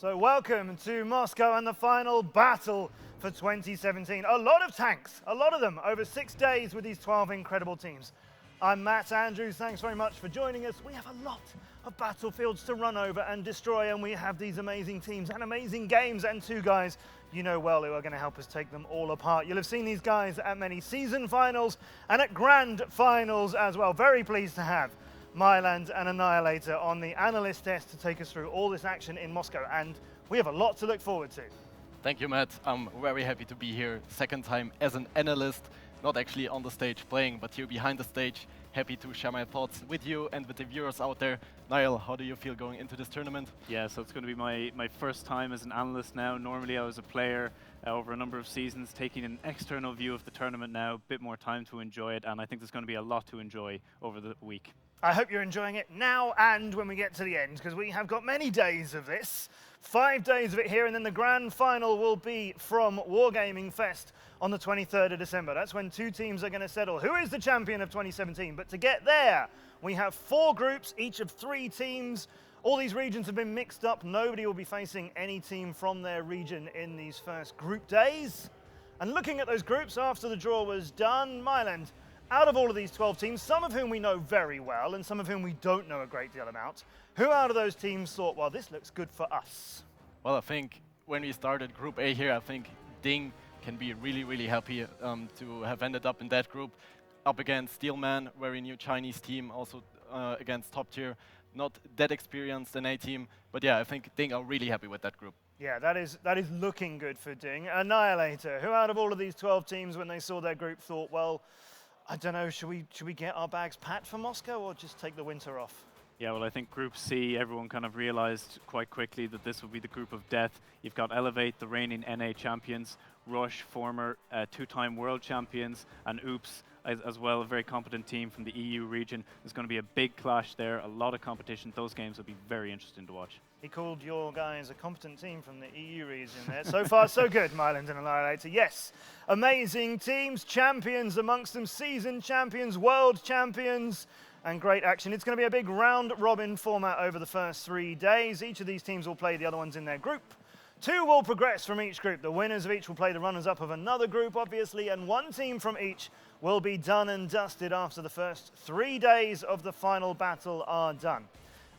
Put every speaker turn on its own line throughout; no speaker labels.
So welcome to Moscow and the final battle for 2017. A lot of tanks, a lot of them, over 6 days with these 12 incredible teams. I'm Matt Andrews, thanks very much for joining us. We have a lot of battlefields to run over and destroy, and we have these amazing teams and amazing games, and two guys you know well who are going to help us take them all apart. You'll have seen these guys at many season finals and at grand finals as well. Very pleased to have Myland and Annihilator on the analyst desk to take us through all this action in Moscow, and we have a lot to look forward to.
Thank you, Matt. I'm very happy to be here. Second time as an analyst, not actually on the stage playing, but here behind the stage. Happy to share my thoughts with you and with the viewers out there. Niall, how do you feel going into this tournament?
Yeah, so it's going to be my first time as an analyst now. Normally I was a player over a number of seasons, taking an external view of the tournament now, a bit more time to enjoy it, and I think there's going to be a lot to enjoy over the week.
I hope you're enjoying it now and when we get to the end, because we have got many days of this. 5 days of it here, and then the grand final will be from Wargaming Fest on the 23rd of December. That's when two teams are going to settle who is the champion of 2017. But to get there, we have 4 groups, each of 3 teams. All these regions have been mixed up. Nobody will be facing any team from their region in these first group days. And looking at those groups after the draw was done, Myland, out of all of these 12 teams, some of whom we know very well and some of whom we don't know a great deal about, who out of those teams thought, well, this looks good for us?
Well, I think when we started Group A here, I think Ding can be really happy to have ended up in that group. Up against Steelman, very new Chinese team, also against top tier, not that experienced an A team, but yeah, I think Ding are really happy with that group.
Yeah, that is looking good for Ding. Annihilator, who out of all of these 12 teams, when they saw their group, thought, well, I don't know, should we get our bags packed for Moscow or just take the winter off?
Yeah, well, I think Group C, everyone kind of realized quite quickly that this would be the group of death. You've got Elevate, the reigning NA champions, Rush, former 2-time world champions, and Oops as well, a very competent team from the EU region. There's going to be a big clash there, a lot of competition. Those games will be very interesting to watch.
He called your guys a competent team from the EU region there. So far, so good, Myland and Annihilator. Yes, amazing teams, champions amongst them, season champions, world champions, and great action. It's going to be a big round-robin format over the first 3 days. Each of these teams will play the other ones in their group. 2 will progress from each group. The winners of each will play the runners-up of another group, obviously, and 1 team from each will be done and dusted after the first 3 days of the final battle are done.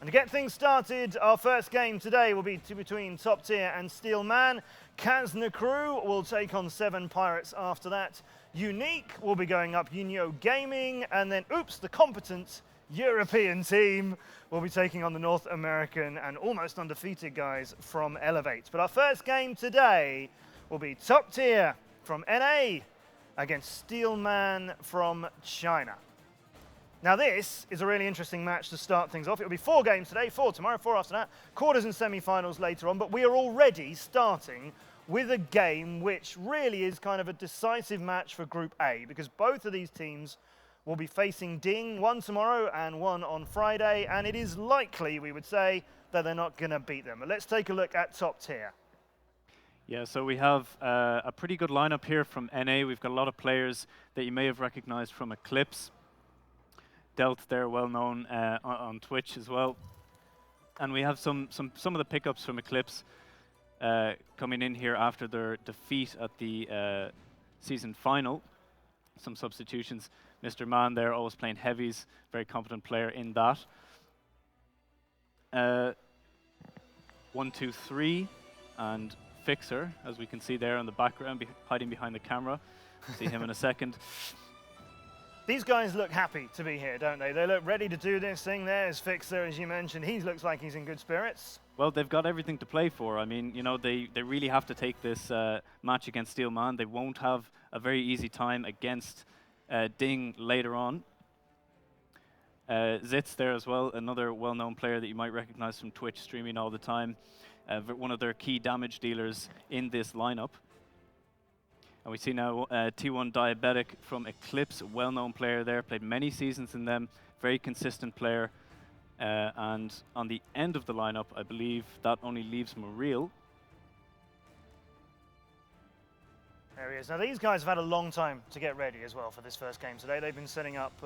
And to get things started, our first game today will be between Top Tier and Steelman. Kazna Crew will take on 7 Pirates after that. Unique will be going up Unio Gaming, and then Oops, the competent European team, will be taking on the North American and almost undefeated guys from Elevate. But our first game today will be Top Tier from NA against Steelman from China. Now this is a really interesting match to start things off. It'll be 4 games today, 4 tomorrow, 4 after that, quarters and semi-finals later on, but we are already starting with a game which really is kind of a decisive match for Group A, because both of these teams will be facing Ding, one tomorrow and one on Friday, and it is likely, we would say, that they're not going to beat them. But let's take a look at Top Tier.
Yeah, so we have a pretty good lineup here from NA. We've got a lot of players that you may have recognized from Eclipse. Delt there, well known on Twitch as well. And we have some of the pickups from Eclipse coming in here after their defeat at the season final. Some substitutions. Mr. Man there, always playing heavies, very competent player in that. 1, 2, 3, and Fixer, as we can see there in the background, hiding behind the camera. See him in a second.
These guys look happy to be here, don't they? They look ready to do this thing. There's Fixer, as you mentioned. He looks like he's in good spirits.
Well, they've got everything to play for. I mean, you know, they really have to take this match against Steelman. They won't have a very easy time against Ding later on. Zitz there as well, another well-known player that you might recognize from Twitch, streaming all the time. One of their key damage dealers in this lineup. And we see now T1 Diabetic from Eclipse, well-known player there, played many seasons in them, very consistent player. And on the end of the lineup, I believe that only leaves Muriel.
There he is. Now these guys have had a long time to get ready as well for this first game today. They've been setting up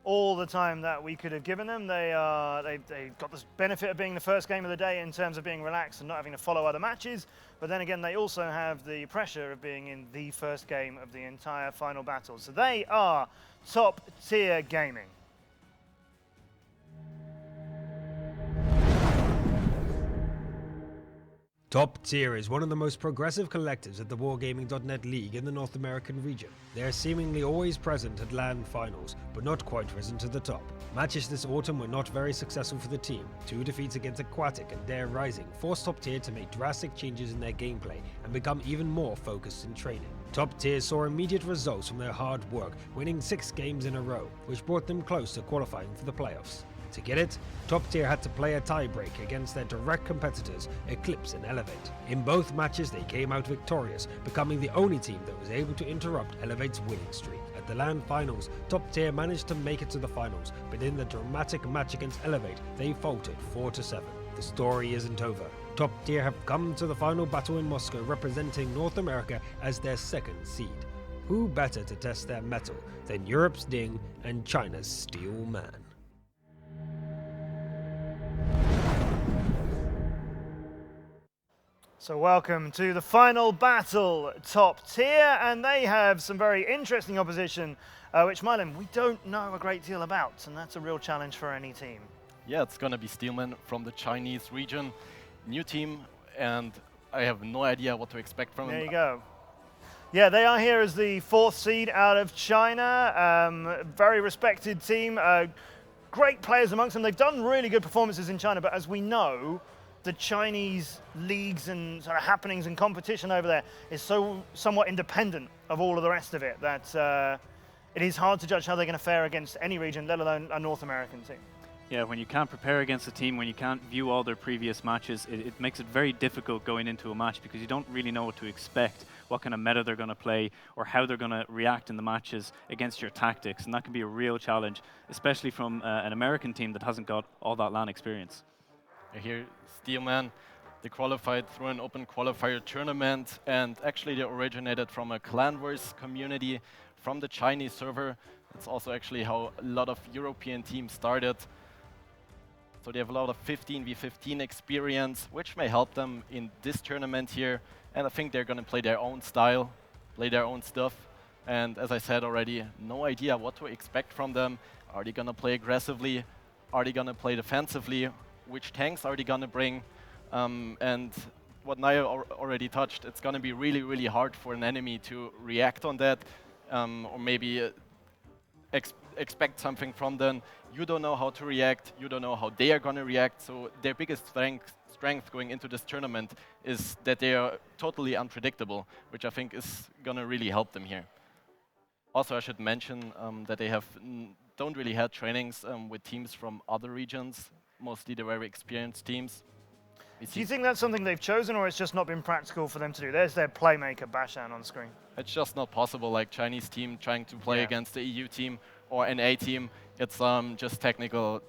all the time that we could have given them. They got the benefit of being the first game of the day in terms of being relaxed and not having to follow other matches, but then again they also have the pressure of being in the first game of the entire final battle. So they are top tier gaming.
Top Tier is one of the most progressive collectives at the Wargaming.net League in the North American region. They are seemingly always present at LAN finals, but not quite risen to the top. Matches this autumn were not very successful for the team. 2 defeats against Aquatic and Dare Rising forced Top Tier to make drastic changes in their gameplay and become even more focused in training. Top Tier saw immediate results from their hard work, winning 6 games in a row, which brought them close to qualifying for the playoffs. To get it, Top Tier had to play a tiebreak against their direct competitors, Eclipse and Elevate. In both matches they came out victorious, becoming the only team that was able to interrupt Elevate's winning streak. At the LAN finals, Top Tier managed to make it to the finals, but in the dramatic match against Elevate, they faltered 4-7. The story isn't over. Top Tier have come to the final battle in Moscow representing North America as their 2nd seed. Who better to test their mettle than Europe's Ding and China's Steel Man?
So welcome to the final battle, Top Tier, and they have some very interesting opposition, which, Mylon, we don't know a great deal about, and that's a real challenge for any team.
Yeah, it's gonna be Steelman from the Chinese region. New team, and I have no idea what to expect from them.
There you go. Yeah, they are here as the 4th seed out of China. Very respected team. Great players amongst them. They've done really good performances in China, but as we know, the Chinese leagues and sort of happenings and competition over there is so somewhat independent of all of the rest of it that it is hard to judge how they're going to fare against any region, let alone a North American team.
Yeah, when you can't prepare against a team, when you can't view all their previous matches, it makes it very difficult going into a match because you don't really know what to expect, what kind of meta they're going to play, or how they're going to react in the matches against your tactics. And that can be a real challenge, especially from an American team that hasn't got all that LAN experience.
Here, Steelman, they qualified through an open qualifier tournament, and actually they originated from a clan wars community from the Chinese server. It's also actually how a lot of European teams started. So they have a lot of 15v15 experience, which may help them in this tournament here. And I think they're going to play their own style, play their own stuff. And as I said already, no idea what to expect from them. Are they going to play aggressively? Are they going to play defensively? Which tanks are they going to bring? And what Naya already touched, it's going to be really, really hard for an enemy to react on that, or maybe expect something from them. You don't know how to react, you don't know how they are going to react, so their biggest strength going into this tournament is that they are totally unpredictable, which I think is going to really help them here. Also, I should mention that they don't really have trainings with teams from other regions, mostly the very experienced teams.
Do you think that's something they've chosen, or it's just not been practical for them to do? There's their playmaker, Bashan, on screen.
It's just not possible, like Chinese team trying to play against the EU team or an A team. It's just technical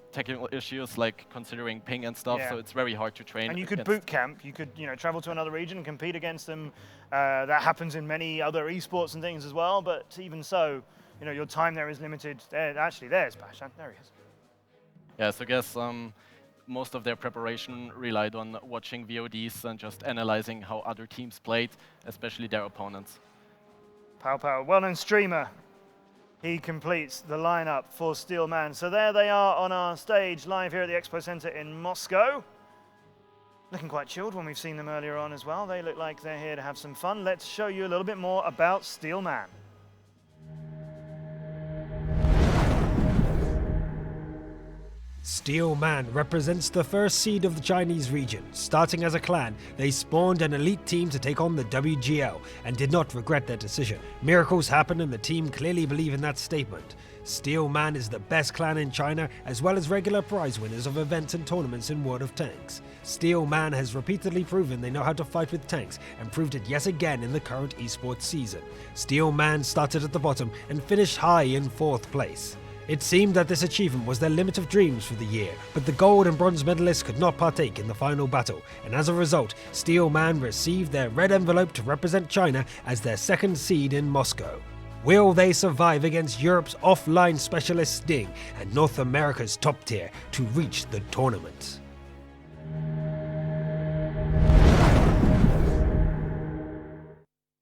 issues, like considering ping and stuff, so it's very hard to train.
And you could boot camp, you could travel to another region and compete against them. That happens in many other esports and things as well, but even so, your time there is limited. Actually, there's Bashan, there he is.
Yeah, so I guess most of their preparation relied on watching VODs and just analyzing how other teams played, especially their opponents.
Pow Pow, well-known streamer. He completes the lineup for Steelman. So there they are on our stage, live here at the Expo Center in Moscow. Looking quite chilled when we've seen them earlier on as well. They look like they're here to have some fun. Let's show you a little bit more about Steelman.
Steel Man represents the 1st seed of the Chinese region. Starting as a clan, they spawned an elite team to take on the WGL and did not regret their decision. Miracles happen and the team clearly believe in that statement. Steel Man is the best clan in China, as well as regular prize winners of events and tournaments in World of Tanks. Steel Man has repeatedly proven they know how to fight with tanks and proved it yet again in the current esports season. Steel Man started at the bottom and finished high in 4th place. It seemed that this achievement was their limit of dreams for the year, but the gold and bronze medalists could not partake in the final battle, and as a result, Steel Man received their red envelope to represent China as their 2nd seed in Moscow. Will they survive against Europe's offline specialist Sting and North America's top tier to reach the tournament?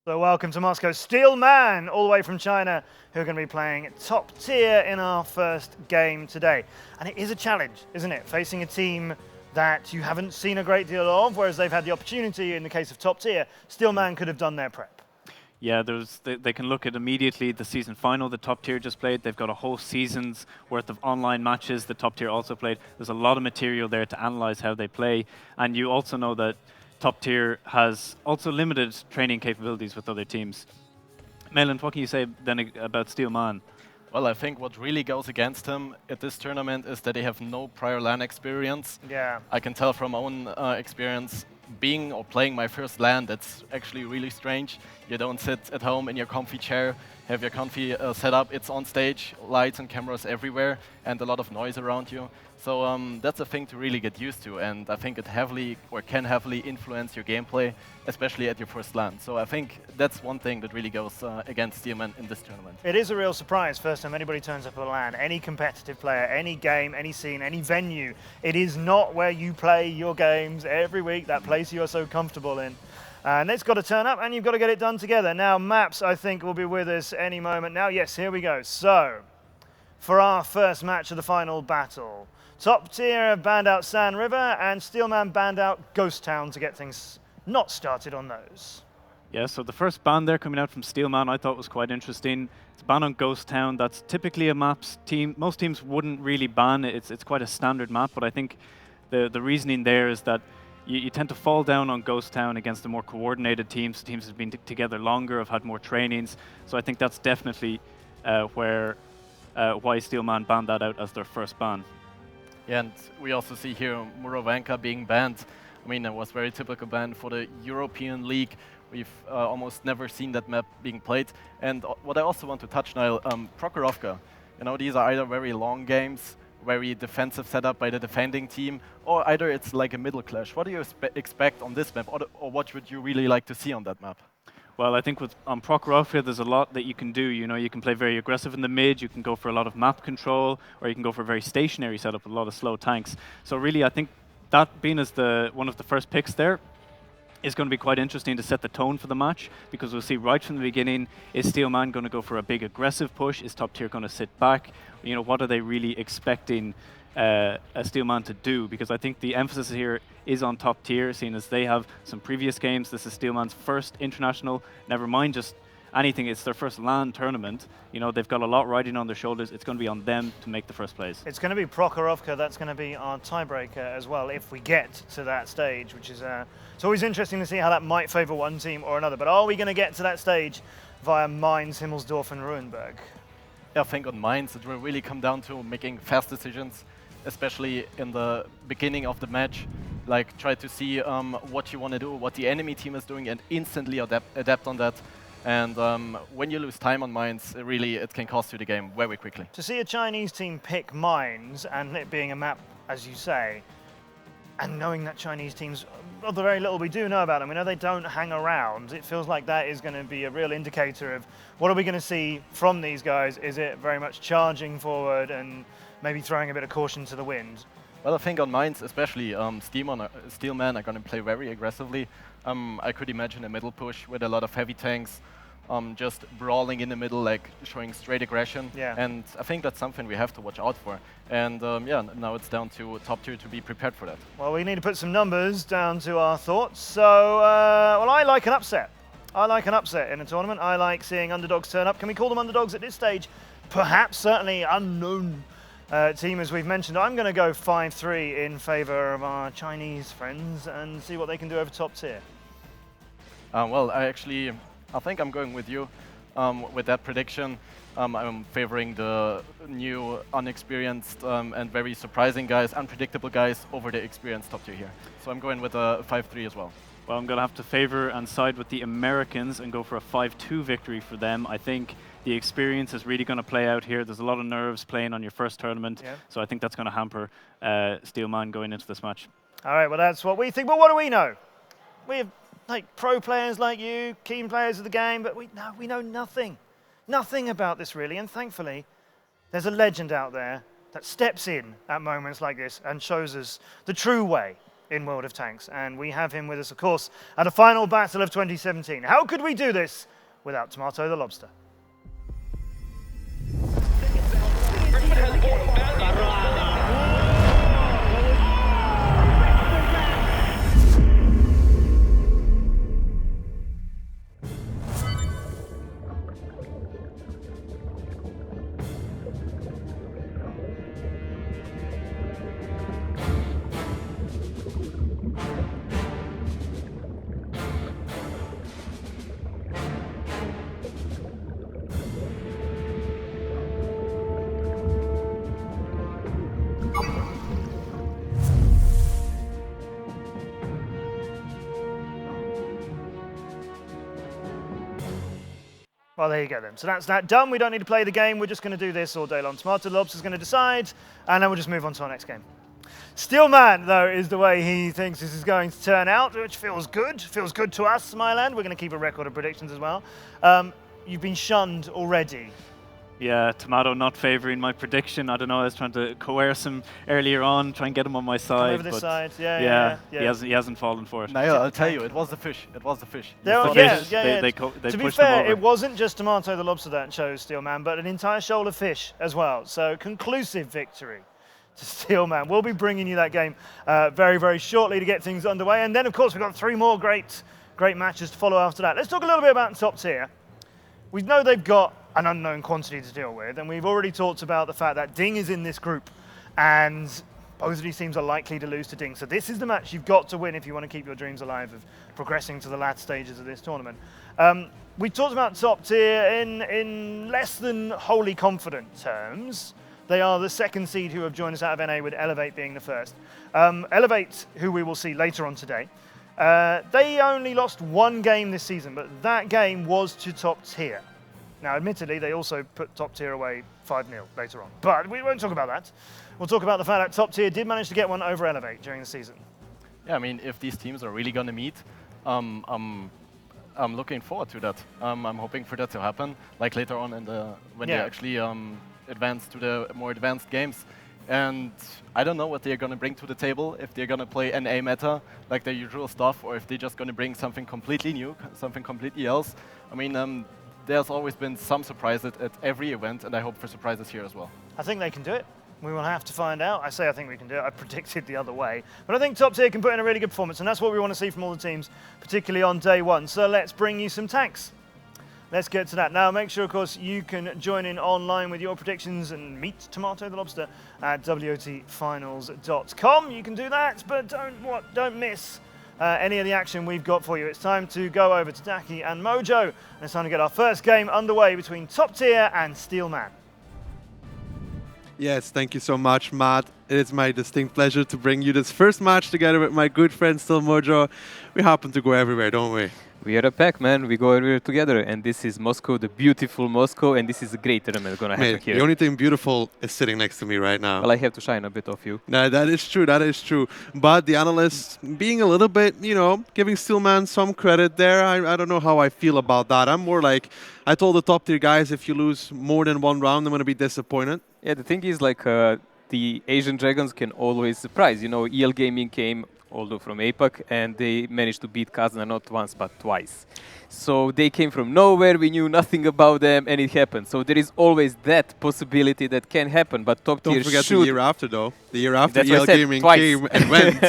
So welcome to Moscow, Steelman, all the way from China, who are going to be playing top tier in our first game today. And it is a challenge, isn't it? Facing a team that you haven't seen a great deal of, whereas they've had the opportunity in the case of top tier. Steelman could have done their prep.
Yeah, they can look at immediately the season final the top tier just played. They've got a whole season's worth of online matches the top tier also played. There's a lot of material there to analyze how they play. And you also know that top tier has also limited training capabilities with other teams. Mayland, what can you say then about Steelman?
Well, I think what really goes against him at this tournament is that they have no prior LAN experience.
Yeah.
I can tell from my own experience, being or playing my first LAN, that's actually really strange. You don't sit at home in your comfy chair, have your comfy setup. It's on stage, lights and cameras everywhere, and a lot of noise around you. So that's a thing to really get used to, and I think it heavily or can heavily influence your gameplay, especially at your first LAN. So I think that's one thing that really goes against Steelman in this tournament.
It is a real surprise first time anybody turns up at a LAN, any competitive player, any game, any scene, any venue. It is not where you play your games every week, that place you are so comfortable in. And it's got to turn up and you've got to get it done together. Now Maps, I think, will be with us any moment now. Yes, here we go. So, for our first match of the final battle, top tier have banned out San River and Steelman banned out Ghost Town to get things not started on those.
Yeah, so the first ban there coming out from Steelman I thought was quite interesting. It's a ban on Ghost Town. That's typically a maps team. Most teams wouldn't really ban it. It's quite a standard map, but I think the reasoning there is that you tend to fall down on Ghost Town against the more coordinated teams. Teams have been together longer, have had more trainings. So I think that's definitely why Steelman banned that out as their first ban.
Yeah, and we also see here Prokhorovka being banned. I mean, it was very typical ban for the European League. We've almost never seen that map being played. And what I also want to touch now, Prokhorovka. You know, these are either very long games, very defensive setup by the defending team, or either it's like a middle clash. What do you expect on this map, or what would you really like to see on that map?
Well, I think on Prokhorovka, there's a lot that you can do. You know, you can play very aggressive in the mid, you can go for a lot of map control, or you can go for a very stationary setup with a lot of slow tanks. So really, I think that being as one of the first picks there is going to be quite interesting to set the tone for the match, because we'll see right from the beginning, is Steelman going to go for a big aggressive push? Is top tier going to sit back? You know, what are they really expecting a Steelman to do? Because I think the emphasis here is on top tier, seeing as they have some previous games. This is Steelman's first international, never mind just anything, it's their first LAN tournament. You know, they've got a lot riding on their shoulders. It's going to be on them to make the first place.
It's going to be Prokhorovka, that's going to be our tiebreaker as well if we get to that stage, which is it's always interesting to see how that might favour one team or another. But are we going to get to that stage via Mainz, Himmelsdorf and Ruinberg?
Yeah, I think on Mainz it will really come down to making fast decisions, especially in the beginning of the match. Like, try to see what you want to do, what the enemy team is doing, and instantly adapt on that. And when you lose time on Mainz, it can cost you the game very quickly.
To see a Chinese team pick Mainz, and it being a map, as you say, and knowing that Chinese teams, of the very little we do know about them, we know they don't hang around, it feels like that is going to be a real indicator of what are we going to see from these guys. Is it very much charging forward and maybe throwing a bit of caution to the wind?
Well, I think on Mainz, especially Steelman are going to play very aggressively. I could imagine a middle push with a lot of heavy tanks, just brawling in the middle, like showing straight aggression.
Yeah.
And I think that's something we have to watch out for. And yeah, now it's down to top tier to be prepared for that.
Well, we need to put some numbers down to our thoughts. So, well, I like an upset. I like an upset in a tournament. I like seeing underdogs turn up. Can we call them underdogs at this stage? Perhaps, certainly unknown team, as we've mentioned. I'm going to go 5-3 in favour of our Chinese friends and see what they can do over top tier.
Well, I think I'm going with you with that prediction. I'm favoring the new, unexperienced and very surprising guys, unpredictable guys over the experienced top tier here. So I'm going with a 5-3 as well.
Well, I'm going to have to favor and side with the Americans and go for a 5-2 victory for them. I think the experience is really going to play out here. There's a lot of nerves playing on your first tournament, so I think that's going to hamper Steelman going into this match.
All right, well, that's what we think. But what do we know? We have like pro players like you, keen players of the game, but we know nothing. Nothing about this really, and thankfully, there's a legend out there that steps in at moments like this and shows us the true way in World of Tanks. And we have him with us, of course, at a final battle of 2017. How could we do this without Tomato the Lobster? Well, there you go then. So that's that done. We don't need to play the game. We're just going to do this all day long. Tomato the Lobster's going to decide, and then we'll just move on to our next game. Steelman, though, is the way he thinks this is going to turn out, which feels good. Feels good to us, Smiland. We're going to keep a record of predictions as well. You've been shunned already.
Yeah, Tomato not favouring my prediction. I don't know, I was trying to coerce him earlier on, try and get him on my side.
Come over this side, yeah.
He hasn't fallen for it.
Niall, I'll tell you, it was the fish. It was the fish.
They
To be
pushed
fair,
him over.
it wasn't just Tomato the Lobster that chose Steelman, but an entire shoal of fish as well. So conclusive victory to Steelman. We'll be bringing you that game very, very shortly to get things underway. And then, of course, we've got 3 more great matches to follow after that. Let's talk a little bit about top tier. We know they've got an unknown quantity to deal with, and we've already talked about the fact that Ding is in this group, and both of these teams are likely to lose to Ding. So this is the match you've got to win if you want to keep your dreams alive of progressing to the latter stages of this tournament. We talked about top tier in less than wholly confident terms. They are the second seed who have joined us out of NA, with Elevate being the first. Elevate, who we will see later on today, they only lost 1 game this season, but that game was to top tier. Now, admittedly, they also put top tier away 5-0 later on, but we won't talk about that. We'll talk about the fact that top tier did manage to get one over Elevate during the season.
Yeah, I mean, if these teams are really going to meet, I'm looking forward to that. I'm hoping for that to happen, like later on in when they actually advance to the more advanced games. And I don't know what they're going to bring to the table, if they're going to play NA meta, like their usual stuff, or if they're just going to bring something completely new, something completely else. I mean, there's always been some surprises at every event, and I hope for surprises here as well.
I think they can do it. We will have to find out. I say I think we can do it. I predicted the other way. But I think top tier can put in a really good performance, and that's what we want to see from all the teams, particularly on day 1. So let's bring you some tanks. Let's get to that. Now, make sure, of course, you can join in online with your predictions and meet Tomato the Lobster at WOTfinals.com. You can do that, but don't miss any of the action we've got for you. It's time to go over to Daki and Mojo, and it's time to get our first game underway between Top Tier and Steelman.
Yes, thank you so much, Matt. It is my distinct pleasure to bring you this first match together with my good friend Still Mojo. We happen to go everywhere, don't we?
We are a pack, man. We go everywhere together. And this is Moscow, the beautiful Moscow. And this is a great tournament going to happen here.
The only thing beautiful is sitting next to me right now.
Well, I have to shine a bit off you.
No, that is true. That is true. But the analysts being a little bit, giving Steelman some credit there. I don't know how I feel about that. I'm more like, I told the top tier guys, if you lose more than 1 round, I'm going to be disappointed.
Yeah, the thing is, like, the Asian Dragons can always surprise. EL Gaming came, although from APAC, and they managed to beat Kazna not once but twice. So they came from nowhere, we knew nothing about them, and it happened. So there is always that possibility that can happen, but top tier
Don't forget
should...
the year after, though. The year after
That's
EL Gaming
twice.
came and went.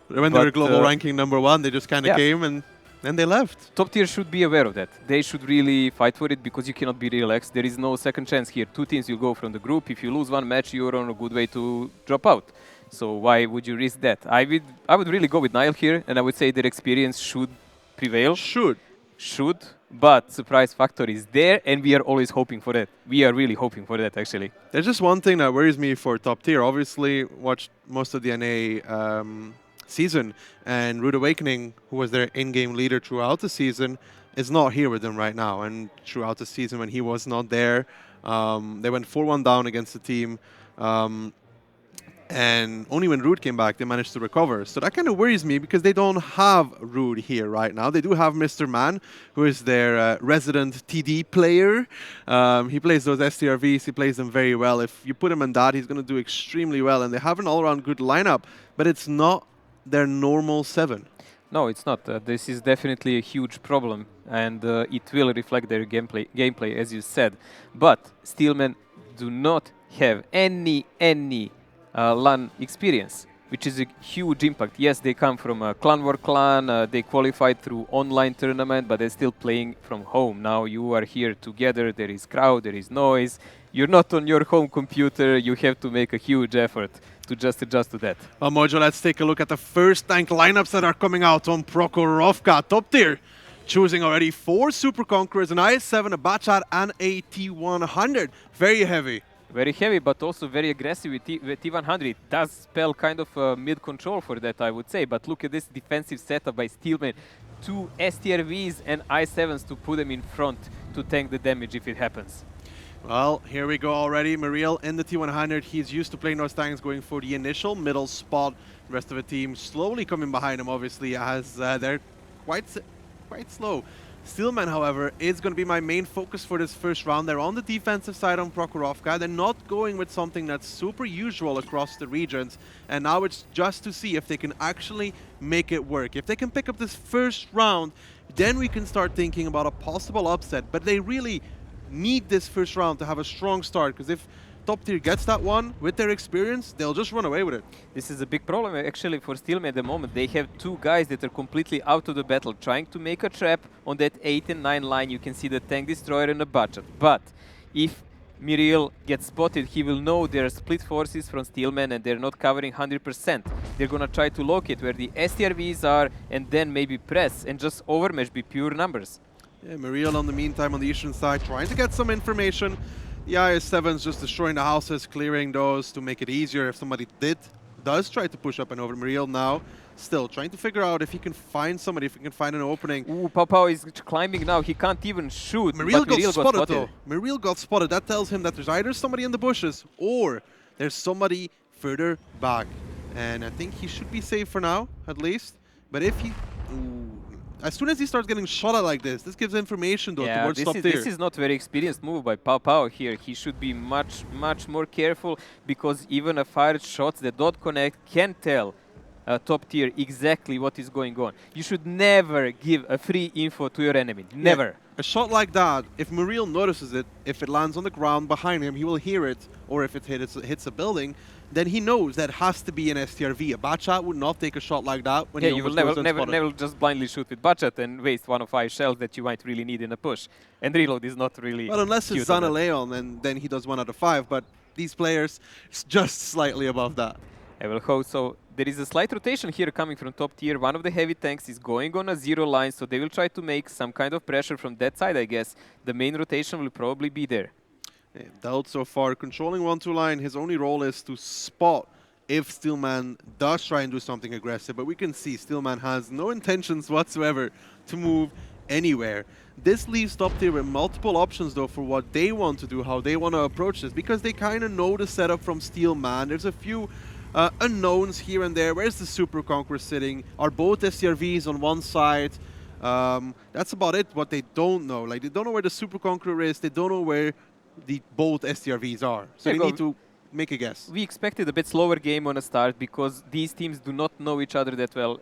When they were global ranking #1, they just kind of came and then they left.
Top tier should be aware of that. They should really fight for it because you cannot be relaxed. There is no second chance here. 2 teams will go from the group. If you lose 1 match, you're on a good way to drop out. So why would you risk that? I would really go with Niall here, and I would say their experience should prevail. Should, but surprise factor is there, and we are always hoping for that. We are really hoping for that, actually.
There's just one thing that worries me for top tier. Obviously, watched most of the NA season, and Rude Awakening, who was their in-game leader throughout the season, is not here with them right now. And throughout the season, when he was not there, they went 4-1 down against the team. And only when Rude came back, they managed to recover. So that kind of worries me because they don't have Rude here right now. They do have Mr. Man, who is their resident TD player. He plays those STRVs. He plays them very well. If you put him in that, he's going to do extremely well. And they have an all-around good lineup, but it's not their normal 7.
No, it's not. This is definitely a huge problem, and it will reflect their gameplay, as you said. But Steelman do not have any LAN experience, which is a huge impact. Yes, they come from a clan war clan, they qualified through online tournament, but they're still playing from home. Now you are here together, there is crowd, there is noise. You're not on your home computer, you have to make a huge effort to just adjust to that.
Well, Mojo, let's take a look at the first tank lineups that are coming out on Prokhorovka. Top tier, choosing already 4 Super Conquerors, an IS-7, a Batchat, and a T-100. Very heavy.
Very heavy, but also very aggressive with T100. It does spell kind of mid-control for that, I would say. But look at this defensive setup by Steelman. 2 STRVs and I7s to put them in front to tank the damage if it happens.
Well, here we go already. Mariel in the T100. He's used to playing those tanks, going for the initial middle spot. The rest of the team slowly coming behind him, obviously, as they're quite slow. Steelman, however, is going to be my main focus for this first round. They're on the defensive side on Prokhorovka. They're not going with something that's super usual across the regions. And now it's just to see if they can actually make it work. If they can pick up this first round, then we can start thinking about a possible upset. But they really need this first round to have a strong start, because if top tier gets that one with their experience, they'll just run away with it.
This is a big problem actually for Steelman at the moment. They have 2 guys that are completely out of the battle, trying to make a trap on that 8 and 9 line. You can see the tank destroyer and a Batchat. But if Miriel gets spotted, he will know there are split forces from Steelman and they're not covering 100%. They're gonna try to locate where the STRVs are and then maybe press and just overmatch with pure numbers.
Yeah, Miriel on the meantime on the eastern side trying to get some information. The IS-7's just destroying the houses, clearing those to make it easier if somebody does try to push up and over. Miriel now still trying to figure out if he can find somebody, if he can find an opening.
Ooh, Pau is climbing now. He can't even shoot.
Miriel got spotted though. Miriel got spotted. That tells him that there's either somebody in the bushes or there's somebody further back. And I think he should be safe for now, at least. But if he... Ooh. As soon as he starts getting shot at like this gives information though towards top tier.
This is not very experienced move by Pau here. He should be much more careful, because even a fired shots that don't connect can tell top tier exactly what is going on. You should never give a free info to your enemy. Never.
Yeah. A shot like that, if Muriel notices it, if it lands on the ground behind him, he will hear it, or if it hits a building, then he knows that has to be an STRV. A Batchat would not take a shot like that when
you will never just blindly shoot with Batchat and waste 1 of 5 shells that you might really need in a push. And reload is not really...
Well, unless it's Zana Leon, and then he does 1 out of 5, but these players, it's just slightly above that.
I will hope so. There is a slight rotation here coming from top tier. One of the heavy tanks is going on a 0 line, so they will try to make some kind of pressure from that side, I guess. The main rotation will probably be there.
Yeah, Delt so far controlling 1-2 line. His only role is to spot if Steelman does try and do something aggressive, but we can see Steelman has no intentions whatsoever to move anywhere. This leaves top tier with multiple options though for what they want to do, how they want to approach this, because they kind of know the setup from Steelman. There's a few unknowns here and there. Where's the Super Conqueror sitting? Are both STRVs on one side? That's about it, what they don't know. Like, they don't know where the Super Conqueror is, they don't know where both STRVs are. So they need to make a guess.
We expected a bit slower game on a start because these teams do not know each other that well.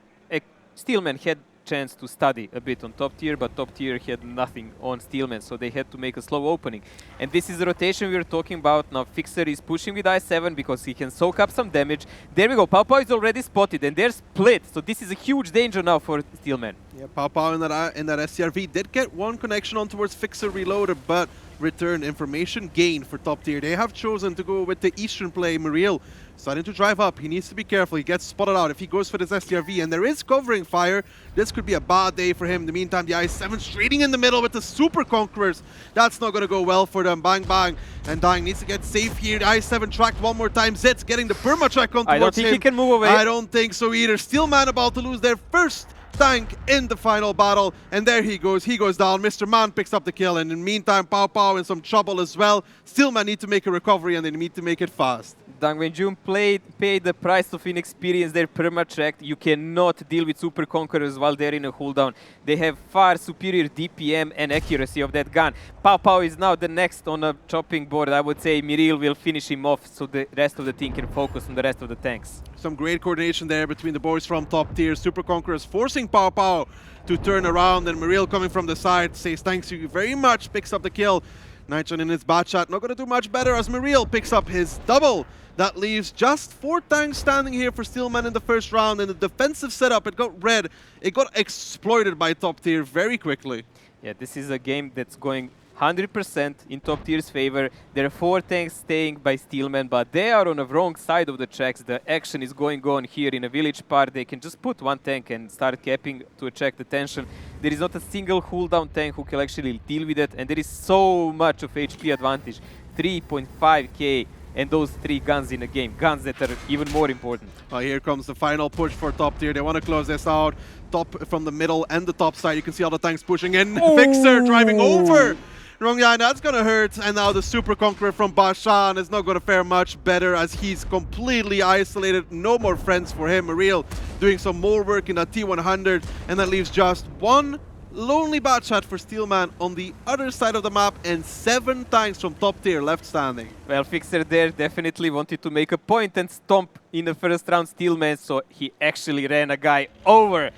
Steelman had chance to study a bit on top tier, but top tier had nothing on Steelman, so they had to make a slow opening. And this is the rotation we were talking about. Now Fixer is pushing with I7 because he can soak up some damage. There we go. Pau is already spotted and they're split, so this is a huge danger now for Steelman.
Yeah, Pau in that SCRV did get 1 connection on towards Fixer Reloader, but return information gain for top tier. They have chosen to go with the eastern play. Muriel starting to drive up. He needs to be careful. He gets spotted out if he goes for this STRV, and there is covering fire. This could be a bad day for him. In the meantime, the I7 trading in the middle with the Super Conquerors. That's not going to go well for them. Bang, bang. And Dying needs to get safe here. The I7 tracked 1 more time. Zed's getting the perma-track on towards him.
I don't think he can move away.
I don't think so either. Steelman about to lose their first tank in the final battle, and there he goes down. Mr. Man picks up the kill, and in the meantime Pau in some trouble as well. Steelman need to make a recovery, and they need to make it fast.
Dang, when June paid the price of inexperience, they're perma-tracked. You cannot deal with Super Conquerors while they're in a cooldown. They have far superior DPM and accuracy of that gun. Pao Pao is now the next on a chopping board. I would say Miril will finish him off so the rest of the team can focus on the rest of the tanks.
Some great coordination there between the boys from top tier. Super Conquerors forcing Pao Pao to turn around, and Miril coming from the side says thanks you very much, picks up the kill. Nitron in his bat shot, not going to do much better as Miril picks up his double. That leaves just 4 tanks standing here for Steelman in the first round. In the defensive setup, it got red. It got exploited by top tier very quickly.
Yeah, this is a game that's going 100% in top tier's favor. There are 4 tanks staying by Steelman, but they are on the wrong side of the tracks. The action is going on here in a village part. They can just put 1 tank and start capping to attract the tension. There is not a single cooldown tank who can actually deal with it, and there is so much of HP advantage. 3.5k. And those 3 guns in the game, guns that are even more important.
Well, here comes the final push for top tier. They want to close this out. Top from the middle and the top side. You can see all the tanks pushing in.
Oh.
Fixer driving over. Rongyai, that's going to hurt. And now the Super Conqueror from Bashan is not going to fare much better as he's completely isolated. No more friends for him. Ariel doing some more work in that T100. And that leaves just 1 lonely bat shot for Steelman on the other side of the map and 7 tanks from top tier left standing.
Well, Fixer there definitely wanted to make a point and stomp in the first round Steelman, so he actually ran a guy over.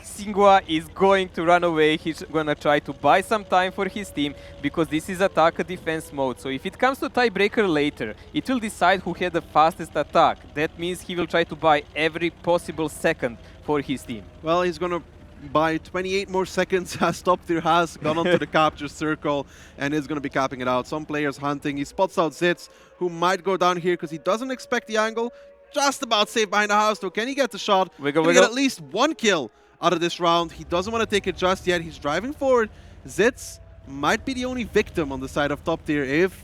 Singwa is going to run away. He's going to try to buy some time for his team because this is attack defense mode. So if it comes to tiebreaker later, it will decide who had the fastest attack. That means he will try to buy every possible second for his team.
Well, he's going to buy 28 more seconds as top tier has gone onto the capture circle and is going to be capping it out. Some players hunting. He spots out Zitz, who might go down here because he doesn't expect the angle. Just about safe behind the house, though. Can he get the shot?
Wiggle,
Can he get at least 1 kill out of this round? He doesn't want to take it just yet. He's driving forward. Zitz might be the only victim on the side of top tier if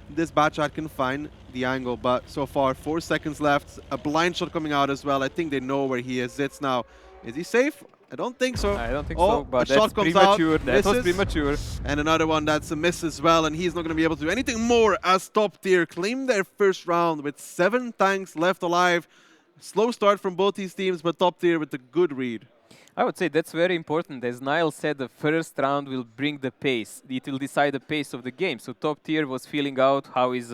this bat shot can find the angle. But so far, 4 seconds left. A blind shot coming out as well. I think they know where he is. Zitz now. Is he safe? I don't think so.
I don't think
oh,
so, but
a shot
that's
comes
premature.
out,
That was
misses.
premature.
And another one that's a miss as well, and he's not going to be able to do anything more as top tier claim their first round with 7 tanks left alive. Slow start from both these teams, but top tier with a good read.
I would say that's very important. As Niall said, the first round will bring the pace. It will decide the pace of the game. So top tier was feeling out how is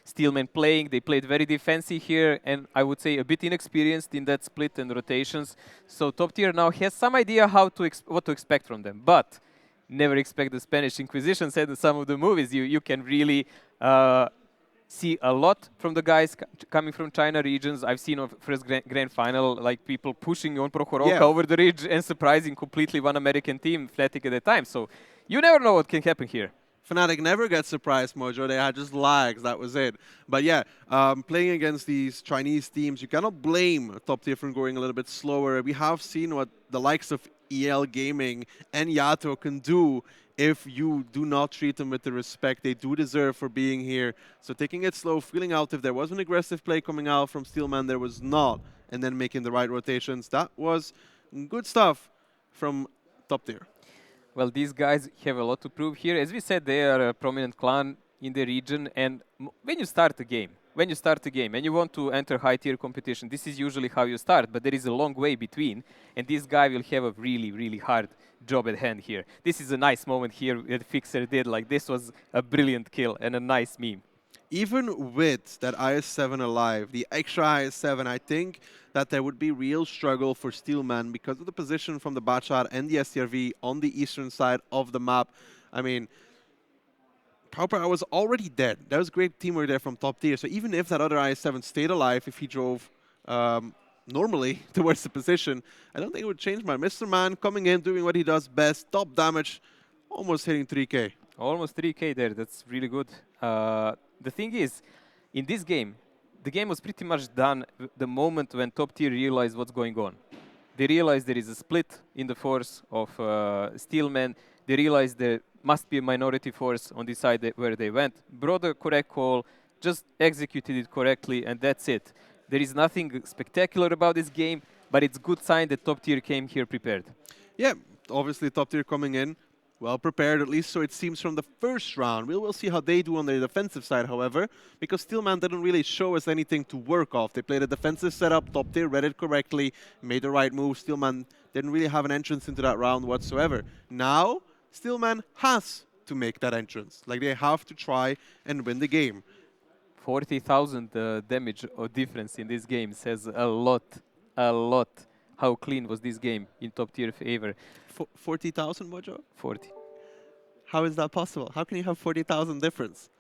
Steelman playing. They played very defensive here, and I would say a bit inexperienced in that split and rotations. So top tier now has some idea how to what to expect from them. But never expect the Spanish Inquisition said in some of the movies. You can really see a lot from the guys coming from China regions. I've seen on first grand final, like people pushing on Prokhorovka over the ridge and surprising completely one American team, Fnatic at the time. So you never know what can happen here.
Fnatic never gets surprised, Mojo. They had just lags, that was it. But yeah, playing against these Chinese teams, you cannot blame top tier for going a little bit slower. We have seen what the likes of EL Gaming and Yato can do if you do not treat them with the respect they do deserve for being here. So taking it slow, feeling out if there was an aggressive play coming out from Steelman, there was not, and then making the right rotations. That was good stuff from top tier.
Well, these guys have a lot to prove here. As we said, they are a prominent clan in the region, and when you start a game and you want to enter high-tier competition, this is usually how you start, but there is a long way between, and this guy will have a really, really hard job at hand here. This is a nice moment here that Fixer did. Like, this was a brilliant kill and a nice meme.
Even with that IS-7 alive, the extra IS-7, I think that there would be real struggle for Steelman because of the position from the Batshot and the STRV on the eastern side of the map. I mean, Pauper was already dead. That was great teamwork there from top tier. So even if that other IS-7 stayed alive, if he drove normally towards the position, I don't think it would change much. Mr. Man coming in, doing what he does best, top damage, almost hitting 3K.
Almost 3K there. That's really good. The thing is, in this game, the game was pretty much done the moment when top tier realized what's going on. They realized there is a split in the force of Steelman. They realized there must be a minority force on the side where they went. Brought the correct call, just executed it correctly, and that's it. There is nothing spectacular about this game, but it's good sign that top tier came here prepared.
Yeah, obviously top tier coming in well prepared, at least so it seems from the first round. We'll see how they do on their defensive side, however, because Steelman didn't really show us anything to work off. They played a defensive setup, top tier, read it correctly, made the right move. Steelman didn't really have an entrance into that round whatsoever. Now, Steelman has to make that entrance. Like, they have to try and win the game.
40,000 damage or difference in this game says a lot, a lot. How clean was this game in top tier favor?
40,000, Mojo?
40.
How is that possible? How can you have 40,000 difference?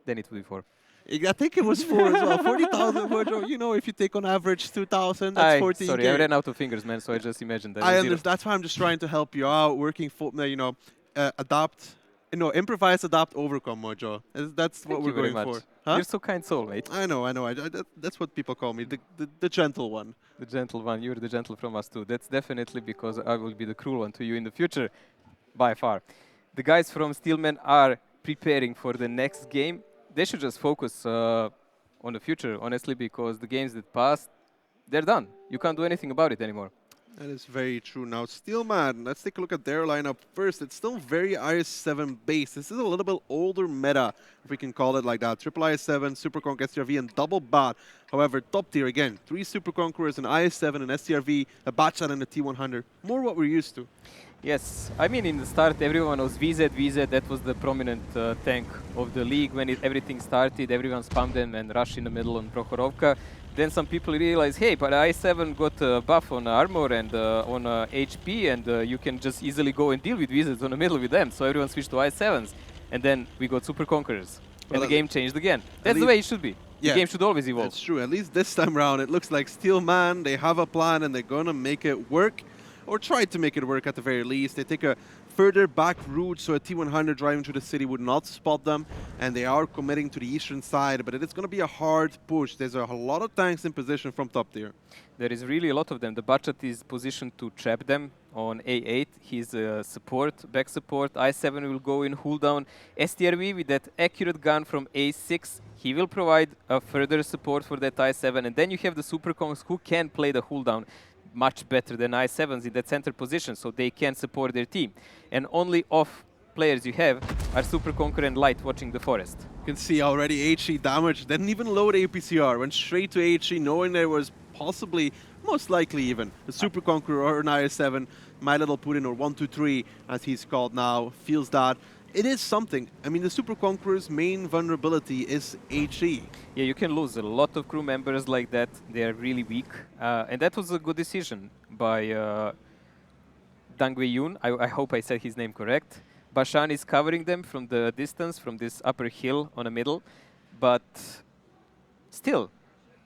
Then it would be 4.
I think it was 4 as well. 40,000, Mojo. You know, if you take on average 2,000, that's 14K.
Sorry, I ran out of fingers, man, so I just imagined that.
I understand. That's why I'm just trying to help you out, working for, adapt. No, improvise, adapt, overcome, Mojo. That's what we're going for. Huh?
You're so kind soul, mate.
I know. That's what people call me, the gentle one.
The gentle one. You're the gentle from us too. That's definitely because I will be the cruel one to you in the future, by far. The guys from Steelman are preparing for the next game. They should just focus on the future, honestly, because the games that passed, they're done. You can't do anything about it anymore.
That is very true. Now, Steelman, let's take a look at their lineup first. It's still very IS-7 based. This is a little bit older meta, if we can call it like that. Triple IS-7, Super Conk, STRV, and double bot. However, top tier again. 3 Super Conquerors, an IS-7, an STRV, a Batchat, and a T100. More what we're used to.
Yes, I mean, in the start, everyone was VZ. That was the prominent tank of the league. When everything started, everyone spammed them and rushed in the middle on Prokhorovka. Then some people realized, hey, but I7 got a buff on armor and on HP, and you can just easily go and deal with wizards on the middle with them. So everyone switched to I7s, and then we got Super Conquerors. And the game changed again. That's the way it should be.
Yeah,
the game should always evolve.
That's true. At least this time around, it looks like Steelman, they have a plan, and they're going to make it work, or try to make it work at the very least. They take a further back route, so a T100 driving through the city would not spot them, and they are committing to the eastern side, but it is going to be a hard push. There's a lot of tanks in position from top tier. There
is really a lot of them. The Batchat is positioned to trap them on A8. He's a back support. I7 will go in hull down. STRV with that accurate gun from A6, he will provide a further support for that I7, and then you have the Super Kongs who can play the hull down much better than I7s in that center position, so they can support their team. And only off players you have are Super Conqueror and Light watching the forest.
You can see already HE damage, didn't even load APCR, went straight to HE knowing there was possibly, most likely even, a Super Conqueror or an IS-7. My Little Putin, or 123 as he's called now, feels that. It is something. I mean, the Super Conqueror's main vulnerability is HE.
Yeah, you can lose a lot of crew members like that. They are really weak. And that was a good decision by Dang Wei-Yun. I hope I said his name correct. Bashan is covering them from the distance, from this upper hill on the middle. But still,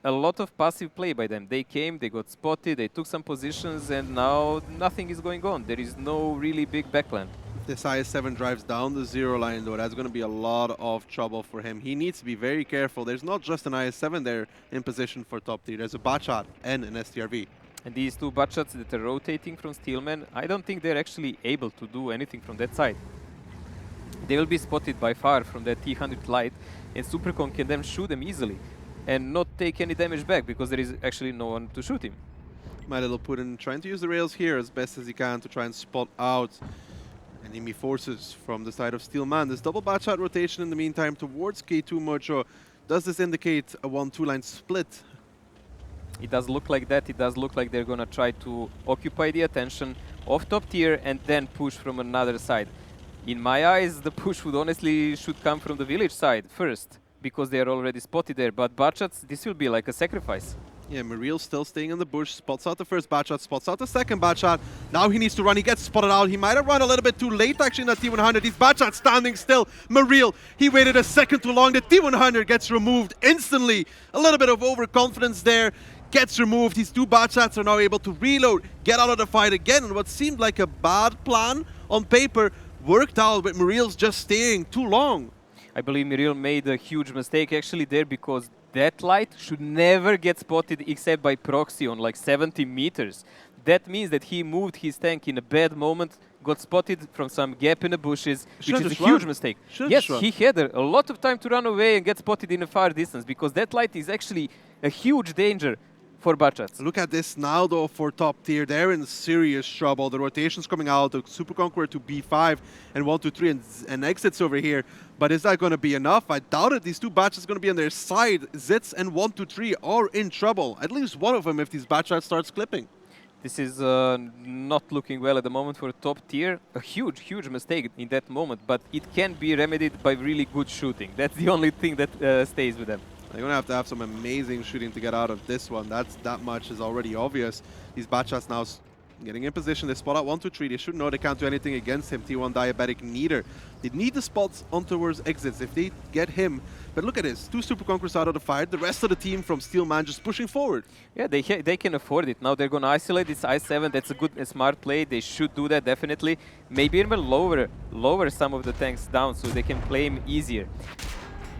a lot of passive play by them. They came, they got spotted, they took some positions, and now nothing is going on. There is no really big backplan.
This IS-7 drives down the zero line, though. That's going to be a lot of trouble for him. He needs to be very careful. There's not just an IS-7 there in position for top tier. There's a Batchat and an STRV.
And these two Batchats that are rotating from Steelman, I don't think they're actually able to do anything from that side. They will be spotted by far from that T100 Light, and Supercon can then shoot them easily and not take any damage back because there is actually no one to shoot him.
My Little Putin trying to use the rails here as best as he can to try and spot out enemy forces from the side of Steelman. This double Batchat rotation in the meantime towards K2 Mocho. Does this indicate a 1-2 line split?
It does look like that. It does look like they're going to try to occupy the attention of top tier and then push from another side. In my eyes, the push would honestly should come from the village side first because they are already spotted there. But Batchats, this will be like a sacrifice.
Yeah, Mariel still staying in the bush, spots out the first Batchat, spots out the second Batchat. Now he needs to run, he gets spotted out. He might have run a little bit too late actually in that T100. These Batchats standing still. Mariel, he waited a second too long. The T100 gets removed instantly. A little bit of overconfidence there. Gets removed. These two Batchats are now able to reload, get out of the fight again. And what seemed like a bad plan on paper worked out, but Mariel's just staying too long.
I believe Mariel made a huge mistake actually there because that light should never get spotted except by proxy on like 70 meters. That means that he moved his tank in a bad moment, got spotted from some gap in the bushes, which is a huge mistake. Yes, he had a lot of time to run away and get spotted in a far distance because that light is actually a huge danger for Bachats.
Look at this now, though, for top tier. They're in serious trouble. The rotation's coming out. The Super Conqueror to B5 and 1, 2, 3 and exits over here. But is that going to be enough? I doubt it. These two Bachats are going to be on their side. Zitz and 1, 2, 3 are in trouble. At least one of them if these Bachats starts clipping.
This is not looking well at the moment for top tier. A huge, huge mistake in that moment, but it can be remedied by really good shooting. That's the only thing that stays with them.
They're going to have some amazing shooting to get out of this one. That much is already obvious. These Bachats now getting in position. They spot out 1, 2, 3. They should know they can't do anything against him. T1 Diabetic neither. They need the spots on towards exits if they get him. But look at this. 2 Super Conquerors out of the fight. The rest of the team from Steelman just pushing forward.
Yeah, they can afford it. Now they're going to isolate this I7. That's a good, smart play. They should do that, definitely. Maybe even lower some of the tanks down so they can play him easier.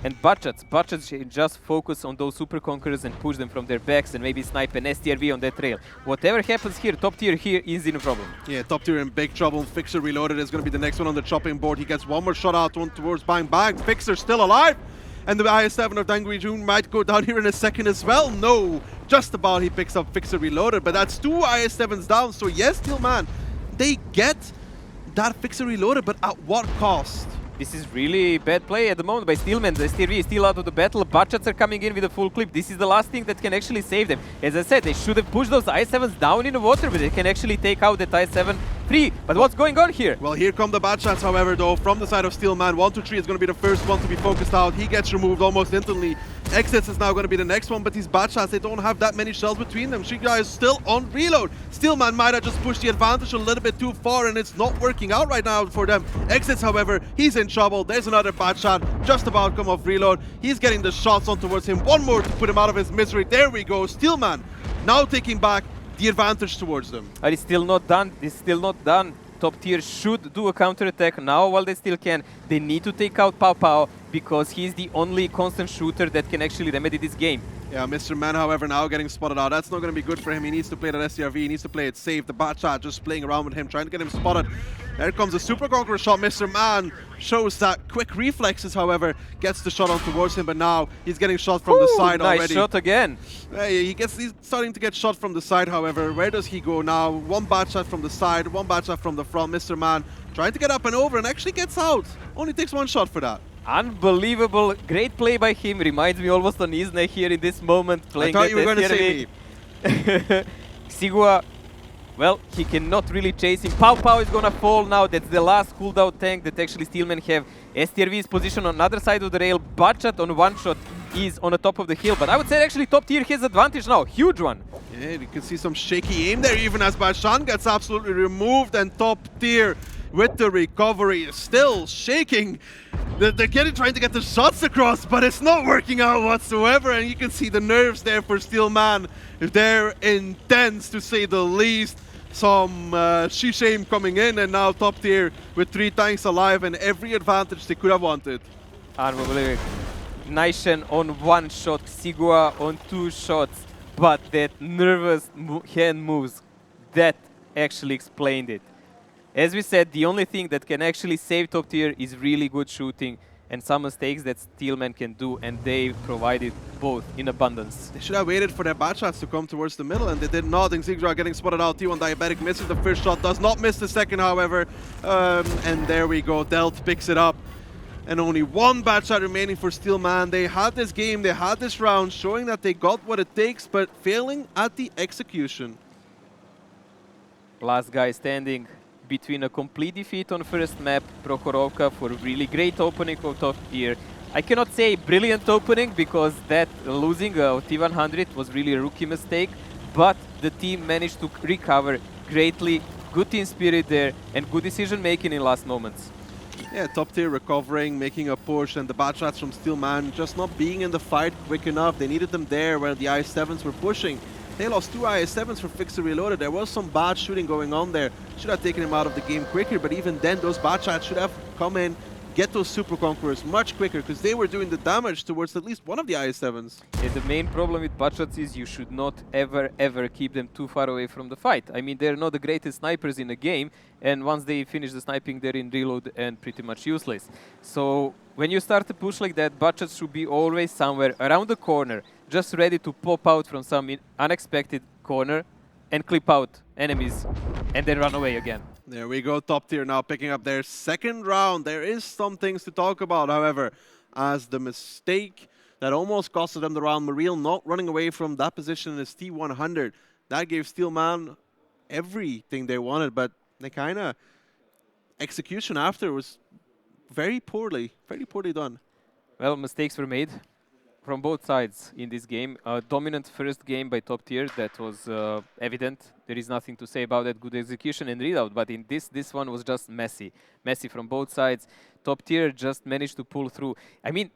And Bachats should just focus on those Super Conquerors and push them from their backs and maybe snipe an STRV on that trail. Whatever happens here, top tier here is in a problem.
Yeah, top tier in big trouble. Fixer reloaded is going to be the next one on the chopping board. He gets one more shot out, one towards Bang Bang. Fixer still alive. And the IS-7 of Dangui Jun might go down here in a second as well. No, just about he picks up Fixer reloaded. But that's 2 IS-7s down. So yes, Steelman, they get that Fixer reloaded, but at what cost?
This is really bad play at the moment by Steelman. The STRV is still out of the battle. Bachats are coming in with a full clip. This is the last thing that can actually save them. As I said, they should have pushed those I7s down in the water, but they can actually take out that I7 free. But what's going on here?
Well, here come the Bachats, however, though, from the side of Steelman. 1, 2, 3 is going to be the first one to be focused out. He gets removed almost instantly. Exits is now going to be the next one, but these Bachats, they don't have that many shells between them. Shiga is still on reload. Steelman might have just pushed the advantage a little bit too far, and it's not working out right now for them. Exits, however, he's in trouble. There's another Bachat just about come off reload. He's getting the shots on towards him. One more to put him out of his misery. There we go. Steelman now taking back the advantage towards them.
But it's still not done. It's still not done. Top tier should do a counter-attack now while they still can. They need to take out Pao Pao because he's the only constant shooter that can actually remedy this game.
Yeah, Mr. Man, however, now getting spotted out. That's not going to be good for him. He needs to play that STRV. He needs to play it safe. The Bachat just playing around with him, trying to get him spotted. There comes a Super Conqueror shot. Mr. Man shows that quick reflexes, however, gets the shot on towards him, but now he's getting shot from the side
nice
already.
Nice shot again.
Hey, he's starting to get shot from the side, however. Where does he go now? One Bachat from the side, one Bachat from the front. Mr. Man trying to get up and over and actually gets out. Only takes one shot for that.
Unbelievable. Great play by him. Reminds me almost on Isne here in this moment. Playing
I thought you were going to say me.
Sigua, well, he cannot really chase him. Pao Pao is going to fall now. That's the last cooldown tank that actually Steelman have. STRV is positioned on the other side of the rail. Bachat on one shot is on the top of the hill. But I would say actually top tier has advantage now. Huge one.
Yeah, you can see some shaky aim there even as Bashan gets absolutely removed, and top tier with the recovery is still shaking. They're trying to get the shots across, but it's not working out whatsoever, and you can see the nerves there for Steelman. They're intense, to say the least. Some shame coming in, and now top tier with 3 tanks alive and every advantage they could have wanted.
Unbelievable. Naishen on one shot, Sigua on 2 shots, but that nervous hand moves, that actually explained it. As we said, the only thing that can actually save top tier is really good shooting and some mistakes that Steelman can do, and they provided both in abundance.
They should have waited for their Bachats to come towards the middle, and they did not. Xigdra getting spotted out. T1 Diabetic misses the first shot, does not miss the second, however. And there we go. Delt picks it up. And only one Bachat remaining for Steelman. They had this game, they had this round, showing that they got what it takes, but failing at the execution.
Last guy standing between a complete defeat on first map, Prokhorovka, for a really great opening of top tier. I cannot say brilliant opening because that losing T100 was really a rookie mistake, but the team managed to recover greatly. Good team spirit there and good decision making in last moments.
Yeah, top tier recovering, making a push, and the Bachats from Steelman just not being in the fight quick enough. They needed them there where the IS-7s were pushing. They lost 2 IS-7s for Fixer Reloaded. There was some bad shooting going on there. Should have taken him out of the game quicker, but even then, those Bachats should have come in, get those Super Conquerors much quicker, because they were doing the damage towards at least one of the IS-7s.
Yeah, the main problem with Bachats is you should not ever keep them too far away from the fight. I mean, they're not the greatest snipers in the game, and once they finish the sniping, they're in reload and pretty much useless. So when you start to push like that, Butchers should be always somewhere around the corner, just ready to pop out from some unexpected corner and clip out enemies and then run away again.
There we go, top tier now picking up their second round. There is some things to talk about, however, as the mistake that almost costed them the round. Mariel not running away from that position in his T100. That gave Steelman everything they wanted, but they kind of execution after was very poorly done.
Well, mistakes were made from both sides in this game. Dominant first game by top tier, that was evident. There is nothing to say about that. Good execution and readout, but in this one was just messy. Messy from both sides. Top tier just managed to pull through. I mean,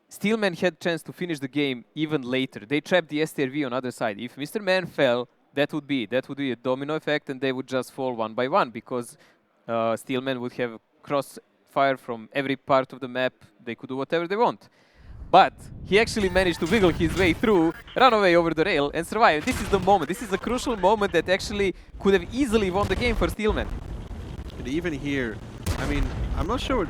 Steelman had chance to finish the game even later. They trapped the STRV on other side. If Mr. Man fell, that would be a domino effect, and they would just fall one by one because Steelman would have crossfire from every part of the map. They could do whatever they want. But he actually managed to wiggle his way through, run away over the rail, and survive. This is the moment. This is a crucial moment that actually could have easily won the game for Steelman.
And even here, I mean, I'm not sure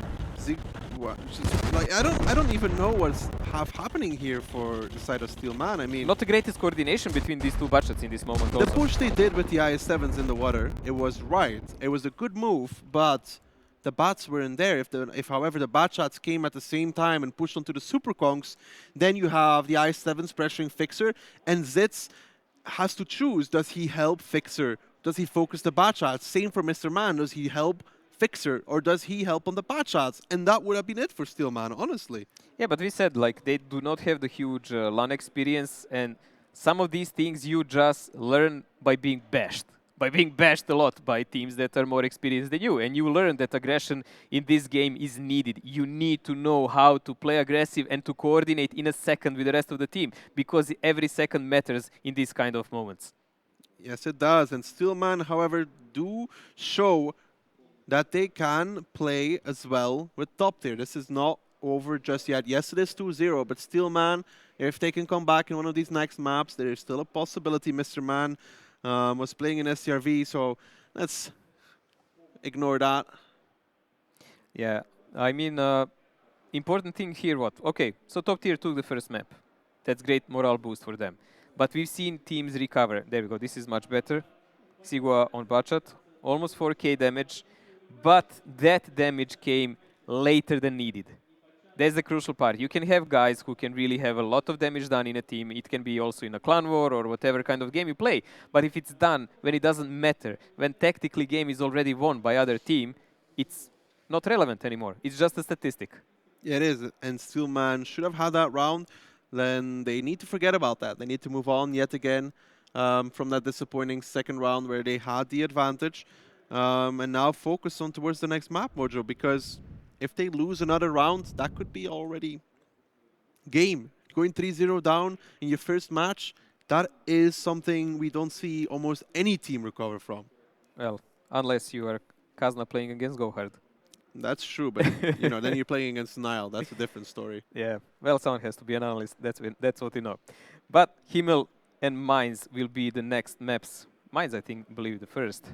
like I don't even know what's happening here for the side of Steelman. I mean,
not the greatest coordination between these two Butchers in this moment.
The push they did with the IS-7s in the water, it was right. It was a good move, but the bats were in there. If however, the bat shots came at the same time and pushed onto the Super Kongs, then you have the IS-7s pressuring Fixer, and Zitz has to choose. Does he help Fixer? Does he focus the bat shots? Same for Mr. Man. Does he help Fixer, or does he help on the bat shots? And that would have been it for Steelman, honestly.
Yeah, but we said, like, they do not have the huge LAN experience, and some of these things you just learn by being bashed. By being bashed a lot by teams that are more experienced than you. And you learn that aggression in this game is needed. You need to know how to play aggressive and to coordinate in a second with the rest of the team, because every second matters in these kind of moments.
Yes, it does. And Steelman, however, do show that they can play as well with top tier. This is not over just yet. Yes, it is 2-0, but Steelman, if they can come back in one of these next maps, there is still a possibility. Mr. Man was playing in SCRV, so let's ignore that.
Yeah, I mean, important thing here, what? Okay, so top tier took the first map. That's great morale boost for them. But we've seen teams recover. There we go, this is much better. Sigua on Bachat, almost 4k damage. But that damage came later than needed. That's the crucial part. You can have guys who can really have a lot of damage done in a team. It can be also in a clan war or whatever kind of game you play. But if it's done when it doesn't matter, when tactically game is already won by other team, it's not relevant anymore. It's just a statistic.
Yeah, it is. And Steelman should have had that round. Then they need to forget about that. They need to move on yet again from that disappointing second round where they had the advantage. And now focus on towards the next map, Mojo, because if they lose another round, that could be already game. Going 3-0 down in your first match, that is something we don't see almost any team recover from.
Well, unless you are Kazna playing against Gohard.
That's true, but you know, then you're playing against Nile. That's a different story.
Yeah, well, someone has to be an analyst. That's what we know. But Himmel and Mainz will be the next maps. Mainz, I think, believe the first.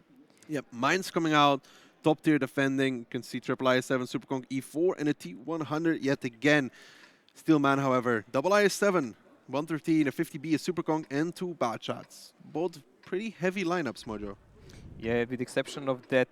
Yep, Mainz coming out, top tier defending. You can see triple IS-7, Super Kong E4, and a T100 yet again. Steelman, however, double IS-7, 113, a 50B, a Super Kong, and 2 bad shots. Both pretty heavy lineups, Mojo.
Yeah, with the exception of that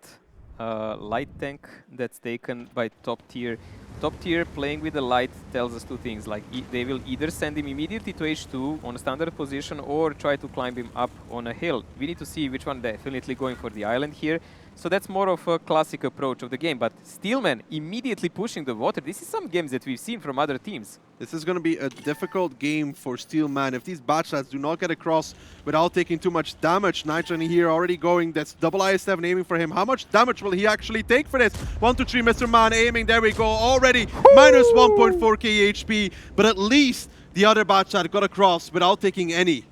light tank that's taken by top tier. Top tier playing with the light tells us two things, like they will either send him immediately to H2 on a standard position or try to climb him up on a hill. We need to see which one definitely going for the island here. So that's more of a classic approach of the game, but Steelman immediately pushing the water. This is some games that we've seen from other teams.
This is going to be a difficult game for Steelman. If these bad shots do not get across without taking too much damage, Nitron here already going, that's double IS-7 aiming for him. How much damage will he actually take for this? 1, 2, 3, Mr. Man aiming, there we go, already minus 1.4k HP, but at least the other bad shot got across without taking any.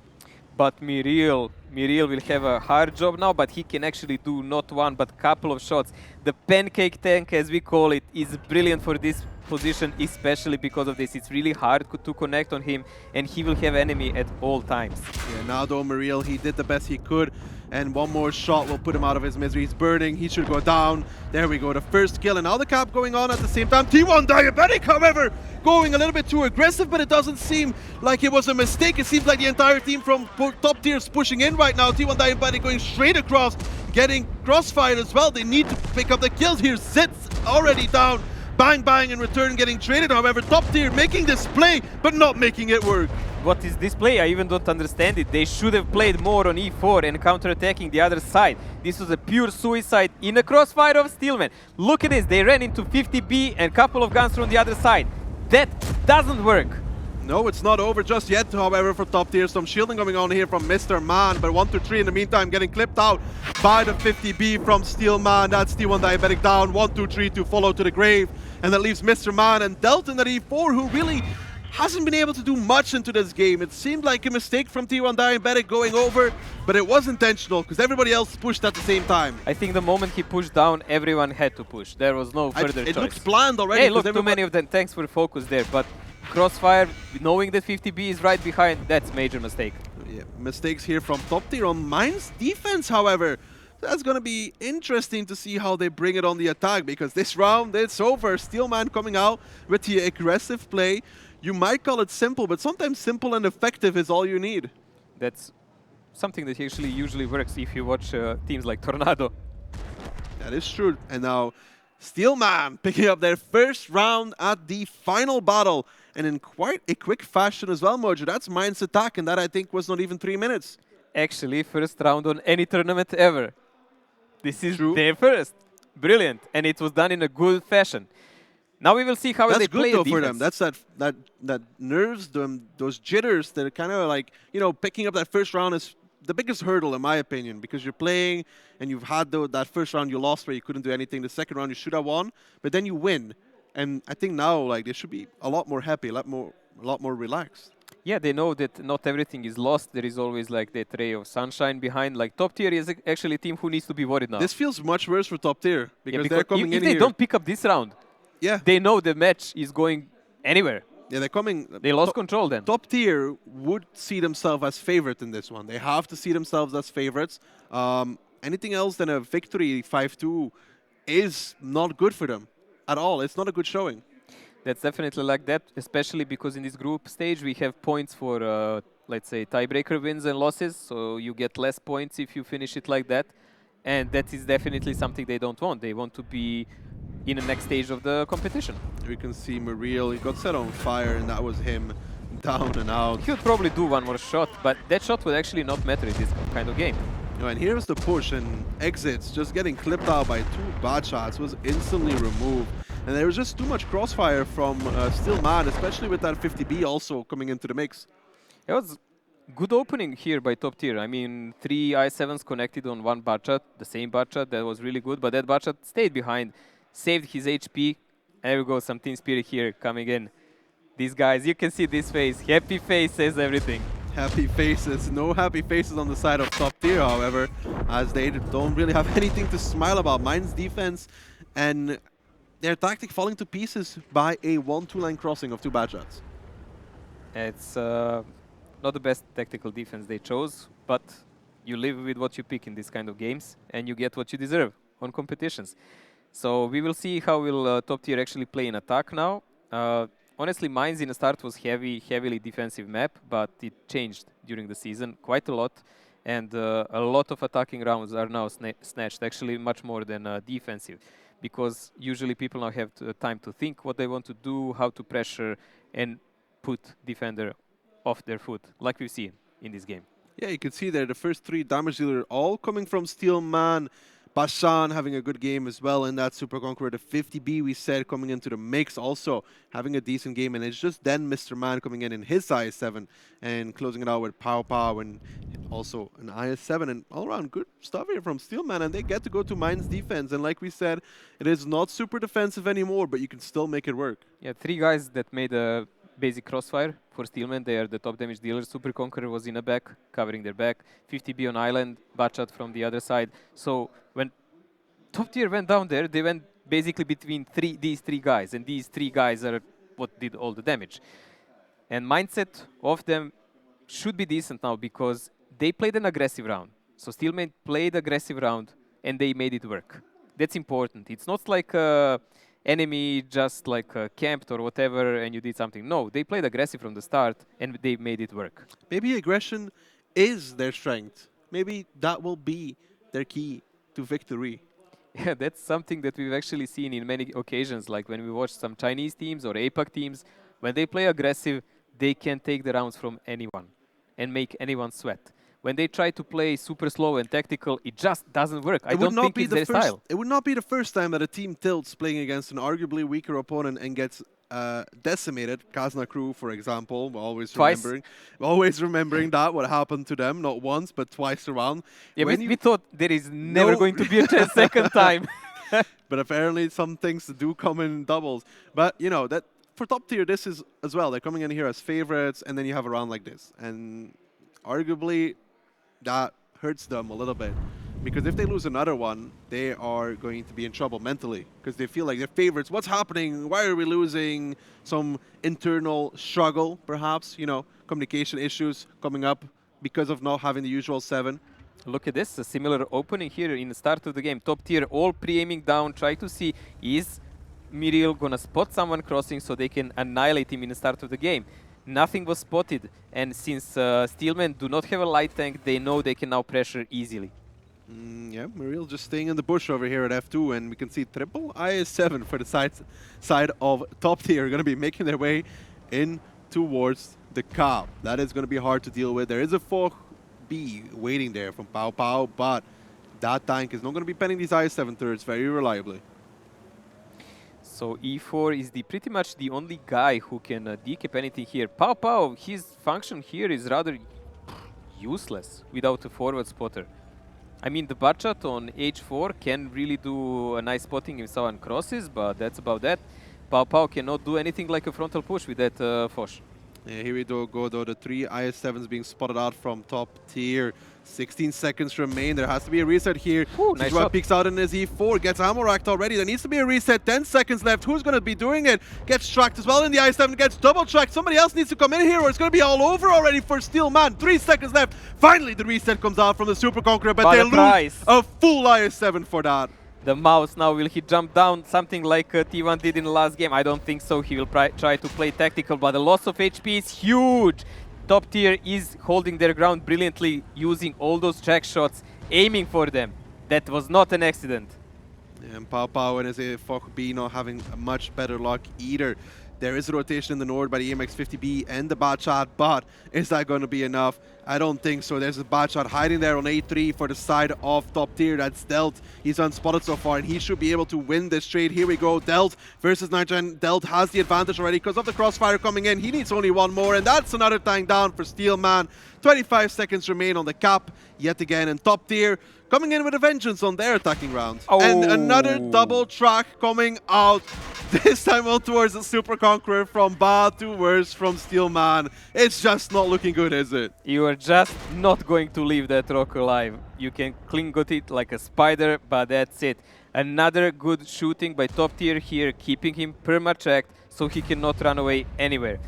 But Miriel will have a hard job now, but he can actually do not one, but couple of shots. The pancake tank, as we call it, is brilliant for this position, especially because of this. It's really hard to connect on him, and he will have enemy at all times.
Yeah, now though, Miriel, he did the best he could. and one more shot will put him out of his misery. He's burning, he should go down. There we go, the first kill, and now the cap going on at the same time. T1 Diabetic, however, going a little bit too aggressive, but it doesn't seem like it was a mistake. It seems like the entire team from top tier is pushing in right now. T1 Diabetic going straight across, getting crossfire as well. They need to pick up the kills here. Zit's already down. Bang bang in return, getting traded. However, top tier making this play, but not making it work.
What is this play? I even don't understand it. They should have played more on E4 and counter-attacking the other side. This was a pure suicide in a crossfire of Steelman. Look at this, they ran into 50B and couple of guns from the other side. That doesn't work.
No, it's not over just yet, however, for top tier. Some shielding going on here from Mr. Man, but 1-2-3 in the meantime getting clipped out by the 50B from Steelman. That's T1 Diabetic down, 1-2-3 to follow to the grave. And that leaves Mr. Man and Delton at E4, who really hasn't been able to do much into this game. It seemed like a mistake from T1 Diabetic going over, but it was intentional because everybody else pushed at the same time.
I think the moment he pushed down, everyone had to push. There was no further choice.
It looks planned already.
Hey, look, too many of them. Thanks for the focus there, but crossfire, knowing that 50B is right behind, that's major mistake.
Yeah, mistakes here from top tier on Mine's defense, however. That's going to be interesting to see how they bring it on the attack, because this round, it's over. Steelman coming out with the aggressive play. You might call it simple, but sometimes simple and effective is all you need.
That's something that actually usually works if you watch teams like Tornado.
That is true. And now Steelman picking up their first round at the final battle, and in quite a quick fashion as well, Mojo. That's Mine's attack, and that I think was not even 3 minutes.
Actually, first round on any tournament ever. This is
True.
their first. Brilliant. And it was done in a good fashion. Now we will see how they play
That's good though
defense.
for them. That's that nerves, those jitters. They're kind of like, you know, picking up that first round is the biggest hurdle in my opinion, because you're playing and you've had that first round you lost where you couldn't do anything. The second round you should have won, but then you win. And I think now like they should be a lot more happy, a lot more relaxed.
Yeah, they know that not everything is lost. There is always like that ray of sunshine behind. Like top tier is actually a team who needs to be worried now.
This feels much worse for top tier because,
because
they're coming
if
in
they
here.
don't pick up this round,
Yeah,
they know the match is going anywhere.
yeah, they're coming.
They lost control then.
Top tier would see themselves as favorite in this one. They have to see themselves as favorites. Anything else than a victory 5-2 is not good for them at all. It's not a good showing.
That's definitely like that, especially because in this group stage we have points for, let's say, tiebreaker wins and losses. So you get less points if you finish it like that. And that is definitely something they don't want. They want to be in the next stage of the competition.
We can see Muriel, he got set on fire, and that was him down and out.
He would probably do one more shot, but that shot would actually not matter in this kind of game.
And here's the push, and exits just getting clipped out by 2 bad shots, was instantly removed. And there was just too much crossfire from Steelman, especially with that 50B also coming into the mix.
It was good opening here by top tier. I mean, 3 I7s connected on 1 bad shot, the same bad shot, that was really good, but that bad shot stayed behind, saved his HP. And there we go, some team spirit here coming in. These guys, you can see this face, happy face says everything.
Happy faces, no happy faces on the side of top tier, however, as they don't really have anything to smile about. Mine's defense and their tactic falling to pieces by a 1-2 line crossing of 2 bad shots.
It's not the best tactical defense they chose, but you live with what you pick in this kind of games, and you get what you deserve on competitions. So we will see how will top tier actually play in attack now. Honestly, Mines in the start was heavily defensive map, but it changed during the season quite a lot. And a lot of attacking rounds are now snatched, actually much more than defensive. Because usually people now have time to think what they want to do, how to pressure, and put defender off their foot, like we've seen in this game.
Yeah, you can see there the first 3 damage dealer all coming from Steelman. Bashan having a good game as well in that Super Conqueror. The 50B we said coming into the mix also having a decent game, and it's just then Mr. Man coming in his IS-7 and closing it out with Pow Pow and also an IS-7, and all around good stuff here from Steelman, and they get to go to Mine's defense, and like we said, it is not super defensive anymore, but you can still make it work.
Yeah, 3 guys that made a basic crossfire for Steelman. They are the top damage dealers. Super Conqueror was in the back, covering their back. 50B on island, Batchat from the other side. So when top tier went down there, they went basically between these three guys, and these 3 guys are what did all the damage. And mindset of them should be decent now because they played an aggressive round. So Steelman played aggressive round, and they made it work. That's important. It's not like enemy just like camped or whatever, and you did something. No, they played aggressive from the start, and they made it work.
Maybe aggression is their strength. Maybe that will be their key to victory.
Yeah, that's something that we've actually seen in many occasions, like when we watch some Chinese teams or APAC teams. When they play aggressive, they can take the rounds from anyone and make anyone sweat. When they try to play super slow and tactical, it just doesn't work. I don't think it's their style.
It would not be the first time that a team tilts playing against an arguably weaker opponent and gets decimated. Kazna Crew, for example,
Twice.
always remembering that, what happened to them, not once, but twice around.
Yeah, we thought there is never going to be a chance second time.
But apparently some things do come in doubles. But, you know, that for top tier, this is as well. They're coming in here as favorites, and then you have a round like this. And arguably, that hurts them a little bit. Because if they lose another one, they are going to be in trouble mentally. Because they feel like they're favorites. What's happening? Why are we losing? Some internal struggle, perhaps. You know, communication issues coming up because of not having the usual 7.
Look at this, a similar opening here in the start of the game. Top tier, all pre-aiming down, try to see, is Miriel gonna spot someone crossing so they can annihilate him in the start of the game? Nothing was spotted, and since Steelmen do not have a light tank, they know they can now pressure easily.
Yeah, Muriel just staying in the bush over here at F2, and we can see triple IS-7 for the side of top tier, going to be making their way in towards the cap. That is going to be hard to deal with. There is a 4B waiting there from Pao Pao, but that tank is not going to be penning these IS-7 turrets very reliably.
So E4 is pretty much the only guy who can decap anything here. Pao Pao, his function here is rather useless without a forward spotter. I mean, the Bachat on H4 can really do a nice spotting if someone crosses, but that's about that. Pao Pao cannot do anything like a frontal push with that Foch.
Yeah, here we go though. The 3 IS-7s being spotted out from top tier. 16 seconds remain. There has to be a reset here.
Ooh, nice shot.
Peeks out in his E4. Gets ammo racked already. There needs to be a reset. 10 seconds left. Who's going to be doing it? Gets tracked as well in the IS-7. Gets double tracked. Somebody else needs to come in here or it's going to be all over already for Steelman. 3 seconds left. Finally, the reset comes out from the Super Conqueror, but they lose a full IS-7 for that.
The mouse now, will he jump down something like T1 did in the last game? I don't think so. He will try to play tactical, but the loss of HP is huge. Top tier is holding their ground brilliantly, using all those track shots, aiming for them. That was not an accident.
And Pao Pao and his Foch B not having much better luck either. There is a rotation in the north by the EMX-50B and the Bachat, but is that going to be enough? I don't think so. There's a Bachat hiding there on A3 for the side of top tier. That's Delt. He's unspotted so far, and he should be able to win this trade. Here we go. Delt versus Nitrogen. Delt has the advantage already because of the crossfire coming in. He needs only one more, and that's another tank down for Steelman. 25 seconds remain on the cap yet again, and top tier coming in with a vengeance on their attacking round. Oh. And another double track coming out. This time on towards the Super Conqueror from bad to worse from Steelman. It's just not looking good, is it?
You are just not going to leave that rock alive. You can cling at it like a spider, but that's it. Another good shooting by top tier here, keeping him perma-tracked so he cannot run away anywhere.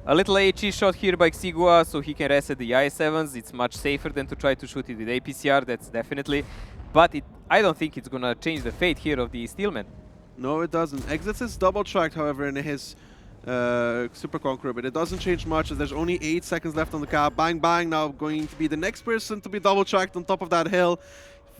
A little AHE shot here by Xigua so he can reset the IS-7s. It's much safer than to try to shoot it with APCR, that's definitely. But I don't think it's gonna change the fate here of the Steelman.
No, it doesn't. Exits is double-tracked, however, in his Super Conqueror, but it doesn't change much as there's only 8 seconds left on the cap. Bang, bang, now going to be the next person to be double-tracked on top of that hill.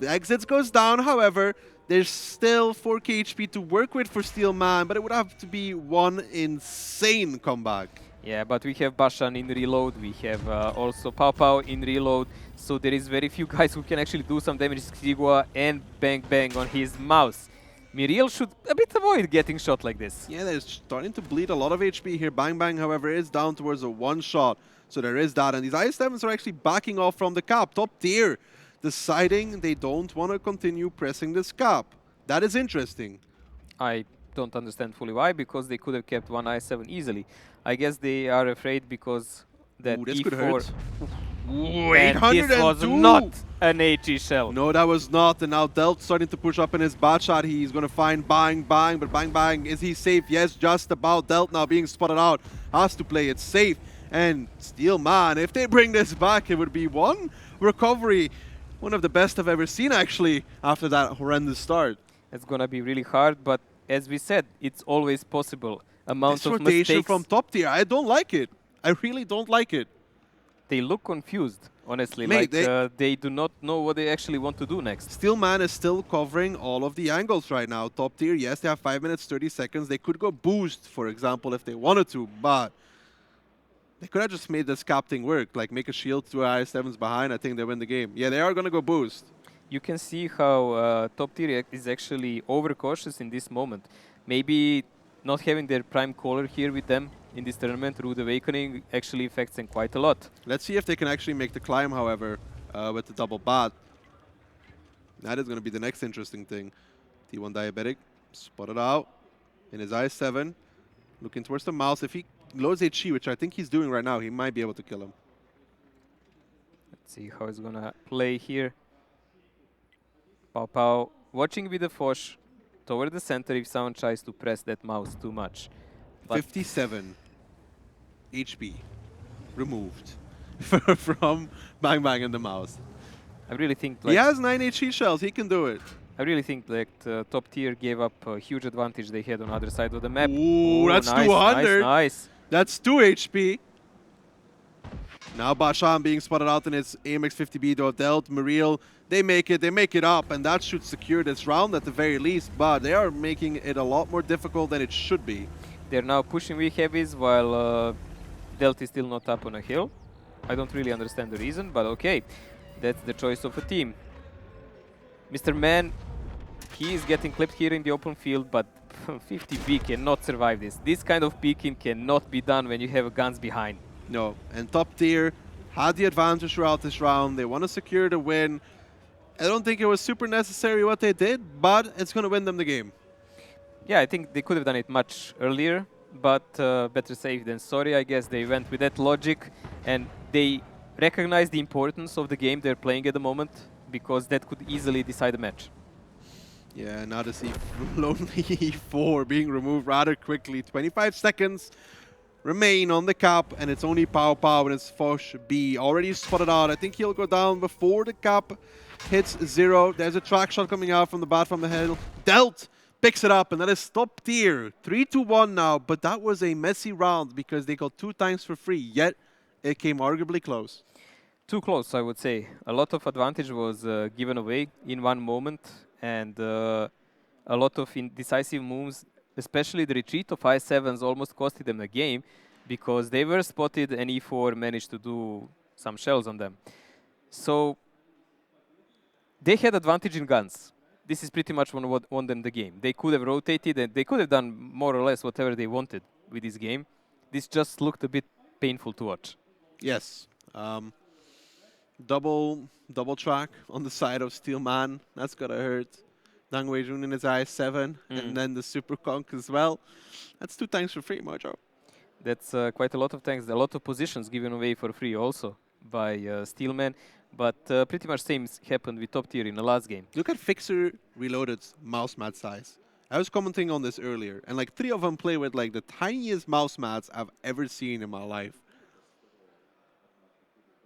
The exits goes down, however, there's still 4k HP to work with for Steelman, but it would have to be one insane comeback.
Yeah, but we have Bashan in reload, we have also Pao Pao in reload, so there is very few guys who can actually do some damage to Xigua and bang bang on his mouse. Miriel should a bit avoid getting shot like this.
Yeah, they're starting to bleed a lot of HP here. Bang Bang, however, is down towards a one-shot. So there is that. And these IS-7s are actually backing off from the cap. Top tier deciding they don't want to continue pressing this cap. That is interesting.
I don't understand fully why, because they could have kept one IS-7 easily. I guess they are afraid because that
this
E4...
could hurt. Ooh,
and this was not an HE shell.
No, that was not. And now Delt starting to push up in his bad shot. He's going to find Bang Bang. But Bang Bang, is he safe? Yes, just about. Delt now being spotted out. Has to play it safe. And Steelman, if they bring this back, it would be one recovery one of the best I've ever seen, actually, after that horrendous start.
It's gonna be really hard, but as we said, it's always possible. Amount
This
of
rotation
mistakes.
from top tier, I don't like it. I really don't like it.
They look confused, honestly.
Mate,
They do not know what they actually want to do next.
Steelman is still covering all of the angles right now. Top tier, yes, they have 5 minutes, 30 seconds. They could go boost, for example, if they wanted to, but they could have just made this cap thing work, like make a shield to IS7s behind. I think they win the game. Yeah, they are going to go boost.
You can see how top tier is actually overcautious in this moment. Maybe not having their prime caller here with them in this tournament, Rude Awakening, actually affects them quite a lot.
Let's see if they can actually make the climb, however, with the double bat. That is going to be the next interesting thing. T1 Diabetic, spotted out in his IS7, looking towards the mouse. If he loads HE, which I think he's doing right now, he might be able to kill him.
Let's see how it's going to play here. Pao Pao watching with the Foch toward the center if someone tries to press that mouse too much. But
57 HP removed from Bang Bang and the mouse.
I really think
He has 9 HE shells, he can do it.
I really think that top tier gave up a huge advantage they had on the other side of the map.
Ooh, that's
nice,
200.
Nice.
That's 2 HP. Now Bashan being spotted out in his AMX50B though. Delt, Mariel, they make it up, and that should secure this round at the very least, but they are making it a lot more difficult than it should be.
They're now pushing with heavies while Delt is still not up on a hill. I don't really understand the reason, but okay. That's the choice of a team. Mr. Man, he is getting clipped here in the open field, but 50B cannot survive this. This kind of peeking cannot be done when you have guns behind.
No, and top tier had the advantage throughout this round. They want to secure the win. I don't think it was super necessary what they did, but it's going to win them the game.
Yeah, I think they could have done it much earlier, but better safe than sorry, I guess. They went with that logic, and they recognize the importance of the game they're playing at the moment, because that could easily decide the match.
Yeah, now to see Lonely E4 being removed rather quickly. 25 seconds remain on the cap, and it's only Pao Pao and it's Foch B already spotted out. I think he'll go down before the cap hits 0. There's a track shot coming out from the bat from the hill. Delt picks it up, and that is top tier. 3-1 now, but that was a messy round because they got 2 times for free, yet it came arguably close.
Too close, I would say. A lot of advantage was given away in one moment, and a lot of indecisive moves, especially the retreat of I7s, almost costed them a game because they were spotted and E4 managed to do some shells on them. So they had advantage in guns. This is pretty much what won them the game. They could have rotated and they could have done more or less whatever they wanted with this game. This just looked a bit painful to watch.
Yes. Double track on the side of Steelman. That's gotta hurt. Dang Wei Jun in his IS7, and then the Super Conk as well. That's 2 times for free, Mojo.
That's quite a lot of tanks. A lot of positions given away for free also by Steelman. But pretty much same happened with top tier in the last game.
Look at Fixer Reloaded's mouse mat size. I was commenting on this earlier, and like 3 of them play with like the tiniest mouse mats I've ever seen in my life.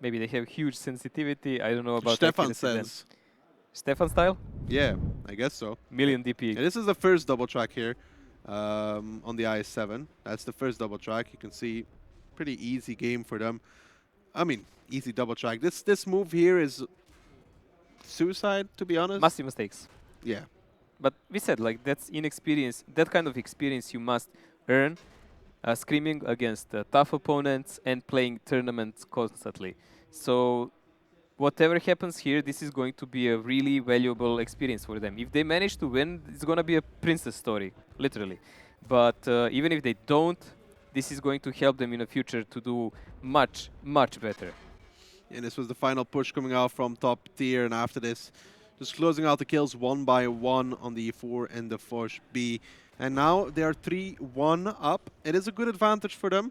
Maybe they have huge sensitivity. I don't know about
Stefan
accuracy then.
says.
Stefan style?
Yeah, I guess so.
Million DP.
And this is the first double track here on the IS7. That's the first double track. You can see pretty easy game for them. I mean, easy double track. This move here is suicide, to be honest.
Massive mistakes.
Yeah.
But we said, like, that's inexperience. That kind of experience you must earn, screaming against tough opponents and playing tournaments constantly. So whatever happens here, this is going to be a really valuable experience for them. If they manage to win, it's going to be a princess story, literally. But even if they don't, this is going to help them in the future to do much, much better.
And this was the final push coming out from top tier, and after this, just closing out the kills 1 by 1 on the E4 and the Foch B. And now they are 3-1 up. It is a good advantage for them,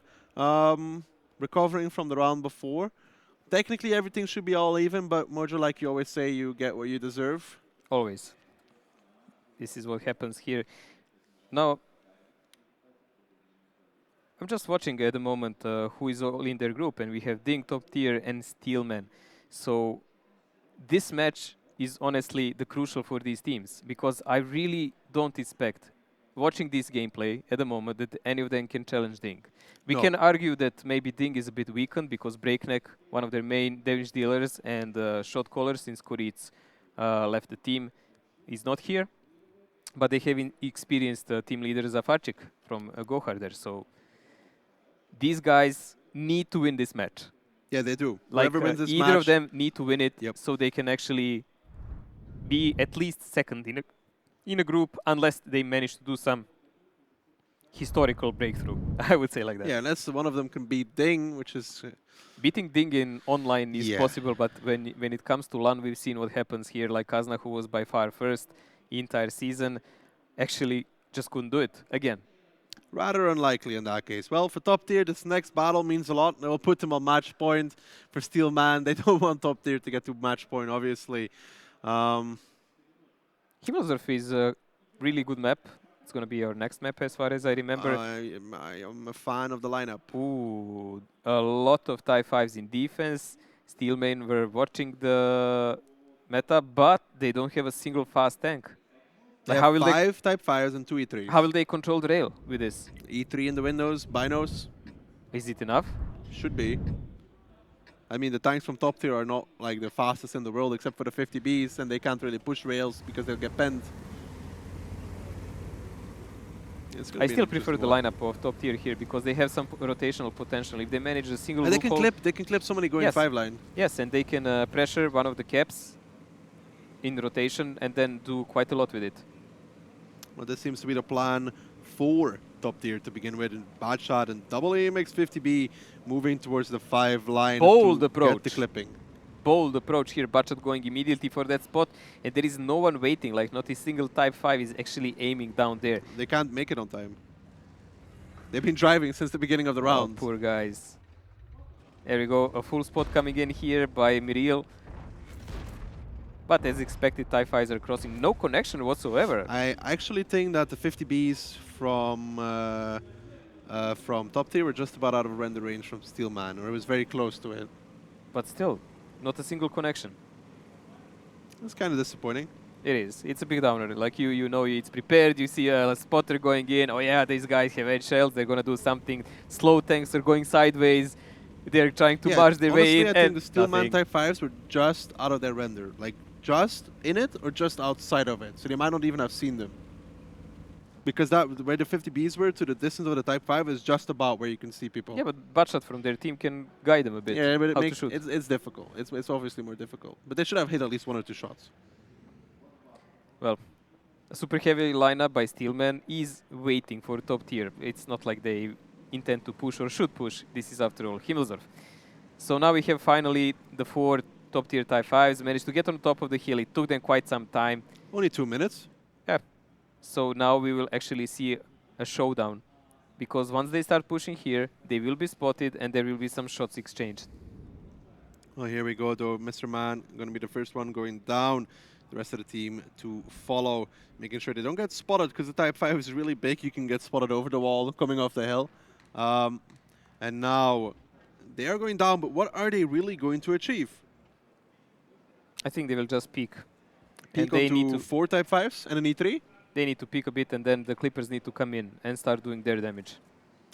recovering from the round before. Technically, everything should be all even, but Mojo, like you always say, you get what you deserve.
Always. This is what happens here. Now, I'm just watching at the moment who is all in their group, and we have Ding, top tier, and Steelman. So this match is honestly the crucial for these teams, because I really don't expect, watching this gameplay at the moment, that any of them can challenge Ding. We
No.
can argue that maybe Ding is a bit weakened because Breakneck, one of their main damage dealers and shot callers since Kuric left the team, is not here. But they have experienced team leader Zafarchik from Goharder. So these guys need to win this match.
Yeah, they do.
Like
Whoever wins this
either
match,
of them need to win it,
Yep.
so they can actually be at least second in a group, unless they manage to do some historical breakthrough. I would say like that.
yeah, unless one of them can beat Ding, which is
Beating Ding in online is
Yeah.
possible, but when it comes to LAN, we've seen what happens here. Like Kazna, who was by far first entire season, actually just couldn't do it again.
rather unlikely in that case. Well, for top tier, this next battle means a lot. They will put them on match point. For Steelman, they don't want top tier to get to match point, obviously.
Himmelsdorf is a really good map. It's going to be our next map, as far as I remember.
I am a fan of the lineup.
Ooh, a lot of Type 5s in defense. Steelman were watching the meta, but they don't have a single fast tank.
They
Like,
have 5 Type 5s and 2 E3s.
how will they control the rail with this?
E3 in the windows, binos,
Is it enough?
should be. I mean, the tanks from top tier are not like the fastest in the world, except for the 50Bs, and they can't really push rails because they'll get penned.
I still prefer the lineup of top tier here because they have some rotational potential. If they manage a single
And they can
loophole,
clip somebody going
Yes.
5 line.
yes, and they can pressure one of the caps in rotation and then do quite a lot with it.
Well, this seems to be the plan for top tier to begin with. And bad shot and double AMX 50B moving towards the 5 line
Bold
to
approach.
get the clipping.
Bold approach here, Butchot going immediately for that spot, and there is no one waiting, like not a single Type 5 is actually aiming down there.
They can't make it on time. They've been driving since the beginning of the
Oh,
round.
poor guys. There we go, a full spot coming in here by Miriel. But as expected, Type 5s are crossing, no connection whatsoever.
I actually think that the 50Bs from top tier were just about out of render range from Steelman, or it was very close to it.
But still, not a single connection.
That's kind of disappointing.
It is. It's a big downer. Like you know, it's prepared. You see a spotter going in. Oh yeah, these guys have edge shells. They're gonna do something. Slow tanks are going sideways. They're trying to barge their way in.
I think the
and
Steelman
nothing.
Type 5s were just out of their render. Like, just in it or just outside of it. So they might not even have seen them. Because that where the 50Bs were to the distance of the Type 5 is just about where you can see people.
Yeah, but Butchot from their team can guide them a bit.
Yeah, but
how
it
to shoot.
it's difficult. It's obviously more difficult. But they should have hit at least 1 or 2 shots.
Well, a super heavy lineup by Steelman is waiting for top tier. It's not like they intend to push or should push. This is, after all, Himmelsdorf. So now we have finally the 4 top tier Type 5s managed to get on top of the hill. It took them quite some time.
Only 2 minutes.
Yeah. So now we will actually see a showdown. Because once they start pushing here, they will be spotted and there will be some shots exchanged.
Well, here we go, though. Mr. Man going to be the first one going down. The rest of the team to follow, making sure they don't get spotted, because the Type 5 is really big. You can get spotted over the wall coming off the hill. And now they are going down, but what are they really going to achieve?
I think they will just peek.
Peek
And they need
onto
to
4 Type 5s and an E3?
They need to peek a bit, and then the Clippers need to come in and start doing their damage.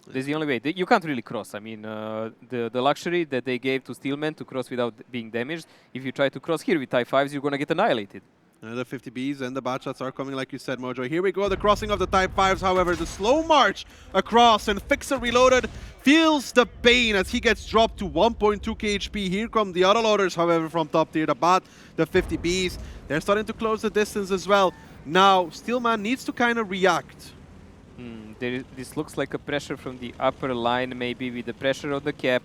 That's the only way. You can't really cross. I mean, the luxury that they gave to Steelman to cross without being damaged, if you try to cross here with Type 5s, you're going to get annihilated.
The 50Bs and the bad shots are coming, like you said, Mojo. Here we go, the crossing of the Type 5s, however, the slow march across, and Fixer Reloaded feels the pain as he gets dropped to 1.2 KHP. Here come the other loaders, however, from top tier, the bot, the 50Bs. They're starting to close the distance as well. Now, Steelman needs to kind of react.
This looks like a pressure from the upper line, maybe with the pressure of the cap.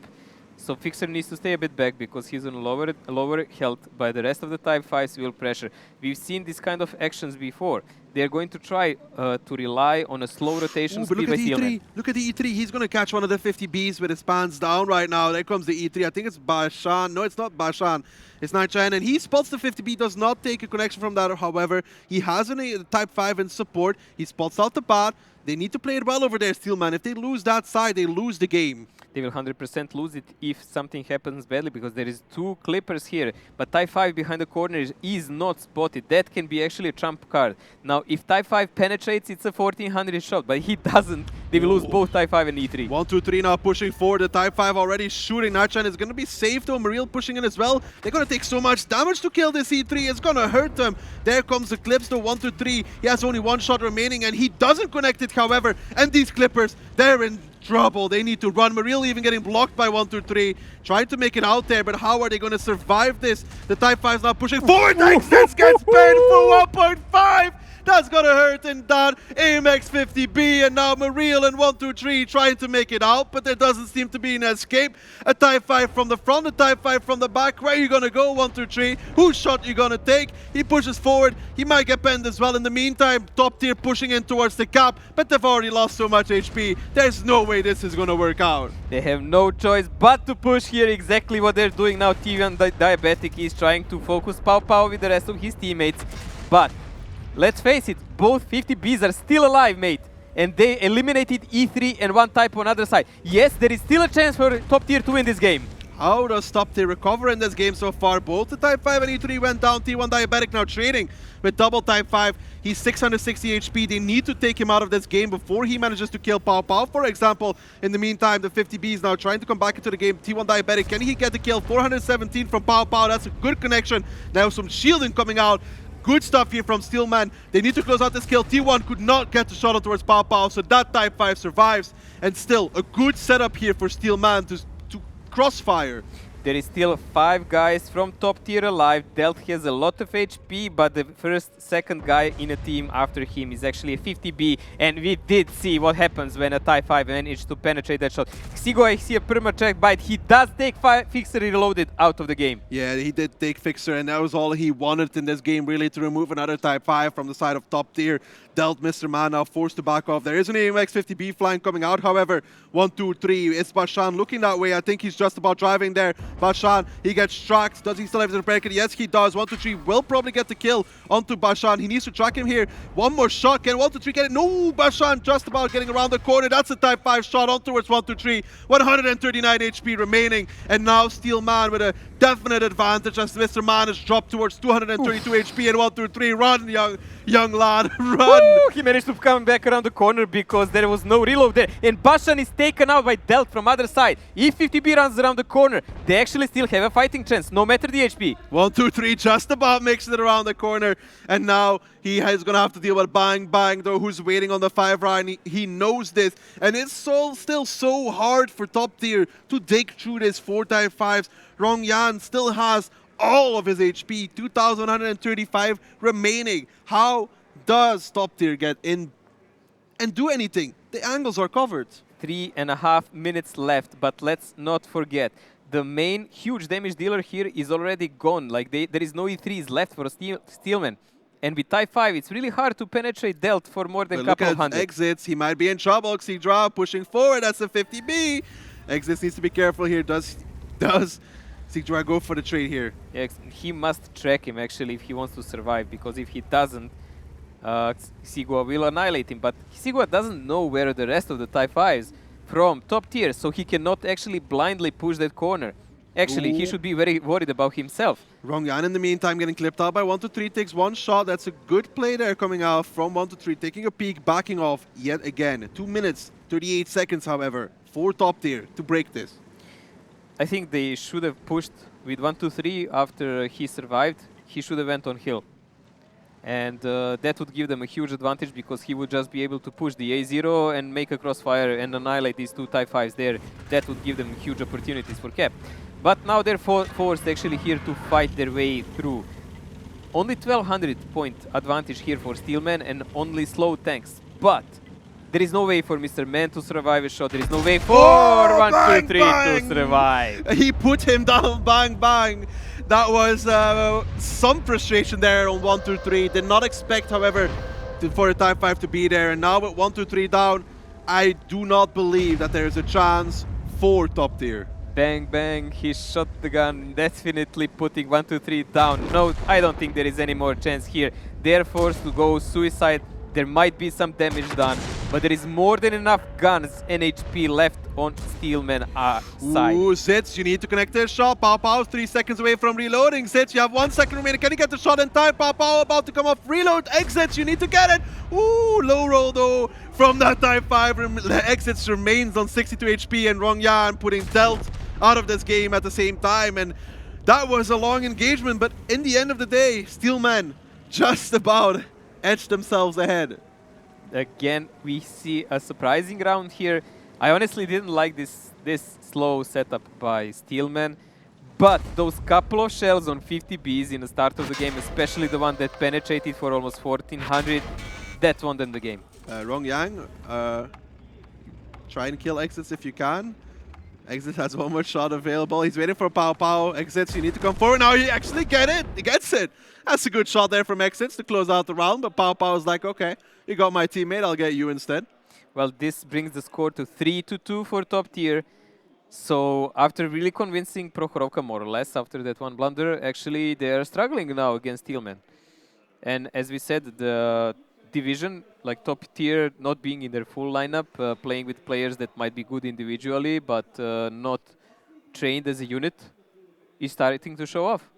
So Fixer needs to stay a bit back because he's on lower health, but the rest of the Type 5s will pressure. We've seen these kind of actions before. They're going to try to rely on a slow rotation
But
speed
look
by
at the
Steelman.
E3. Look at the E3. He's going to catch one of the 50Bs with his pants down right now. There comes the E3. I think it's Bashan. No, it's not Bashan. It's Nightshine. And he spots the 50B. Does not take a connection from that. However, he has a Type 5 in support. He spots out the bot. They need to play it well over there, Steelman. If they lose that side, they lose the game.
They will 100% lose it if something happens badly, because there is 2 clippers here. But Type 5 behind the corner is not spotted. That can be actually a trump card. Now, if Type 5 penetrates, it's a 1400 shot, but he doesn't. They will lose both Type 5 and E3.
1, 2, 3 now pushing forward. The Type 5 already shooting. Nachan is going to be safe though. Mariel pushing in as well. They're going to take so much damage to kill this E3. It's going to hurt them. There comes the clips though. 1, 2, 3. He has only 1 shot remaining and he doesn't connect it, however. And these clippers, they're in trouble. They need to run. Mariel even getting blocked by 1, 2, 3. Trying to make it out there, but how are they going to survive this? The Type 5 is now pushing forward. Exits gets paid for 1.5. That's gonna hurt and done. AMX 50B and now Mariel and 1, 2, 3 trying to make it out, but there doesn't seem to be an escape. A Type 5 from the front, a Type 5 from the back. Where are you gonna go? 1, 2, 3. Whose shot you gonna take? He pushes forward. He might get penned as well. In the meantime, top tier pushing in towards the cap, but they've already lost so much HP. There's no way this is gonna work out.
They have no choice but to push here. Exactly what they're doing now. T1 Diabetic is trying to focus Pau Pau with the rest of his teammates, but let's face it, both 50Bs are still alive, mate. And they eliminated E3 and 1 Type on the other side. Yes, there is still a chance for top tier to win this game.
How does top tier recover in this game so far? Both the Type 5 and E3 went down. T1 Diabetic now trading with double Type 5. He's 660 HP. They need to take him out of this game before he manages to kill Pau Pau, for example. In the meantime, the 50B is now trying to come back into the game. T1 Diabetic, can he get the kill? 417 from Pau Pau. That's a good connection. Now some shielding coming out. Good stuff here from Steelman. They need to close out this kill. T1 could not get the shot on towards Pau Pau, so that Type 5 survives. And still, a good setup here for Steelman to crossfire.
There is still 5 guys from top tier alive. Delt has a lot of HP, but the second guy in a team after him is actually a 50B. And we did see what happens when a Type 5 managed to penetrate that shot. Xigo, I see a perma-check bite. He does take Fixer Reloaded out of the game.
Yeah, he did take Fixer, and that was all he wanted in this game, really, to remove another Type 5 from the side of top tier. Delt, Mr. Man, now forced to back off. There is an AMX 50B flying coming out, however. 1, 2, 3. It's Bashan looking that way. I think he's just about driving there. Bashan, he gets tracked. Does he still have the break? Yes, he does. 1, 2, 3 will probably get the kill onto Bashan. He needs to track him here. One more shot. Can 1, 2, 3 get it? No, Bashan just about getting around the corner. That's a Type 5 shot on towards 1, 2, 3. 139 HP remaining. And now Steelman with a definite advantage as Mr. Man has dropped towards 232 HP. And 1, 2, 3. Run, young lad. Run.
Woo! He managed to come back around the corner because there was no reload there. And Bashan is taken out by Delt from other side. If 50B runs around the corner, they actually still have a fighting chance, no matter the HP.
1, 2, 3, just about makes it around the corner. And now he is going to have to deal with Bang Bang, though, who's waiting on the 5 round. He knows this. And it's still so hard for top tier to dig through this 4 Type 5s. Rong Yan still has all of his HP, 2,135 remaining. How does top tier get in and do anything? The angles are covered.
3.5 minutes left, but let's not forget, the main huge damage dealer here is already gone. Like there is no E3s left for Steelman. And with Type 5, it's really hard to penetrate Delt for more than a couple of hundred.
Exits, he might be in trouble. Xidra pushing forward, that's a 50B. Exits needs to be careful here. Does Xidra go for the trade here?
Yeah, he must track him actually if he wants to survive, because if he doesn't, Sigua will annihilate him. But Sigua doesn't know where the rest of the Type 5s from top tier, so he cannot actually blindly push that corner. Actually, he should be very worried about himself.
Rongyan in the meantime getting clipped out by 1, 2, 3, takes 1 shot. That's a good play there coming out from 1, 2, 3, taking a peek, backing off yet again. 2 minutes, 38 seconds, however, for top tier to break this.
I think they should have pushed with 1, 2, 3 after he survived. He should have went on hill. And that would give them a huge advantage because he would just be able to push the A0 and make a crossfire and annihilate these 2 Type 5s there. That would give them huge opportunities for cap. But now they're forced actually here to fight their way through. Only 1200 point advantage here for Steelman and only slow tanks. But there is no way for Mr. Man to survive a shot. There is no way for 1, 2, 3 to survive.
He put him down, bang, bang. That was some frustration there on 1, 2, 3. Did not expect, however, for the Type 5 to be there. And now with 1, 2, 3 down, I do not believe that there is a chance for top tier.
Bang, bang, he shot the gun, definitely putting 1, 2, 3 down. No, I don't think there is any more chance here. They're forced to go suicide. There might be some damage done, but there is more than enough guns and HP left on Steelman side.
Ooh, Zitz, you need to connect their shot. Pow Pow 3 seconds away from reloading. Zitz, you have 1 second remaining. Can you get the shot in time? Pow Pow about to come off. Reload, exits, you need to get it. Ooh, low roll though from that Type 5. Exits remains on 62 HP and Rong Yan putting Delt out of this game at the same time. And that was a long engagement, but in the end of the day, Steelman just about edged themselves ahead.
Again, we see a surprising round here. I honestly didn't like this slow setup by Steelman, but those couple of shells on 50 Bs in the start of the game, especially the one that penetrated for almost 1400, that won them the game.
Rong Yang, try and kill Exits if you can. Exit has one more shot available. He's waiting for Pow Pow. Exits, you need to come forward. Now he actually He gets it. That's a good shot there from Exits to close out the round, but Pow Pow is like, okay, you got my teammate, I'll get you instead.
Well, this brings the score to 3-2 for top tier. So after really convincing Prokhorovka more or less after that one blunder, actually they are struggling now against Steelman. And as we said, the division, like top tier, not being in their full lineup, playing with players that might be good individually, but not trained as a unit, is starting to show off.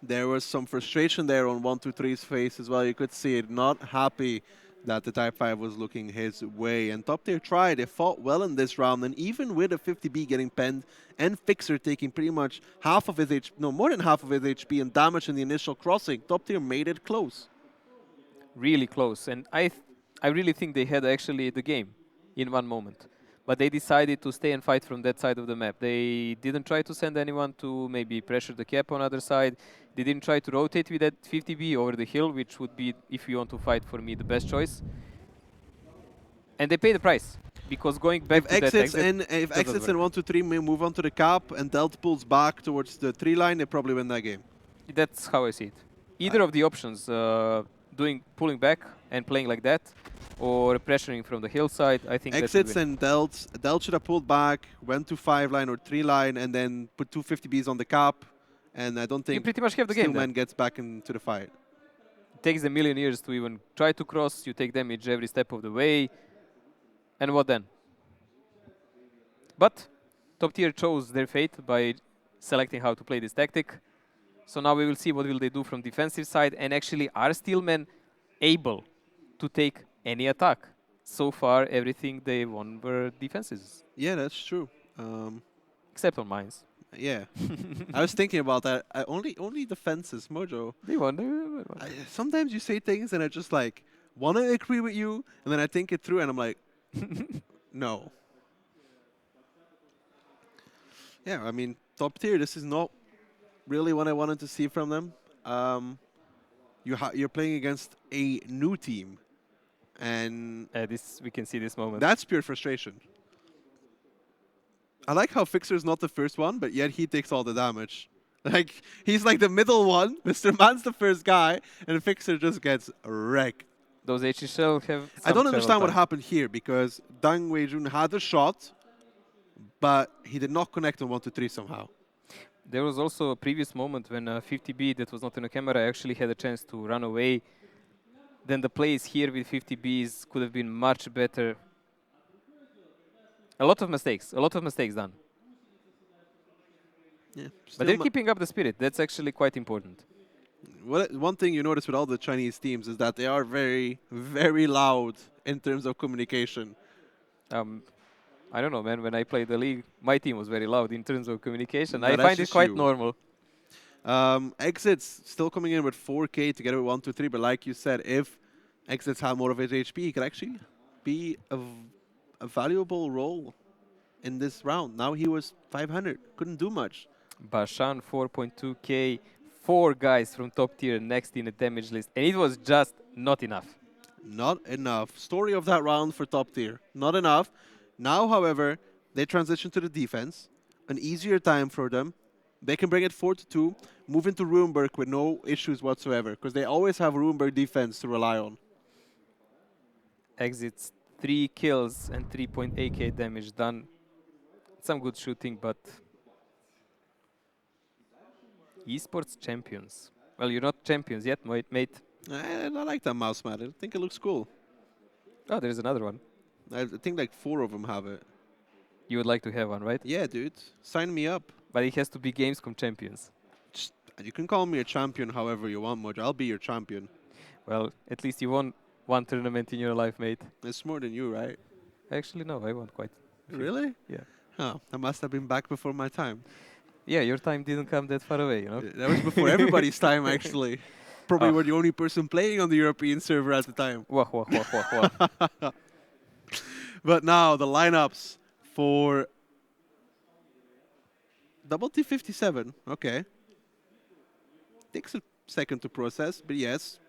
There was some frustration there on 123's face as well. You could see it, not happy that the Type 5 was looking his way. And top tier tried, they fought well in this round, and even with a 50B getting penned and Fixer taking pretty much half of his HP, no, more than half of his HP and damage in the initial crossing, top tier made it close.
Really close, and I really think they had actually the game in one moment. But they decided to stay and fight from that side of the map. They didn't try to send anyone to maybe pressure the cap on other side. They didn't try to rotate with that 50B over the hill, which would be, if you want to fight, for me, the best choice. And they pay the price, because going back to that exit...
If Exits in 123 may move on to the cap and Delt pulls back towards the 3 line, they probably win that game.
That's how I see it. Either of the options, pulling back and playing like that, or pressuring from the hillside, I think
Exits and Delt should have pulled back, went to 5 line or 3 line, and then put 2 50Bs on the cap. And I don't think
you pretty much have the game
Steelman gets back into the fight.
It takes a million years to even try to cross. You take damage every step of the way. And what then? But top tier chose their fate by selecting how to play this tactic. So now we will see what will they do from defensive side, and actually are Steelmen able to take any attack? So far, everything they won were defenses.
Yeah, that's true.
Except on mines.
Yeah, I was thinking about that. Only defenses, Mojo.
They won.
Sometimes you say things and I just like want to agree with you, and then I think it through and I'm like, no. Yeah, I mean, top tier. This is not really what I wanted to see from them. You're playing against a new team, and
we can see this moment.
That's pure frustration. I like how Fixer is not the first one, but yet he takes all the damage. Like, he's like the middle one. Mr. Man's the first guy, and Fixer just gets wrecked.
Those HSL have
I don't understand what happened here, because Dang Weijun had a shot, but he did not connect on 1-3 somehow.
There was also a previous moment when 50B that was not in the camera actually had a chance to run away. Then the plays here with 50Bs could have been much better. A lot of mistakes done.
Yeah,
but they're keeping up the spirit. That's actually quite important.
One thing you notice with all the Chinese teams is that they are very, very loud in terms of communication.
I don't know, man. When I played the league, my team was very loud in terms of communication.
No,
I find it quite normal.
Exits still coming in with 4K together with 1-2-3, but like you said, if Exits had more of his HP, he could actually be a valuable role in this round. Now he was 500, couldn't do much.
Bashan 4.2K, 4 guys from top tier next in the damage list, and it was just not enough.
Not enough. Story of that round for top tier. Not enough. Now, however, they transition to the defense. An easier time for them. They can bring it 4-2, move into Ruinberg with no issues whatsoever, because they always have Ruinberg defense to rely on.
Exits 3 kills and 3.8k damage done. Some good shooting, but esports champions. Well, you're not champions yet, mate.
I like that mouse mat. I think it looks cool.
Oh, there's another one.
I think like 4 of them have it.
You would like to have one, right?
Yeah, dude. Sign me up.
But it has to be Gamescom champions.
You can call me a champion however you want, Moj. I'll be your champion.
Well, at least you won one tournament in your life, mate.
It's more than you, right?
Actually, no, I won quite. a few.
Really?
Yeah.
Oh, I must have been back before my time.
Yeah, your time didn't come that far away, you know?
That was before everybody's time, actually. Probably
Oh.
were the only person playing on the European server at the time.
Wah, wah, wah, wah, wah.
But now, the lineups for double T57. Okay. Takes a second to process, but yes.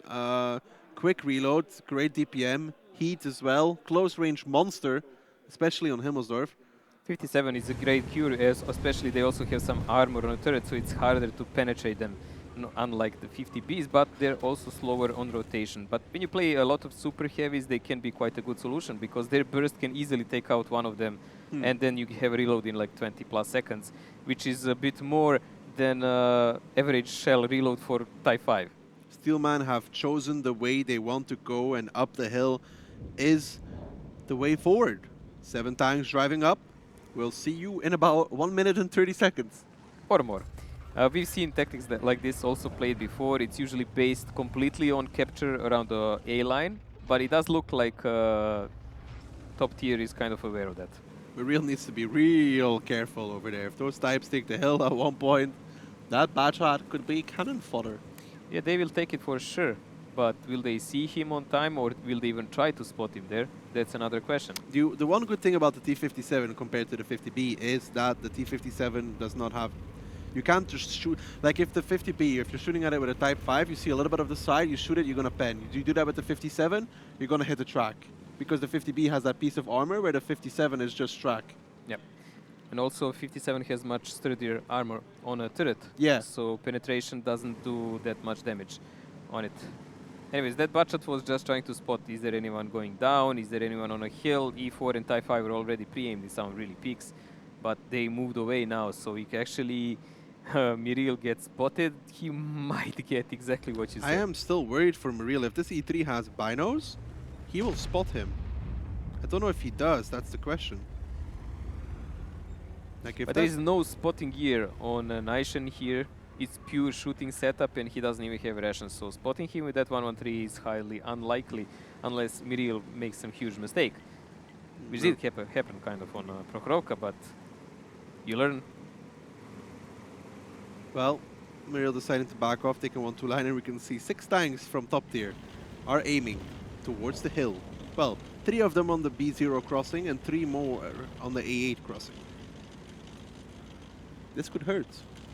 Quick reload, great DPM, heat as well, close range monster, especially on Himmelsdorf.
57 is a great cure, especially they also have some armor on the turret, so it's harder to penetrate them, unlike the 50Bs, but they're also slower on rotation. But when you play a lot of super heavies, they can be quite a good solution, because their burst can easily take out one of them, and then you have a reload in like 20 plus seconds, which is a bit more than average shell reload for Type 5.
Steelman have chosen the way they want to go, and up the hill is the way forward. 7 tanks driving up. We'll see you in about 1 minute and 30 seconds.
Or more. We've seen tactics that like this also played before. It's usually based completely on capture around the A line, but it does look like top tier is kind of aware of that.
Real needs to be real careful over there. If those types take the hill at one point, that bad shot could be cannon fodder.
Yeah, they will take it for sure, but will they see him on time, or will they even try to spot him there? That's another question.
The one good thing about the T57 compared to the 50B is that the T57 does not have... You can't just shoot... Like if the 50B, if you're shooting at it with a Type 5, you see a little bit of the side, you shoot it, you're going to pen. You do that with the 57, you're going to hit the track. Because the 50B has that piece of armor where the 57 is just track.
Yep. And also 57 has much sturdier armor on a turret.
Yeah.
So penetration doesn't do that much damage on it. Anyways, that budget was just trying to spot, is there anyone going down, is there anyone on a hill? E4 and Type 5 were already pre-aimed in some really peaks, but they moved away now, so you can actually, Miriel gets spotted, he might get exactly what you said.
I am still worried for Miriel. If this E3 has binos, he will spot him. I don't know if he does, that's the question. Like if
But there is no spotting gear on Nation here. It's pure shooting setup, and he doesn't even have rations. So spotting him with that 113 is highly unlikely, unless Miriel makes some huge mistake. Which did happen kind of on Prokhorovka, but you learn.
Well, Miriel deciding to back off, taking 1-2 line, and we can see 6 tanks from top tier are aiming towards the hill. Well, 3 of them on the B0 crossing and 3 more on the A8 crossing. This could hurt.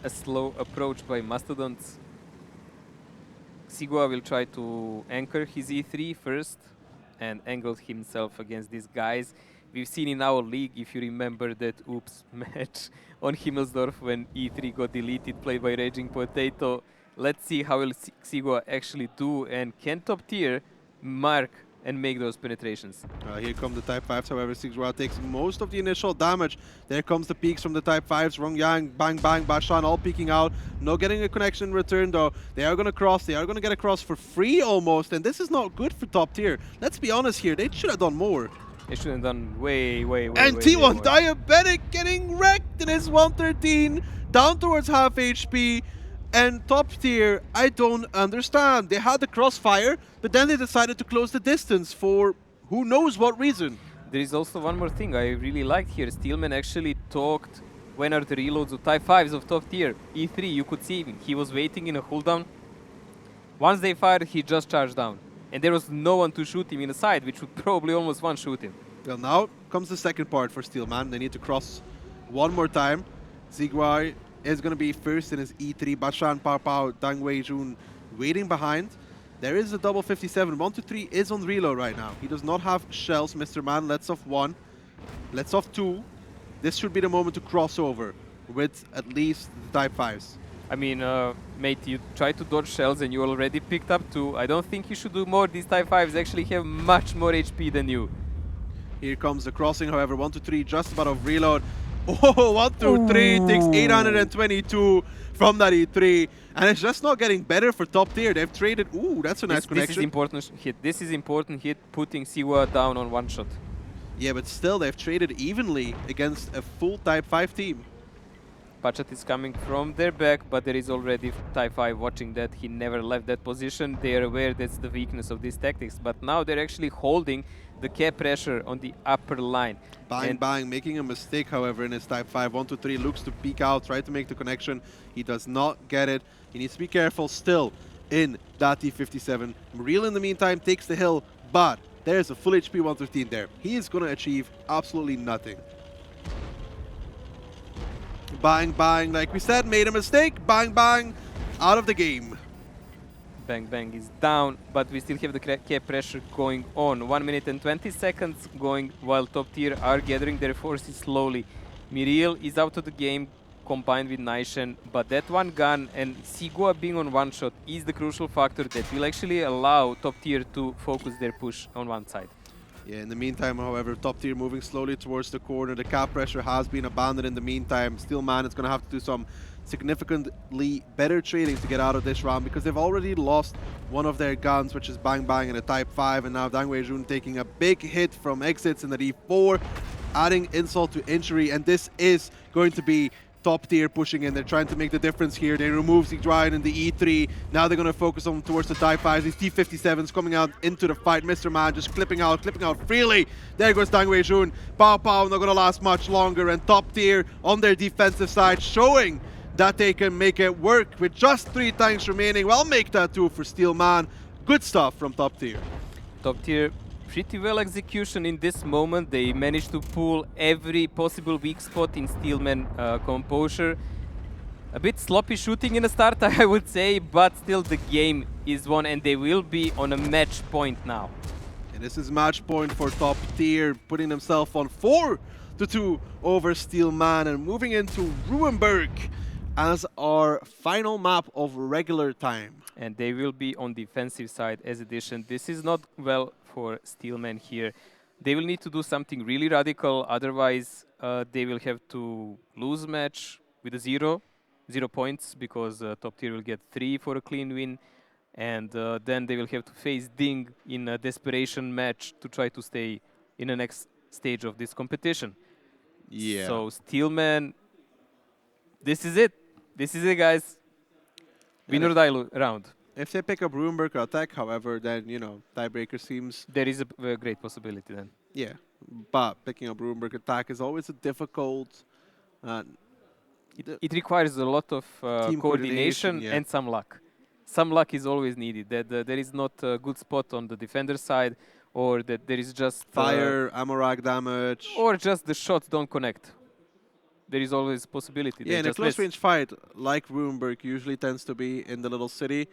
A slow approach by Mastodons. Sigua will try to anchor his E3 first and angle himself against these guys. We've seen in our league, if you remember that oops match on Himmelsdorf when E3 got deleted, played by Raging Potato. Let's see how will Sigua actually do, and can top tier mark and make those penetrations.
Here come the Type 5s, however, Sigua takes most of the initial damage. There comes the peaks from the Type 5s, Rongyang, bang, bang, Bashan, all peeking out. No getting a connection in return, though. They are going to cross. They are going to get across for free, almost, and this is not good for top tier. Let's be honest here. They should have done more.
They should have done way, way, way,
And
way,
T1
way more.
Diabetic getting wrecked in his 113, down towards half HP. And top tier, I don't understand. They had the crossfire, but then they decided to close the distance for who knows what reason.
There is also one more thing I really liked here. Steelman actually talked when are the reloads of Type 5s of top tier. E3, you could see him. He was waiting in a cooldown. Once they fired, he just charged down. And there was no one to shoot him in the side, which would probably almost one-shoot him.
Well, now comes the second part for Steelman. They need to cross one more time. Ziguai is going to be first in his E3. Bashan, Pao Pao, Dang Wei Jun waiting behind. There is a double 57. 1-3 is on reload right now. He does not have shells. Mr. Man lets off 1. Lets off 2. This should be the moment to cross over with at least the Type 5s.
I mean, mate, you try to dodge shells and you already picked up 2. I don't think you should do more. These Type 5s actually have much more HP than you.
Here comes the crossing, however, 1-3 just about of reload. Oh, 1 through 3 takes
Ooh.
822 from that E3. And it's just not getting better for top tier. They've traded. Ooh, that's a nice
This
connection.
is important hit. This is important hit, putting Siwa down on one shot.
Yeah, but still, they've traded evenly against a full Type 5 team.
Pachat is coming from their back, but there is already Type 5 watching that. He never left that position. They are aware that's the weakness of these tactics. But now they're actually holding the cap pressure on the upper line.
Bang, bang, making a mistake, however, in his Type 5. 1 2 3 looks to peek out, try to make the connection. He does not get it. He needs to be careful still in that T57. Real in the meantime takes the hill, but there's a full HP 113 there. He is going to achieve absolutely nothing. Bang, bang, like we said, made a mistake. Bang, bang, out of the game.
Bang Bang is down, but we still have the cap pressure going on. 1 minute and 20 seconds going while top tier are gathering their forces slowly. Miriel is out of the game combined with Naishen, but that one gun and Sigua being on one shot is the crucial factor that will actually allow top tier to focus their push on one side.
Yeah, in the meantime, however, top tier moving slowly towards the corner. The cap pressure has been abandoned in the meantime. Steelman is going to have to do some significantly better trading to get out of this round because they've already lost one of their guns, which is Bang Bang in a Type 5, and now Dang Wei-jun taking a big hit from exits in the D4, adding insult to injury, and this is going to be top tier pushing in. They're trying to make the difference here. They remove Zigdrayan in the E3. Now they're going to focus on towards the Type 5s. These T57s coming out into the fight. Mr. Man just clipping out freely. There goes Dang Wei-jun. Pow Pow not going to last much longer. And top tier on their defensive side showing that they can make it work with just 3 tanks remaining. Well, make that 2 for Steelman. Good stuff from top tier.
Top tier, pretty well execution in this moment. They managed to pull every possible weak spot in Steelman composure. A bit sloppy shooting in the start, I would say, but still the game is won and they will be on a match point now.
And this is match point for top tier, putting themselves on 4-2 over Steelman and moving into Ruinberg as our final map of regular time.
And they will be on defensive side as addition. This is not well for Steelman here. They will need to do something really radical, otherwise they will have to lose match with a 0 points, because top tier will get 3 for a clean win, and then they will have to face Ding in a desperation match to try to stay in the next stage of this competition.
Yeah.
So Steelman, this is it. This is it, guys. Win or die round.
If they pick up Ruinberg or attack, however, then, you know, tiebreaker seems...
There is a great possibility then.
Yeah, but picking up Ruinberg attack is always a difficult...
It requires a lot of
Team
coordination
yeah.
and some luck. Some luck is always needed. That there is not a good spot on the defender side, or that there is just...
Fire, ammo rack damage...
Or just the shots don't connect. There is always a possibility.
Yeah, in a close range fight, like Ruinberg usually tends to be in the little city,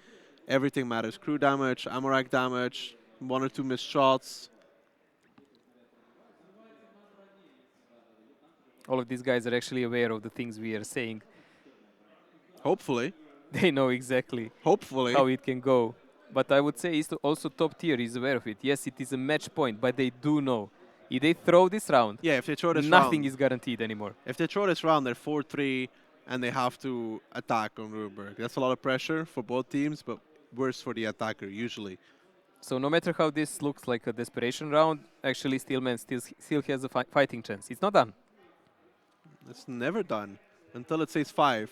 everything matters. Crew damage, ammo rack damage, 1 or 2 missed shots.
All of these guys are actually aware of the things we are saying.
Hopefully.
They know exactly
Hopefully.
how it can go. But I would say also top tier is aware of it. Yes, it is a match point, but they do know. If they throw this round,
yeah, if they throw this
nothing
round,
is guaranteed anymore.
If they throw this round, they're 4-3, and they have to attack on Ruinberg. That's a lot of pressure for both teams, but worse for the attacker, usually.
So no matter how this looks like a desperation round, actually Steelman still has a fighting chance. It's not done.
It's never done until it says 5.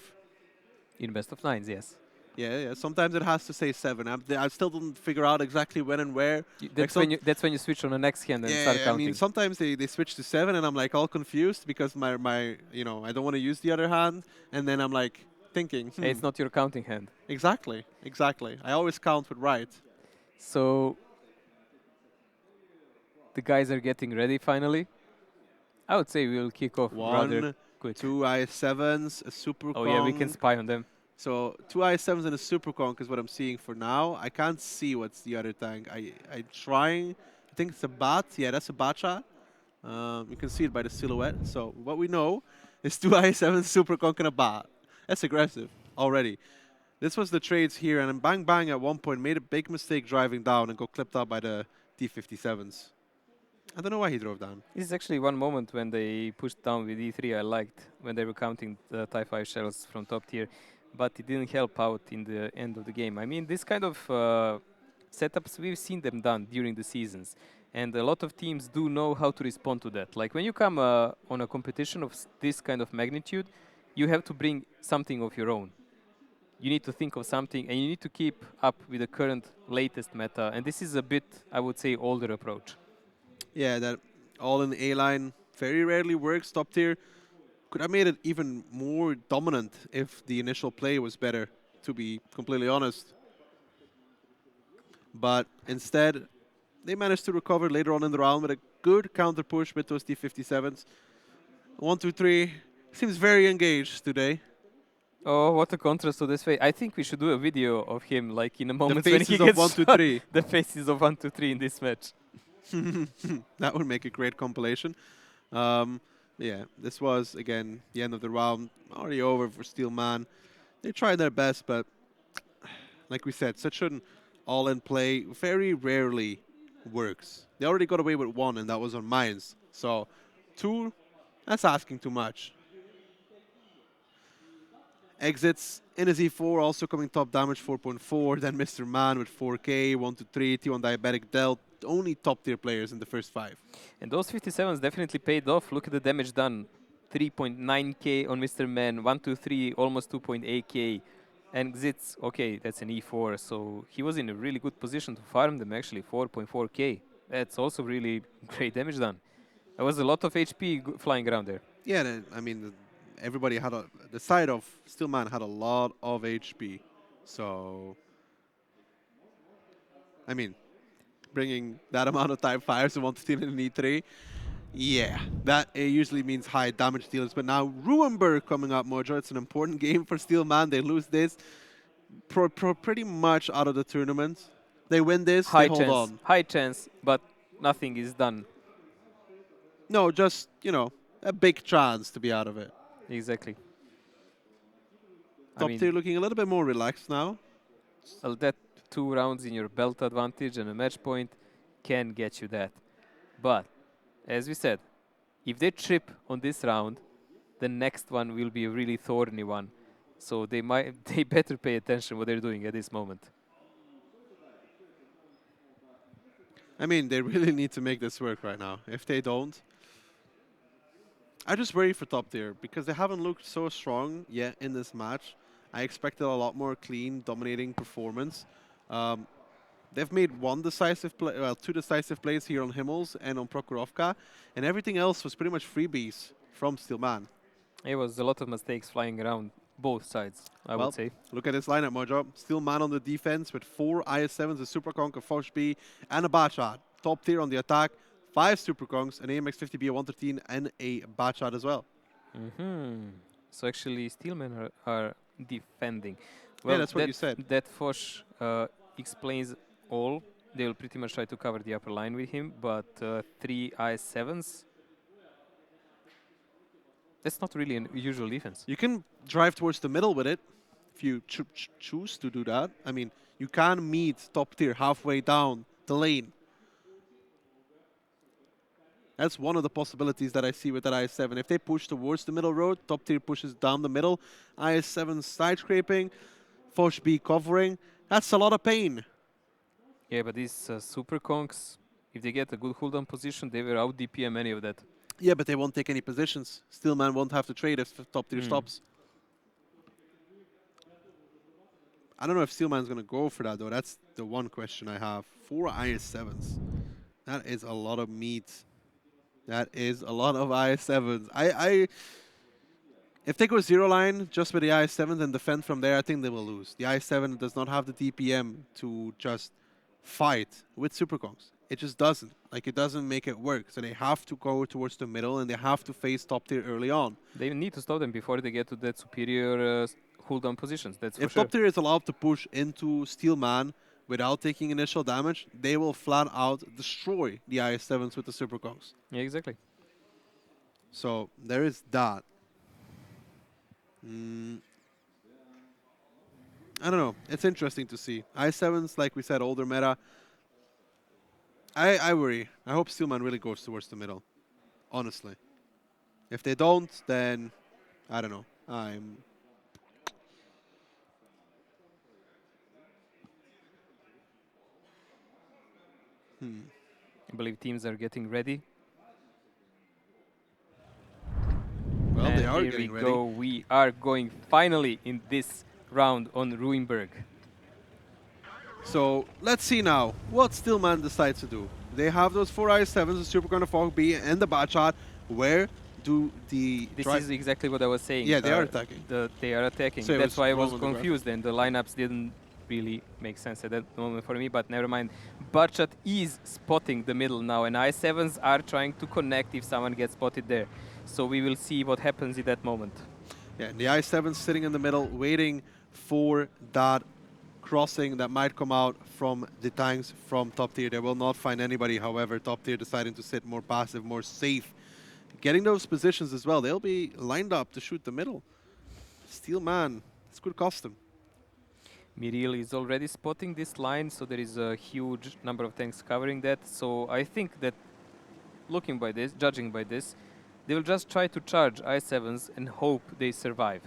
In best of 9s, yes.
Yeah. Sometimes it has to say 7. I still don't figure out exactly when and where.
That's when you switch on the next hand and start counting.
I mean, sometimes they switch to 7, and I'm like all confused because my you know, I don't want to use the other hand, and then I'm like thinking.
It's not your counting hand.
Exactly. I always count with right.
So the guys are getting ready finally. I would say we will kick off rather quick.
2 i7s, a super.
Oh yeah, we can spy on them.
So 2 i7s and a super conk is what I'm seeing for now. I can't see what's the other tank. I'm trying. I think it's a bat. Yeah, that's a bat shot. You can see it by the silhouette. So what we know is 2 i7s, super conk, and a bat. That's aggressive already. This was the trades here, and Bang Bang at one point made a big mistake driving down and got clipped out by the T57s. I don't know why he drove down.
This is actually one moment when they pushed down with E3 I liked, when they were counting the TIE 5 shells from top tier, but it didn't help out in the end of the game. I mean, this kind of setups, we've seen them done during the seasons, and a lot of teams do know how to respond to that. Like when you come on a competition of this kind of magnitude, you have to bring something of your own. You need to think of something, and you need to keep up with the current latest meta, and this is a bit, I would say, older approach.
Yeah, that all in A line very rarely works. Top tier could have made it even more dominant if the initial play was better, to be completely honest. But instead, they managed to recover later on in the round with a good counter push with those T-57s. 1, 2, 3 seems very engaged today.
Oh, what a contrast to this face. I think we should do a video of him, like in a
The
moment when he
faces of
gets
1, 2,
shot.
3.
The faces of 1, 2, 3 in this match.
That would make a great compilation. Yeah, this was, again, the end of the round. Already over for Steelman. They tried their best, but like we said, such an all-in play very rarely works. They already got away with 1, and that was on mines. So 2, that's asking too much. Exits in a Z4, also coming top damage 4.4. Then Mr. Man with 4K, 1 to 3, T1 Diabetic Delt. Only top tier players in the first 5.
And those 57s definitely paid off. Look at the damage done. 3.9k on Mr. Man, 1, 2, 3, almost 2.8k. And Xitz, okay, that's an E4, so he was in a really good position to farm them actually, 4.4k. That's also really great damage done. There was a lot of HP flying around there.
Yeah, I mean, everybody had the side of Steelman had a lot of HP. So, I mean, bringing that amount of type 5s to 1 to steal in an E3, yeah, that usually means high damage dealers. But now Ruinberg coming up, Mojo. It's an important game for Steelman. They lose this, pretty much out of the tournament. They win this,
High
they
chance,
hold on.
high chance, but nothing is done.
No, just, you know, a big chance to be out of it.
Exactly.
Top tier looking a little bit more relaxed now.
Well, that 2 rounds in your belt advantage and a match point can get you that. But, as we said, if they trip on this round, the next one will be a really thorny one. So they better pay attention what they're doing at this moment.
I mean, they really need to make this work right now. If they don't, I just worry for top tier because they haven't looked so strong yet in this match. I expected a lot more clean, dominating performance. They've made 2 decisive plays here on Himmels and on Prokhorovka, and everything else was pretty much freebies from Steelman.
It was a lot of mistakes flying around both sides, I would say.
Look at this lineup, Mojo. Steelman on the defense with 4 IS-7s, a Super Conk, a Foch-B, and a Batshot. Top tier on the attack, 5 Super Conks, an AMX-50B, a 113, and a Batshot as well.
So actually, Steelmen are defending.
Well, yeah, that's what you said.
That Foch explains all. They will pretty much try to cover the upper line with him, but 3 IS-7s, that's not really an usual defense.
You can drive towards the middle with it if you choose to do that. I mean, you can meet top tier halfway down the lane. That's one of the possibilities that I see with that IS-7. If they push towards the middle road, top tier pushes down the middle, IS-7 side scraping, Foch-B covering, that's a lot of pain.
Yeah, but these Super Conks, if they get a good hold-on position, they will out-DPM any of that.
Yeah, but they won't take any positions. Steelman won't have to trade if top tier stops. I don't know if Steelman's going to go for that, though. That's the one question I have. 4 IS-7s. That is a lot of meat. That is a lot of IS-7s. If they go 0 line just with the IS-7s and defend from there, I think they will lose. The IS-7 does not have the DPM to just fight with Super Conks. It just doesn't. Like, it doesn't make it work. So they have to go towards the middle, and they have to face top tier early on.
They need to stop them before they get to that superior hold-on positions, that's for
If
sure.
top tier is allowed to push into Steelman without taking initial damage, they will flat out destroy the IS-7s with the Super Conks.
Yeah, exactly.
So there is that. I don't know. It's interesting to see. IS-7s, like we said, older meta. I worry. I hope Steelman really goes towards the middle. Honestly. If they don't, then I don't know.
I believe teams are getting ready.
Well,
And
they are
here
getting
we
ready.
go. We are going finally in this round on Ruinberg.
So let's see now what Steelman decides to do. They have those 4 IS-7s, the Super Fog B, and the Batshot. Where do the...
This is exactly what I was saying.
Yeah, they are attacking.
They are attacking.
So it
That's
was
why I
wrong
was
on the graph.
confused, and the lineups didn't really make sense at that moment for me, but never mind. Batshot is spotting the middle now, and IS-7s are trying to connect if someone gets spotted there. So we will see what happens in that moment.
Yeah, and the IS-7 sitting in the middle, waiting for that crossing that might come out from the tanks from top tier. They will not find anybody, however, top tier deciding to sit more passive, more safe. Getting those positions as well. They'll be lined up to shoot the middle. Steelman, this could cost them.
Miril is already spotting this line, so there is a huge number of tanks covering that. So I think that judging by this, they will just try to charge I7s and hope they survive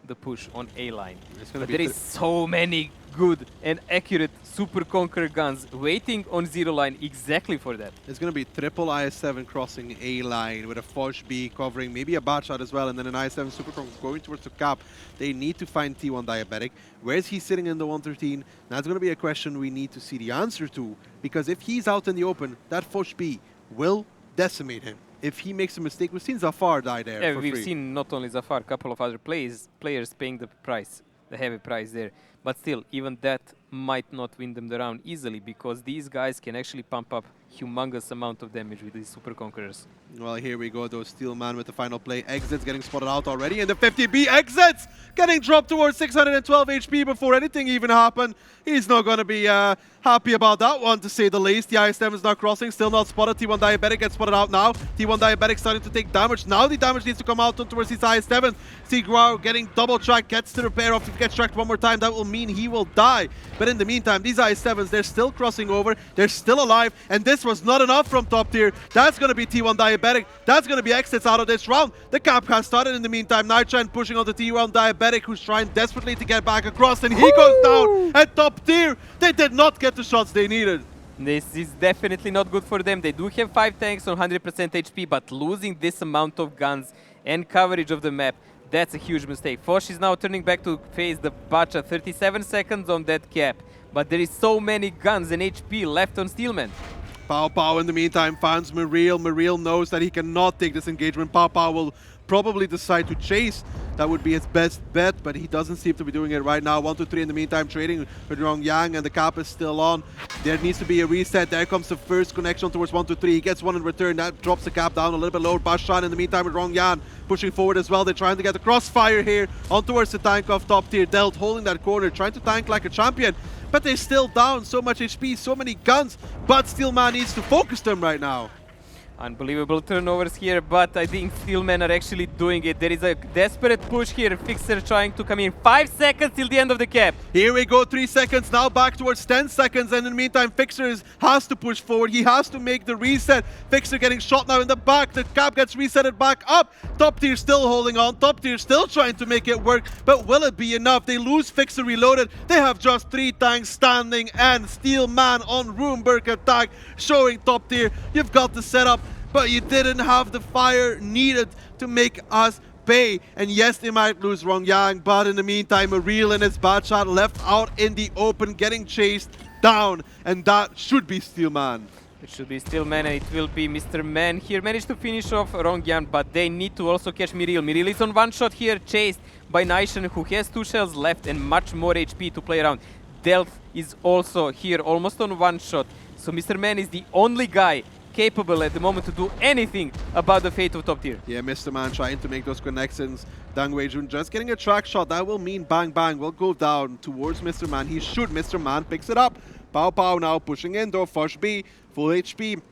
the push on A line. But there is so many good and accurate Super Conqueror guns waiting on zero line exactly for that.
It's going to be triple IS-7 crossing A line with a Foch B covering maybe a Batshot as well, and then an IS-7 Super Conqueror going towards the cap. They need to find T1 Diabetic. Where is he sitting in the 113? That's going to be a question we need to see the answer to, because if he's out in the open, that Foch B will decimate him. If he makes a mistake, we've seen Zafar die there
Yeah,
for
we've
free.
seen not only Zafar, a couple of other players paying the price, the heavy price there. But still, even that might not win them the round easily, because these guys can actually pump up humongous amount of damage with these Super Conquerors.
Well, here we go, though. Steelman with the final play. Exits getting spotted out already, and the 50B exits! Getting dropped towards 612 HP before anything even happened. He's not going to be happy about that one, to say the least. The IS-7 is not crossing, still not spotted. T1 Diabetic gets spotted out now. T1 Diabetic starting to take damage. Now the damage needs to come out towards his IS-7. Tigrar getting double tracked, gets the repair off. If he gets tracked one more time, that will mean he will die. But in the meantime, these IS-7s, they're still crossing over. They're still alive, and this was not enough from top tier. That's going to be T1 Diabetic. That's going to be exits out of this round. The cap has started in the meantime. Nitran pushing on the T1 Diabetic, who's trying desperately to get back across, and he goes down at top tier. They did not get the shots they needed.
This is definitely not good for them. They do have 5 tanks on 100% HP, but losing this amount of guns and coverage of the map, that's a huge mistake. Foch is now turning back to face the Batcha. 37 seconds on that cap, but there is so many guns and HP left on Steelman.
Pao Pao in the meantime finds Mareel. Mareel knows that he cannot take this engagement. Pao Pao will probably decide to chase. That would be his best bet, but he doesn't seem to be doing it right now. 1, 2, 3 in the meantime, trading with Rong Yang, and the cap is still on. There needs to be a reset. There comes the first connection towards 1, 2, 3. He gets one in return. That drops the cap down a little bit lower. Bashan in the meantime with Rong Yang pushing forward as well. They're trying to get the crossfire here on towards the tank of top tier. Delt holding that corner, trying to tank like a champion. But they're still down. So much HP, so many guns. But Steelman needs to focus them right now.
Unbelievable turnovers here, but I think Steelmen are actually doing it. There is a desperate push here. Fixer trying to come in. 5 seconds till the end of the cap.
Here we go, 3 seconds, now back towards 10 seconds, and in the meantime, Fixer has to push forward. He has to make the reset. Fixer getting shot now in the back. The cap gets resetted back up. Top tier still holding on. Top tier still trying to make it work, but will it be enough? They lose Fixer reloaded. They have just 3 tanks standing, and Steelman on Ruinberg attack, showing top tier, you've got the setup, but you didn't have the fire needed to make us pay. And yes, they might lose Rong Yang, but in the meantime, a reel and his bad shot left out in the open, getting chased down, and that should be Steelman.
It should be Steelman, and it will be Mr. Man here. Managed to finish off Rongyan, but they need to also catch Miril. Miril is on one shot here, chased by Naishan, who has 2 shells left and much more HP to play around. Delph is also here, almost on one shot. So Mr. Man is the only guy capable at the moment to do anything about the fate of top tier.
Yeah, Mr. Man trying to make those connections. Dang Wei Jun just getting a track shot. That will mean Bang Bang will go down towards Mr. Man. He should. Mr. Man picks it up. Pao Pao now pushing in though. Foch B, full HP,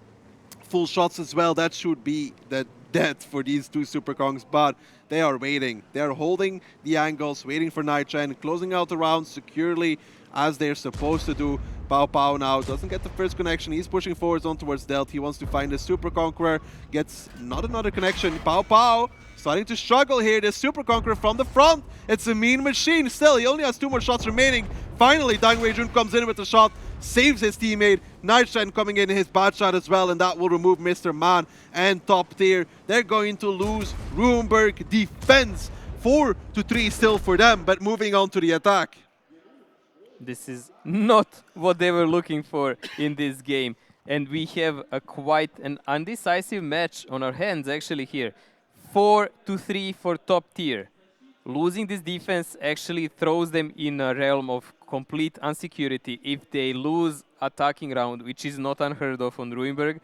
full shots as well. That should be the dead for these two Super Kongs, but they are waiting. They are holding the angles, waiting for Nightshine, closing out the round securely as they're supposed to do. Pao Pao now doesn't get the first connection. He's pushing forwards on towards Delt. He wants to find the Super Conqueror. Gets not another connection. Pao Pao starting to struggle here. The Super Conqueror from the front. It's a mean machine. Still, he only has 2 more shots remaining. Finally, Dang Weijun comes in with the shot. Saves his teammate. Nightshine coming in his bad shot as well, and that will remove Mr. Man and Top Tier. They're going to lose. Ruinberg defense 4-3 still for them, but moving on to the attack.
This is not what they were looking for in this game. And we have a quite an undecisive match on our hands actually here. 4-3 for Top Tier. Losing this defense actually throws them in a realm of complete insecurity. If they lose attacking round, which is not unheard of on Ruinberg,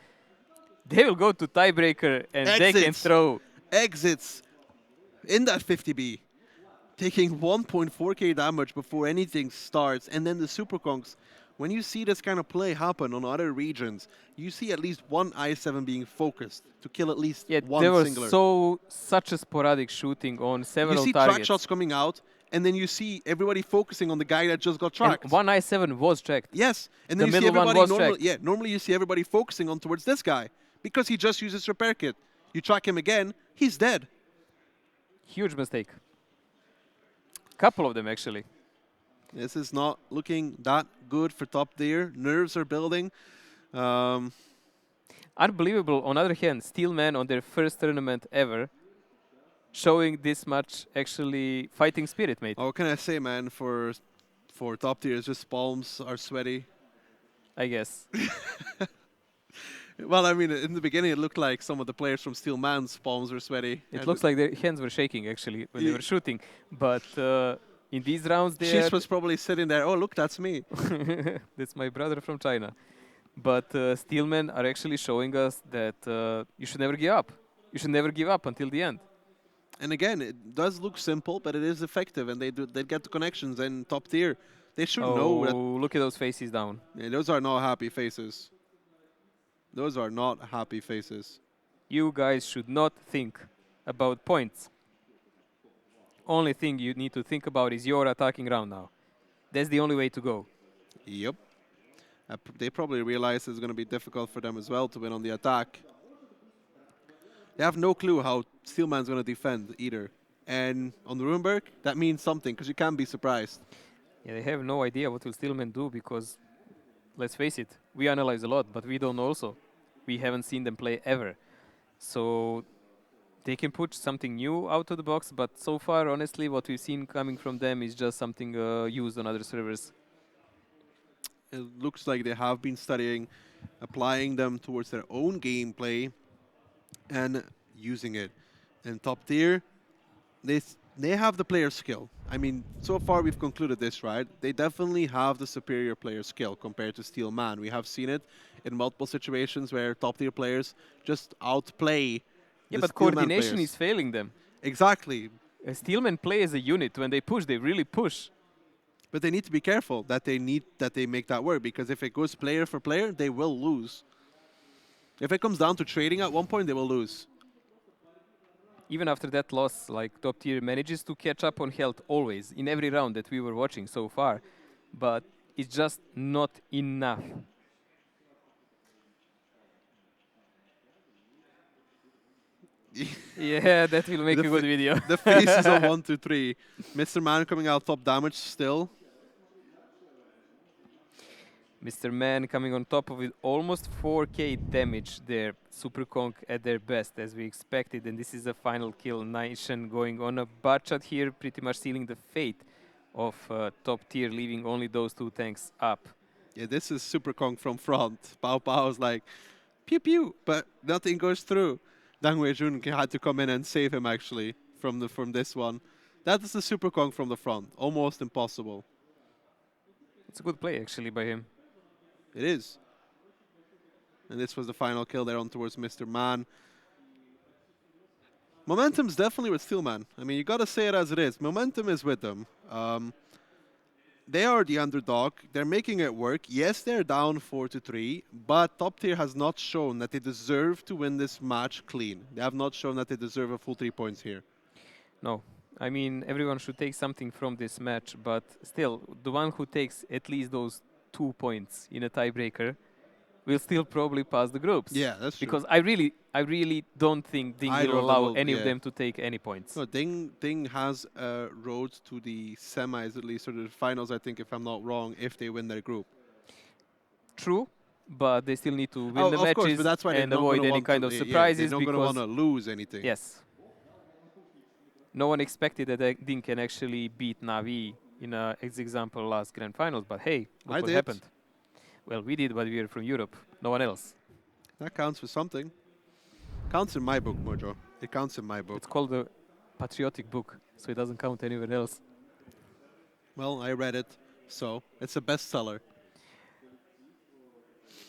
they will go to tiebreaker and they can throw.
Exits in that 50B. Taking 1.4k damage before anything starts, and then the Super Kongs. When you see this kind of play happen on other regions, you see at least one I7 being focused to kill at least one
there
singular.
was such a sporadic shooting on several
targets. You see
targets.
track shots coming out, and then you see everybody focusing on the guy that just got tracked.
And one I7 was tracked.
Yes, and then
The
you see
middle one
everybody
was tracked.
normally you see everybody focusing on towards this guy because he just uses repair kit. You track him again, he's dead.
Huge mistake. Couple of them actually.
This is not looking that good for Top Tier. Nerves are building.
Unbelievable. On the other hand, Steelman on their first tournament ever, showing this much actually fighting spirit, mate.
Oh, what can I say, man? For Top Tier, it's just palms are sweaty.
I guess.
Well, I mean, in the beginning, it looked like some of the players from Steelman's palms were sweaty.
It looks like their hands were shaking actually when they were shooting, but in these rounds, they
was probably sitting there. Oh, look, that's me.
That's my brother from China. But Steelmen are actually showing us that you should never give up. You should never give up until the end.
And again, it does look simple, but it is effective, and they get the connections. And Top Tier, they should know that.
Oh, look at those faces down.
Yeah, those are not happy faces. Those are not happy faces.
You guys should not think about points. Only thing you need to think about is your attacking round now. That's the only way to go.
Yep. They probably realize it's going to be difficult for them as well to win on the attack. They have no clue how Steelman's going to defend either. And on the Ruinberg, that means something, because you can't be surprised.
Yeah, they have no idea what will Steelman do because, let's face it, we analyze a lot, but we don't know also. We haven't seen them play ever. So they can put something new out of the box, but so far, honestly, what we've seen coming from them is just something used on other servers.
It looks like they have been studying, applying them towards their own gameplay, and using it. And Top Tier, they have the player skill. I mean, so far we've concluded this, right? They definitely have the superior player skill compared to Steelman. We have seen it in multiple situations where Top Tier players just outplay
Yeah,
the
but
Steelman
coordination
players.
is failing them.
Exactly.
Steelmen play as a unit. When they push, they really push.
But they need to be careful that they make that work, because if it goes player for player, they will lose. If it comes down to trading at one point, they will lose.
Even after that loss, like Top Tier manages to catch up on health always, in every round that we were watching so far. But it's just not enough. Yeah, that will make a good video.
The faces on 1, 2, 3. Mr. Man coming out top damage still.
Mr. Man coming on top of it, almost 4k damage there. Super Conk at their best, as we expected. And this is a final kill. Nation going on a butt shot here, pretty much sealing the fate of Top Tier, leaving only those 2 tanks up.
Yeah, this is Super Kong from front. Pao Pao's like, pew pew, but nothing goes through. Dang Weijun had to come in and save him, actually, from this one. That is the Super Kong from the front. Almost impossible.
It's a good play, actually, by him.
It is. And this was the final kill there on towards Mr. Man. Momentum's definitely with Steelman. I mean, you gotta say it as it is. Momentum is with them. they are the underdog. They're making it work. Yes, they're down 4-3, but top tier has not shown that they deserve to win this match clean. They have not shown that they deserve a full 3 points here.
No. I mean, everyone should take something from this match, but still, the one who takes at least those 2 points in a tiebreaker will still probably pass the groups.
Yeah, that's true.
Because I really don't think Ding will allow any of them to take any points.
No, Ding has a road to the semis, at least, or the finals, I think, if I'm not wrong, if they win their group.
True, but they still need to win the
of
matches
course, but that's why
and avoid any kind of surprises.
They're not going to want to lose anything.
Yes. No one expected that Ding can actually beat Navi in an example last grand finals, but hey, look what happened. Well, we did, but we are from Europe. No one else.
That counts for something. Counts in my book, Mojo. It counts in my book.
It's called a patriotic book, so it doesn't count anywhere else.
Well, I read it, so it's a bestseller.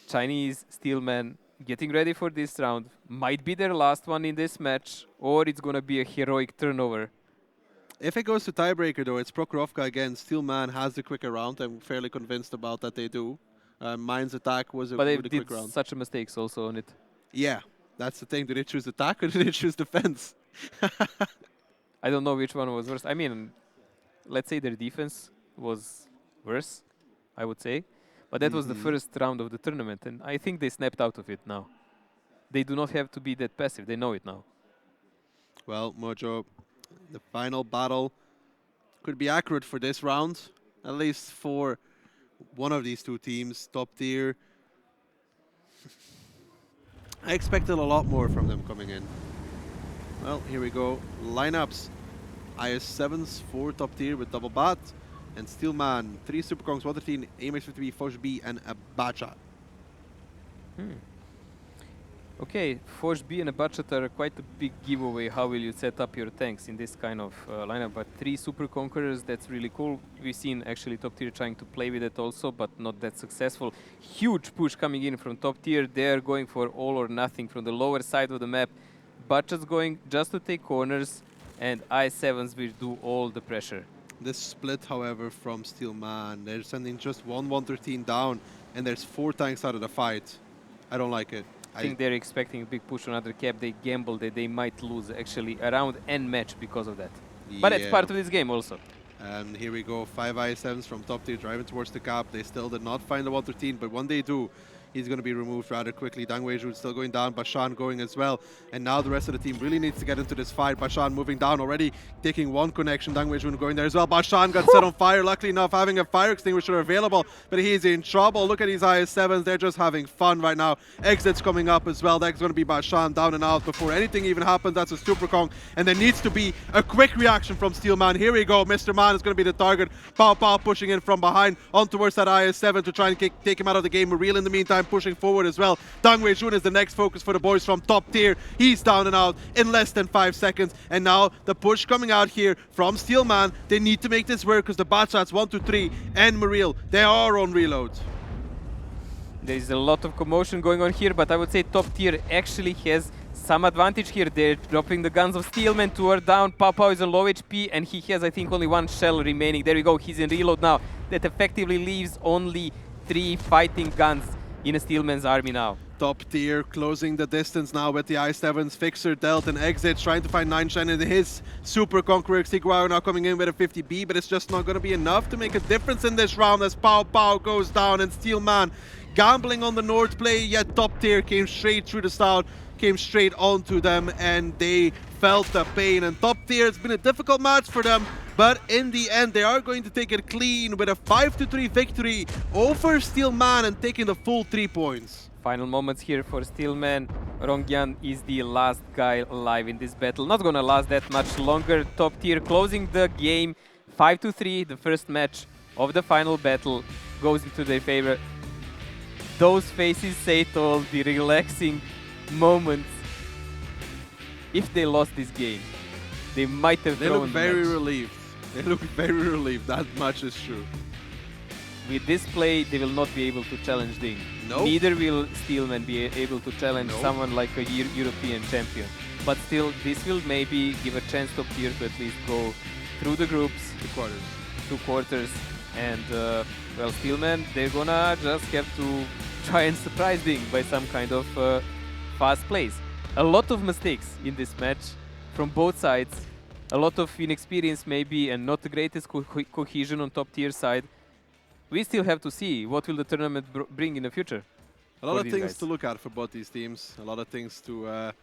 Chinese Steelman getting ready for this round. Might be their last one in this match, or it's going to be a heroic turnover.
If it goes to tiebreaker, though, it's Prokhorovka again. Steelman has the quicker round. I'm fairly convinced about that they do. Mine's attack was a really quick round.
But they did such a mistakes also on it.
Yeah, that's the thing. Did they choose attack or did they choose defense?
I don't know which one was worse. I mean, let's say their defense was worse, I would say. But that was the first round of the tournament, and I think they snapped out of it now. They do not have to be that passive. They know it now.
Well, Mojo, the final battle could be accurate for this round, at least for one of these two teams, top tier. I expected a lot more from them coming in. Well, here we go. Lineups. IS7s for top tier with double bat. And Steelman, 3 Superkongs, Water Team, AMX50B, Foch B, and a Bacha.
Okay, Foch B and a Bacha are quite a big giveaway. How will you set up your tanks in this kind of lineup? But 3 Super Conquerors, that's really cool. We've seen actually top tier trying to play with it also, but not that successful. Huge push coming in from top tier. They're going for all or nothing from the lower side of the map. Bacha's going just to take corners, and I7s will do all the pressure.
This split, however, from Steelman, they're sending just one 113 down, and there's 4 tanks out of the fight. I don't like it.
I think they're expecting a big push on other cap. They gamble that they might lose actually a round and match because of that. Yeah. But it's part of this game also.
And here we go, 5 IS7s from top tier driving towards the cap. They still did not find the 113, but when they do, he's going to be removed rather quickly. Dang Weijun still going down, Bashan going as well. And now the rest of the team really needs to get into this fight. Bashan moving down already, taking one connection. Dang Weijun going there as well. Bashan got set on fire, luckily enough having a fire extinguisher available, but he's in trouble. Look at these IS7s, they're just having fun right now. Exits coming up as well. That's going to be Bashan down and out before anything even happens. That's a Super Kong, and there needs to be a quick reaction from Steelman. Here we go, Mr. Man is going to be the target. Pow Pow pushing in from behind on towards that IS7 to try and take him out of the game. Real in the meantime pushing forward as well. Dang Weijun is the next focus for the boys from top tier. He's down and out in less than 5 seconds. And now the push coming out here from Steelman. They need to make this work because the Batsats 1, 2, 3 and Maril, they are on reload.
There is a lot of commotion going on here, but I would say top tier actually has some advantage here. They're dropping the guns of Steelman to her down. Pow Pow is a low HP and he has, I think, only 1 shell remaining. There we go, he's in reload now. That effectively leaves only 3 fighting guns in a Steelman's army now.
Top tier closing the distance now with the I7s. Fixer, Delt, and Exit trying to find 9 shine in his Super Conqueror. Xiguao now coming in with a 50B, but it's just not going to be enough to make a difference in this round as Pow Pow goes down and Steelman gambling on the North play, yet top tier came straight through the south, came straight onto them, and they felt the pain. And top tier, it's been a difficult match for them, but in the end they are going to take it clean with a 5-3 victory over Steelman and taking the full 3 points.
Final moments here for Steelman. Rongyan is the last guy alive in this battle. Not gonna last that much longer. Top tier closing the game 5-3. The first match of the final battle goes into their favor. Those faces say it all, the relaxing moments. If they lost this game, they might have
They
thrown
look very relieved. They look very relieved, that much is true.
With this play, they will not be able to challenge Ding.
Nope.
Neither will Steelman be able to challenge someone like a European champion. But still, this will maybe give a chance top tier to at least go through the groups.
2 quarters.
2 quarters. And well, Steelman, they're gonna just have to try and surprise Ding by some kind of fast plays. A lot of mistakes in this match from both sides. A lot of inexperience maybe, and not the greatest cohesion on top tier side. We still have to see what will the tournament bring in the future.
A lot of things to look at for both these teams. A lot of things to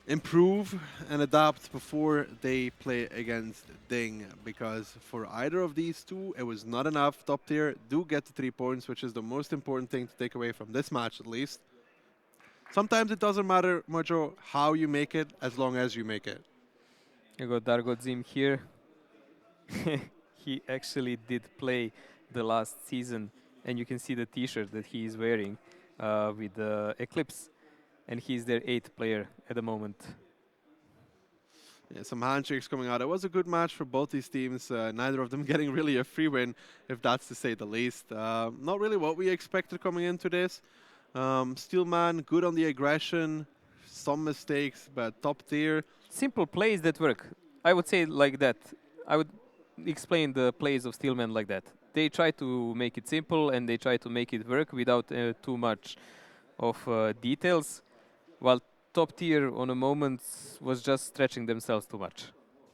improve and adapt before they play against Ding, because for either of these two, it was not enough. Top tier do get the 3 points, which is the most important thing to take away from this match, at least. Sometimes it doesn't matter, Mojo, how you make it, as long as you make it.
You got Dargodzim here. He actually did play the last season, and you can see the t-shirt that he is wearing with the Eclipse, and he's their 8th player at the moment.
Yeah, some handshakes coming out. It was a good match for both these teams. Neither of them getting really a free win, if that's to say the least. Not really what we expected coming into this. Steelman, good on the aggression, some mistakes, but top tier.
Simple plays that work. I would say like that. I would explain the plays of Steelman like that. They try to make it simple and they try to make it work without too much of details, while top tier on a moment was just stretching themselves too much.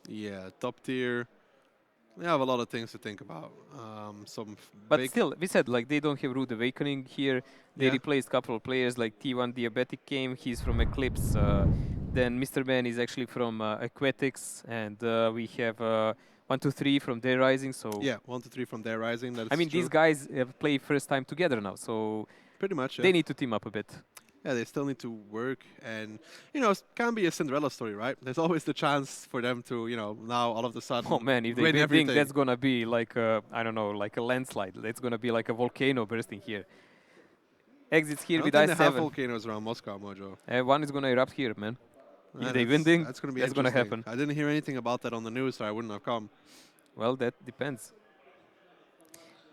Yeah, top tier. They have a lot of things to think about.
But still, we said like they don't have Rude Awakening here. They replaced a couple of players like T1 Diabetic came. He's from Eclipse. Then Mr. Man is actually from Aquatics, and we have 1-2-3 from Their Rising. So
yeah, 1-2-3 from Their Rising. That's
I mean,
true.
these guys have played first time together now, so
pretty much
they need to team up a bit.
Yeah, they still need to work, and you know, it can be a Cinderella story, right? There's always the chance for them to, you know, now all of a sudden.
Oh man, if they
win
think
everything.
that's gonna be like a, I don't know, like a landslide. It's gonna be like a volcano bursting here. Exits here with
I don't think
I7.
they have volcanoes around Moscow, Mojo.
One is gonna erupt here, man.
Yeah,
If they win Ding,
that's gonna be
that's gonna
interesting.
happen.
I didn't hear anything about that on the news, so I wouldn't have come.
Well, that depends.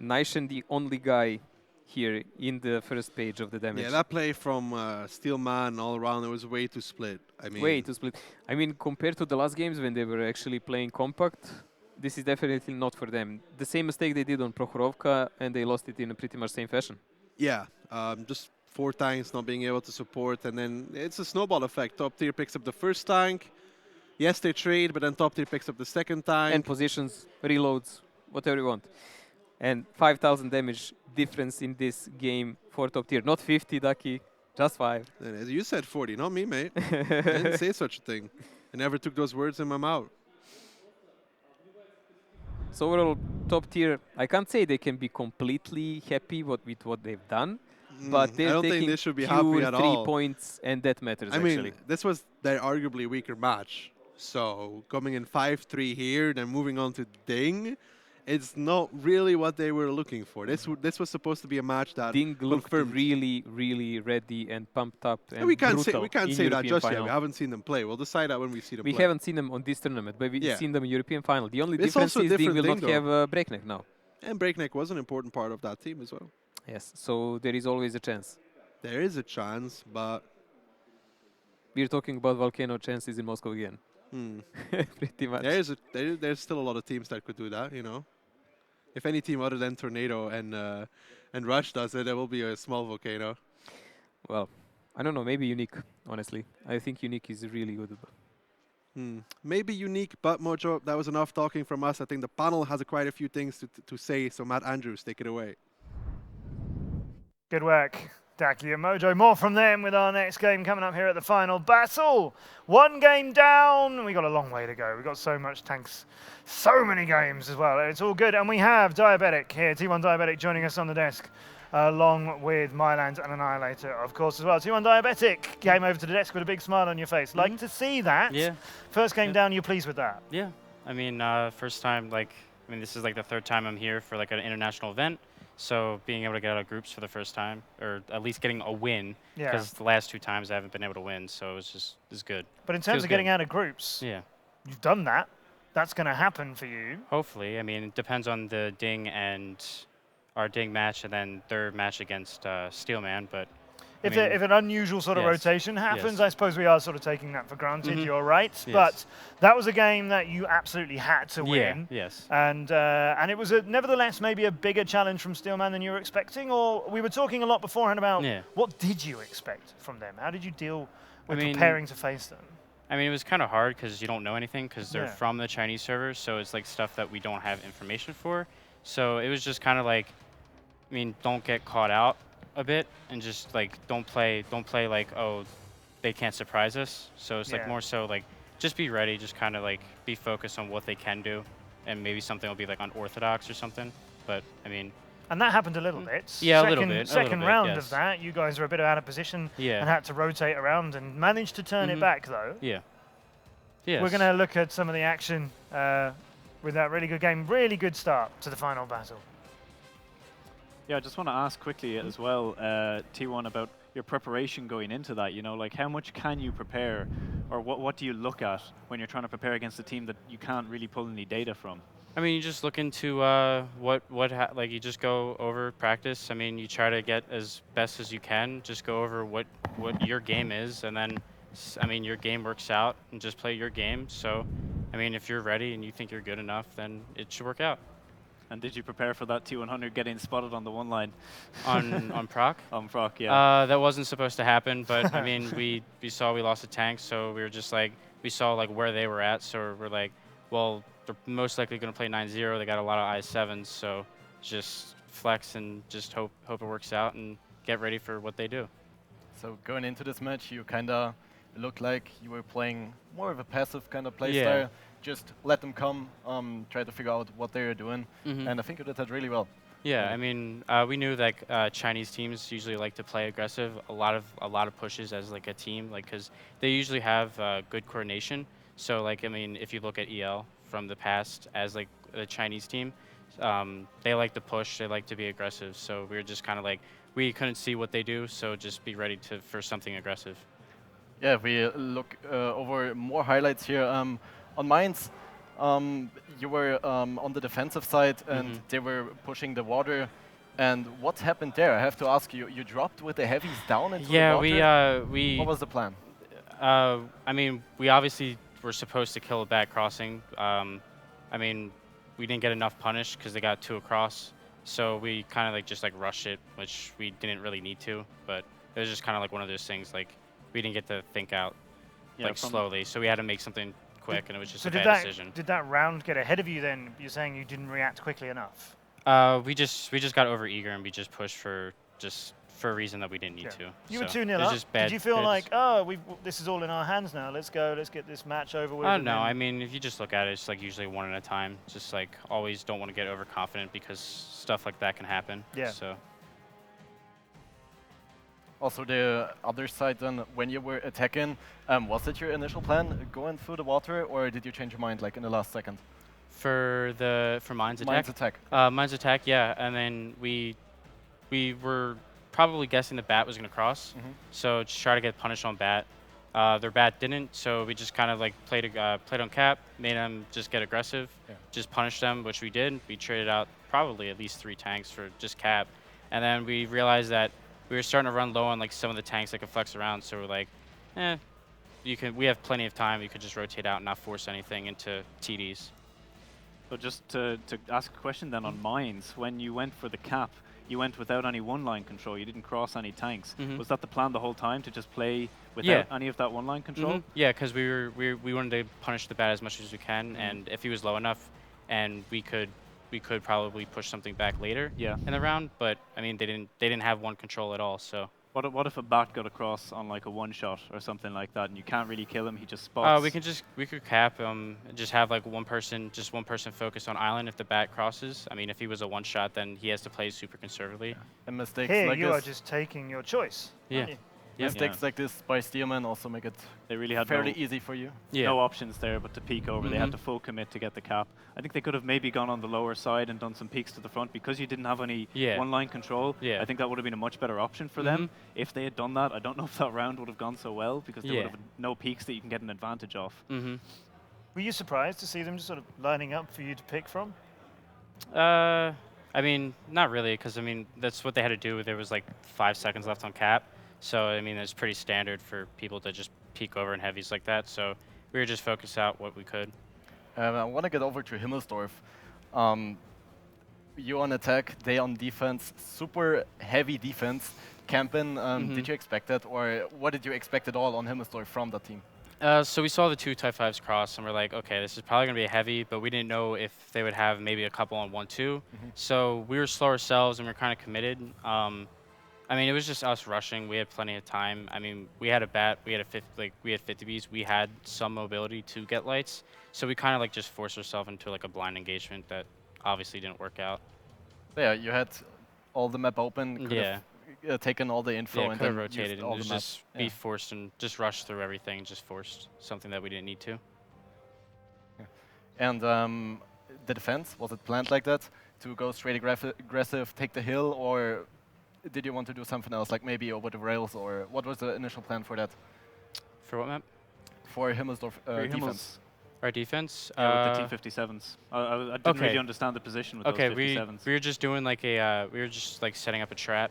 Nishan, the only guy here in the first page of the damage.
Yeah, that play from Steelman all around, it was way too split. I mean,
way too split. I mean, compared to the last games when they were actually playing compact, this is definitely not for them. The same mistake they did on Prokhorovka, and they lost it in a pretty much same fashion.
Yeah, just 4 tanks not being able to support, and then it's a snowball effect. Top tier picks up the first tank. Yes, they trade, but then top tier picks up the second tank.
And positions, reloads, whatever you want. And 5,000 damage difference in this game for top tier. Not 50, Ducky, just 5.
And as you said 40, not me, mate. I didn't say such a thing. I never took those words in my mouth.
So overall, top tier, I can't say they can be completely happy with what they've done, but they're
I don't
taking
think they should be
pure
happy at
3
all.
points, and that matters,
I
actually.
mean, this was their arguably weaker match. So coming in 5-3 here, then moving on to Ding, it's not really what they were looking for. This was supposed to be a match that
Ding looked
confirmed.
really, really ready and pumped up and
we can't
brutal
say
in
that
European
just
final.
yet. We haven't seen them play. We'll decide that when we see them
We
play.
haven't seen them on this tournament, but we've
Yeah.
seen them in European final. The only
It's
difference
also a
is Ding will
different
not
thing,
have a breakneck now.
And Breakneck was an important part of that team as well.
Yes, so there is always a chance.
There is a chance, but
We're talking about volcano chances in Moscow again. Pretty much.
there's still a lot of teams that could do that, you know. If any team other than Tornado and Rush does it, it will be a small volcano.
Well, I don't know, maybe Unique, honestly. I think Unique is really good.
Maybe Unique, but Mojo, that was enough talking from us. I think the panel has quite a few things to say, so Matt Andrews, take it away.
Good work, Daki and Mojo. More from them with our next game coming up here at the final battle. 1 game down. We got a long way to go. We've got so much tanks, so many games as well. It's all good. And we have Diabetic here, T1 Diabetic, joining us on the desk, along with Myland and Annihilator, of course, as well. T1 Diabetic came over to the desk with a big smile on your face. Like to see that.
Yeah.
First game down, you're pleased with that?
Yeah. I mean, first time, this is like the 3rd time I'm here for like an international event. So being able to get out of groups for the first time, or at least getting a win, because the last 2 times I haven't been able to win, so it's good.
But in terms
Feels
of getting
good.
out of groups,
Yeah.
you've done that. That's going to happen for you.
Hopefully. I mean, it depends on the Ding and our Ding match, and then their match against Steelman. But
If an unusual sort of rotation happens, I suppose we are sort of taking that for granted. You're right, but that was a game that you absolutely had to win.
Yes.
And it was nevertheless maybe a bigger challenge from Steelman than you were expecting. Or we were talking a lot beforehand about what did you expect from them? How did you deal with preparing to face them?
I mean, it was kind of hard because you don't know anything because they're from the Chinese servers, so it's like stuff that we don't have information for. So it was just kind of like, I mean, don't get caught out a bit and just like don't play like, oh, they can't surprise us. So it's like more so like just be ready, just kind of like be focused on what they can do, and maybe something will be like unorthodox or something. But I mean,
and that happened a little bit.
Yeah, a little bit.
Second round of that, you guys were a bit out of position and had to rotate around and managed to turn it back though.
Yeah.
We're going to look at some of the action with that really good game. Really good start to the final battle.
Yeah, I just want to ask quickly as well, T1, about your preparation going into that. You know, like how much can you prepare, or what do you look at when you're trying to prepare against a team that you can't really pull any data from?
I mean, you just look into like you just go over practice. I mean, you try to get as best as you can. Just go over what your game is, and then, I mean, your game works out, and just play your game. So, I mean, if you're ready and you think you're good enough, then it should work out.
And did you prepare for that T100 getting spotted on the one line?
On Prok?
On Prok, yeah.
That wasn't supposed to happen, but I mean, we saw we lost a tank, so we were just like, we saw like where they were at, so we're like, well, they're most likely going to play 9-0. They got a lot of I7s, so just flex and just hope it works out and get ready for what they do.
So going into this match, you kind of looked like you were playing more of a passive kind of play style. Just let them come, try to figure out what they're doing, and I think you did that really well.
Yeah, I mean, we knew that Chinese teams usually like to play aggressive, a lot of pushes as like a team, like because they usually have good coordination. So like, I mean, if you look at EL from the past as like the Chinese team, they like to push, they like to be aggressive. So we were just kind of like, we couldn't see what they do, so just be ready for something aggressive.
Yeah, we look over more highlights here. On Mainz, you were on the defensive side, and they were pushing the water. And what happened there? I have to ask you. You dropped with the heavies down into the water?
Yeah, we.
What was the plan?
I mean, we obviously were supposed to kill a back crossing. I mean, we didn't get enough punish because they got 2 across. So we kind of like just like rushed it, which we didn't really need to. But it was just kind of like one of those things, like we didn't get to think out like slowly. So we had to make something quick, and it was just a bad decision.
Did that round get ahead of you then? You're saying you didn't react quickly enough?
We just got over eager, and we just pushed for a reason that we didn't need to.
You were 2-0 up. Did you feel like, oh, this is all in our hands now, let's go, let's get this match over with?
No, I mean, if you just look at it, it's like usually one at a time. Just like always don't want to get overconfident because stuff like that can happen.
Yeah.
So.
Also, the other side then, when you were attacking, was it your initial plan, going through the water, or did you change your mind like in the last second?
For Mainz attack? Mainz attack, yeah. And then we were probably guessing the bat was going to cross, so just try to get punished on bat. Their bat didn't, so we just kind of like played on cap, made them just get aggressive, just punish them, which we did. We traded out probably at least 3 tanks for just cap, and then we realized that we were starting to run low on like some of the tanks that could flex around, so we're like, we have plenty of time. We could just rotate out and not force anything into TDs.
So just to ask a question then on Mainz, when you went for the cap, you went without any one-line control. You didn't cross any tanks. Was that the plan the whole time, to just play without any of that one-line control?
Yeah, because we wanted to punish the bat as much as we can, and if he was low enough, and we could probably push something back later in the round. But I mean, they didn't have one control at all. So
what if a bat got across on like a one-shot or something like that, and you can't really kill him? He just spots.
We could cap just have like one person focus on island if the bat crosses. I mean, if he was a one-shot, then he has to play super conservatively.
And mistakes
here
like
you
this.
are just taking your choice.
Yeah.
Mistakes like this by Steelman also make it fairly easy for you.
No options there but to peek over. They had to full commit to get the cap. I think they could have maybe gone on the lower side and done some peeks to the front because you didn't have any one-line control. I think that would have been a much better option for them. If they had done that, I don't know if that round would have gone so well because there would have no peeks that you can get an advantage off.
Were you surprised to see them just sort of lining up for you to pick from?
I mean, not really, because I mean that's what they had to do. There was like 5 seconds left on cap. So, I mean, it's pretty standard for people to just peek over in heavies like that. So we were just focused out what we could.
I want to get over to Himmelsdorf. You on attack, they on defense, super heavy defense. Campen, did you expect that, or what did you expect at all on Himmelsdorf from that team?
So we saw the 2 Type 5s cross, and we're like, okay, this is probably going to be a heavy, but we didn't know if they would have maybe a couple on 1-2. So we were slow ourselves, and we are kind of committed. I mean, it was just us rushing. We had plenty of time. I mean, we had a bat. We had we had 50Bs. We had some mobility to get lights. So we kind of like just forced ourselves into like a blind engagement that obviously didn't work out.
Yeah, you had all the map open. Taken all the info and then
rotated
used all
and
the
just be forced and just rushed through everything and just forced something that we didn't need to.
And the defense, was it planned like that to go straight aggressive, take the hill, or did you want to do something else, like maybe over the rails, or what was the initial plan for that?
For what map?
For Himmelsdorf defense.
Our defense?
Yeah, with the T57s. I didn't really understand the position with those 57s.
We were just doing like a, we were just like setting up a trap.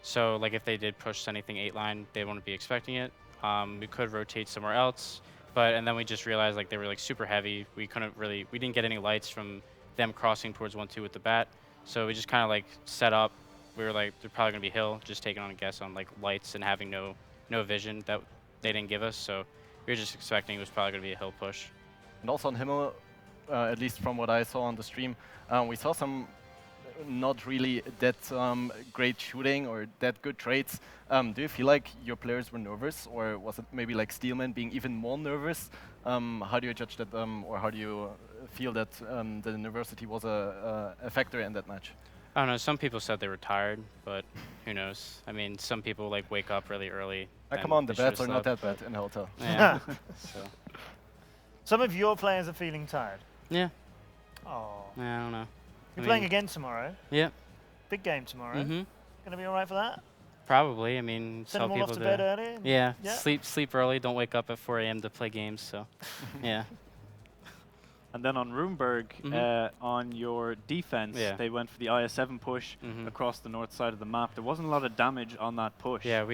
So like if they did push anything 8-line, they wouldn't be expecting it. We could rotate somewhere else, and then we just realized like they were like super heavy. We didn't get any lights from them crossing towards 1-2 with the bat. So we just kind of like set up. We were like, they're probably gonna be hill, just taking on a guess on like lights and having no vision that they didn't give us. So we were just expecting it was probably gonna be a hill push.
And also on Himmel, at least from what I saw on the stream, we saw some not really that great shooting or that good trades. Do you feel like your players were nervous, or was it maybe like Steelman being even more nervous? How do you judge that, or how do you feel that the nervosity was a factor in that match?
I don't know. Some people said they were tired, but who knows? I mean, some people like wake up really early.
Come on, the bats are not that bad in the hotel.
Yeah.
Some of your players are feeling tired.
Yeah.
Oh.
Yeah, I don't know.
You're playing again tomorrow.
Yeah.
Big game tomorrow. Gonna be all right for that?
Probably. I mean,
send them all off to bed early.
Yeah. Sleep early. Don't wake up at 4 a.m. to play games. So, yeah.
And then on Ruinberg, on your defense, they went for the IS-7 push across the north side of the map. There wasn't a lot of damage on that push.
Yeah,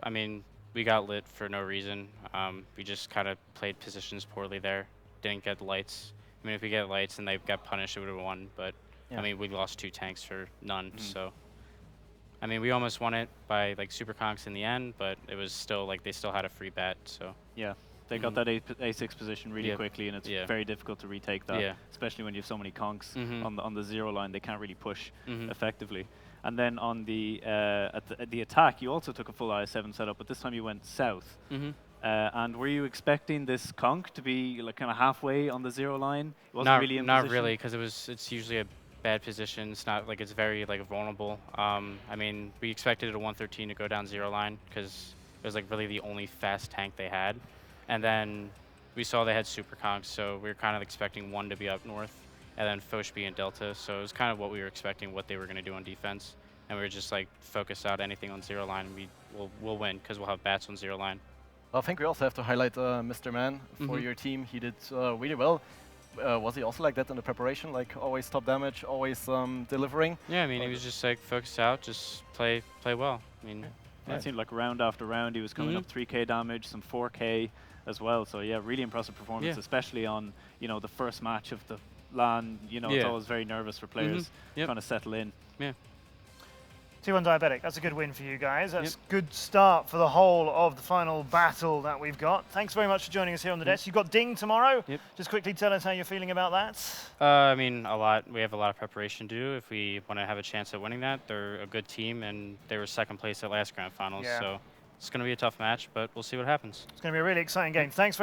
I mean, we got lit for no reason. We just kind of played positions poorly there. Didn't get lights. I mean, if we get lights and they got punished, it would have won. But, I mean, we lost 2 tanks for none. So, I mean, we almost won it by, like, super conks in the end, but it was still, like, they still had a free bet, so.
Yeah. They got that A6 position really quickly, and it's very difficult to retake that, especially when you have so many conks on the 0 line. They can't really push effectively. And then on the at the attack, you also took a full IS-7 setup, but this time you went south. And were you expecting this conk to be like kind of halfway on the 0 line? It wasn't really in
not
position?
really, because it's usually a bad position. It's not like it's very like vulnerable. I mean, we expected a 113 to go down 0 line because it was like really the only fast tank they had. And then we saw they had super conks, so we were kind of expecting 1 to be up north, and then Foch be in delta. So it was kind of what we were expecting, what they were going to do on defense. And we were just like, focus out anything on 0 line, and we'll win because we'll have bats on 0 line.
Well, I think we also have to highlight Mr. Man for your team. He did really well. Was he also like that in the preparation, like always top damage, always delivering?
Yeah, I mean, he was just like, focus out, just play well. I mean,
it seemed like round after round he was coming up 3k damage, some 4k as well. So yeah, really impressive performance, especially on the first match of the LAN. It's always very nervous for players trying to settle in.
Yeah.
2-1 Diabetic. That's a good win for you guys. That's a good start for the whole of the final battle that we've got. Thanks very much for joining us here on the desk. You've got Ding tomorrow. Just quickly tell us how you're feeling about that.
I mean, a lot. We have a lot of preparation to do if we want to have a chance at winning that. They're a good team, and they were second place at last grand finals. So it's going to be a tough match, but we'll see what happens.
It's going to be a really exciting game. Thanks very much.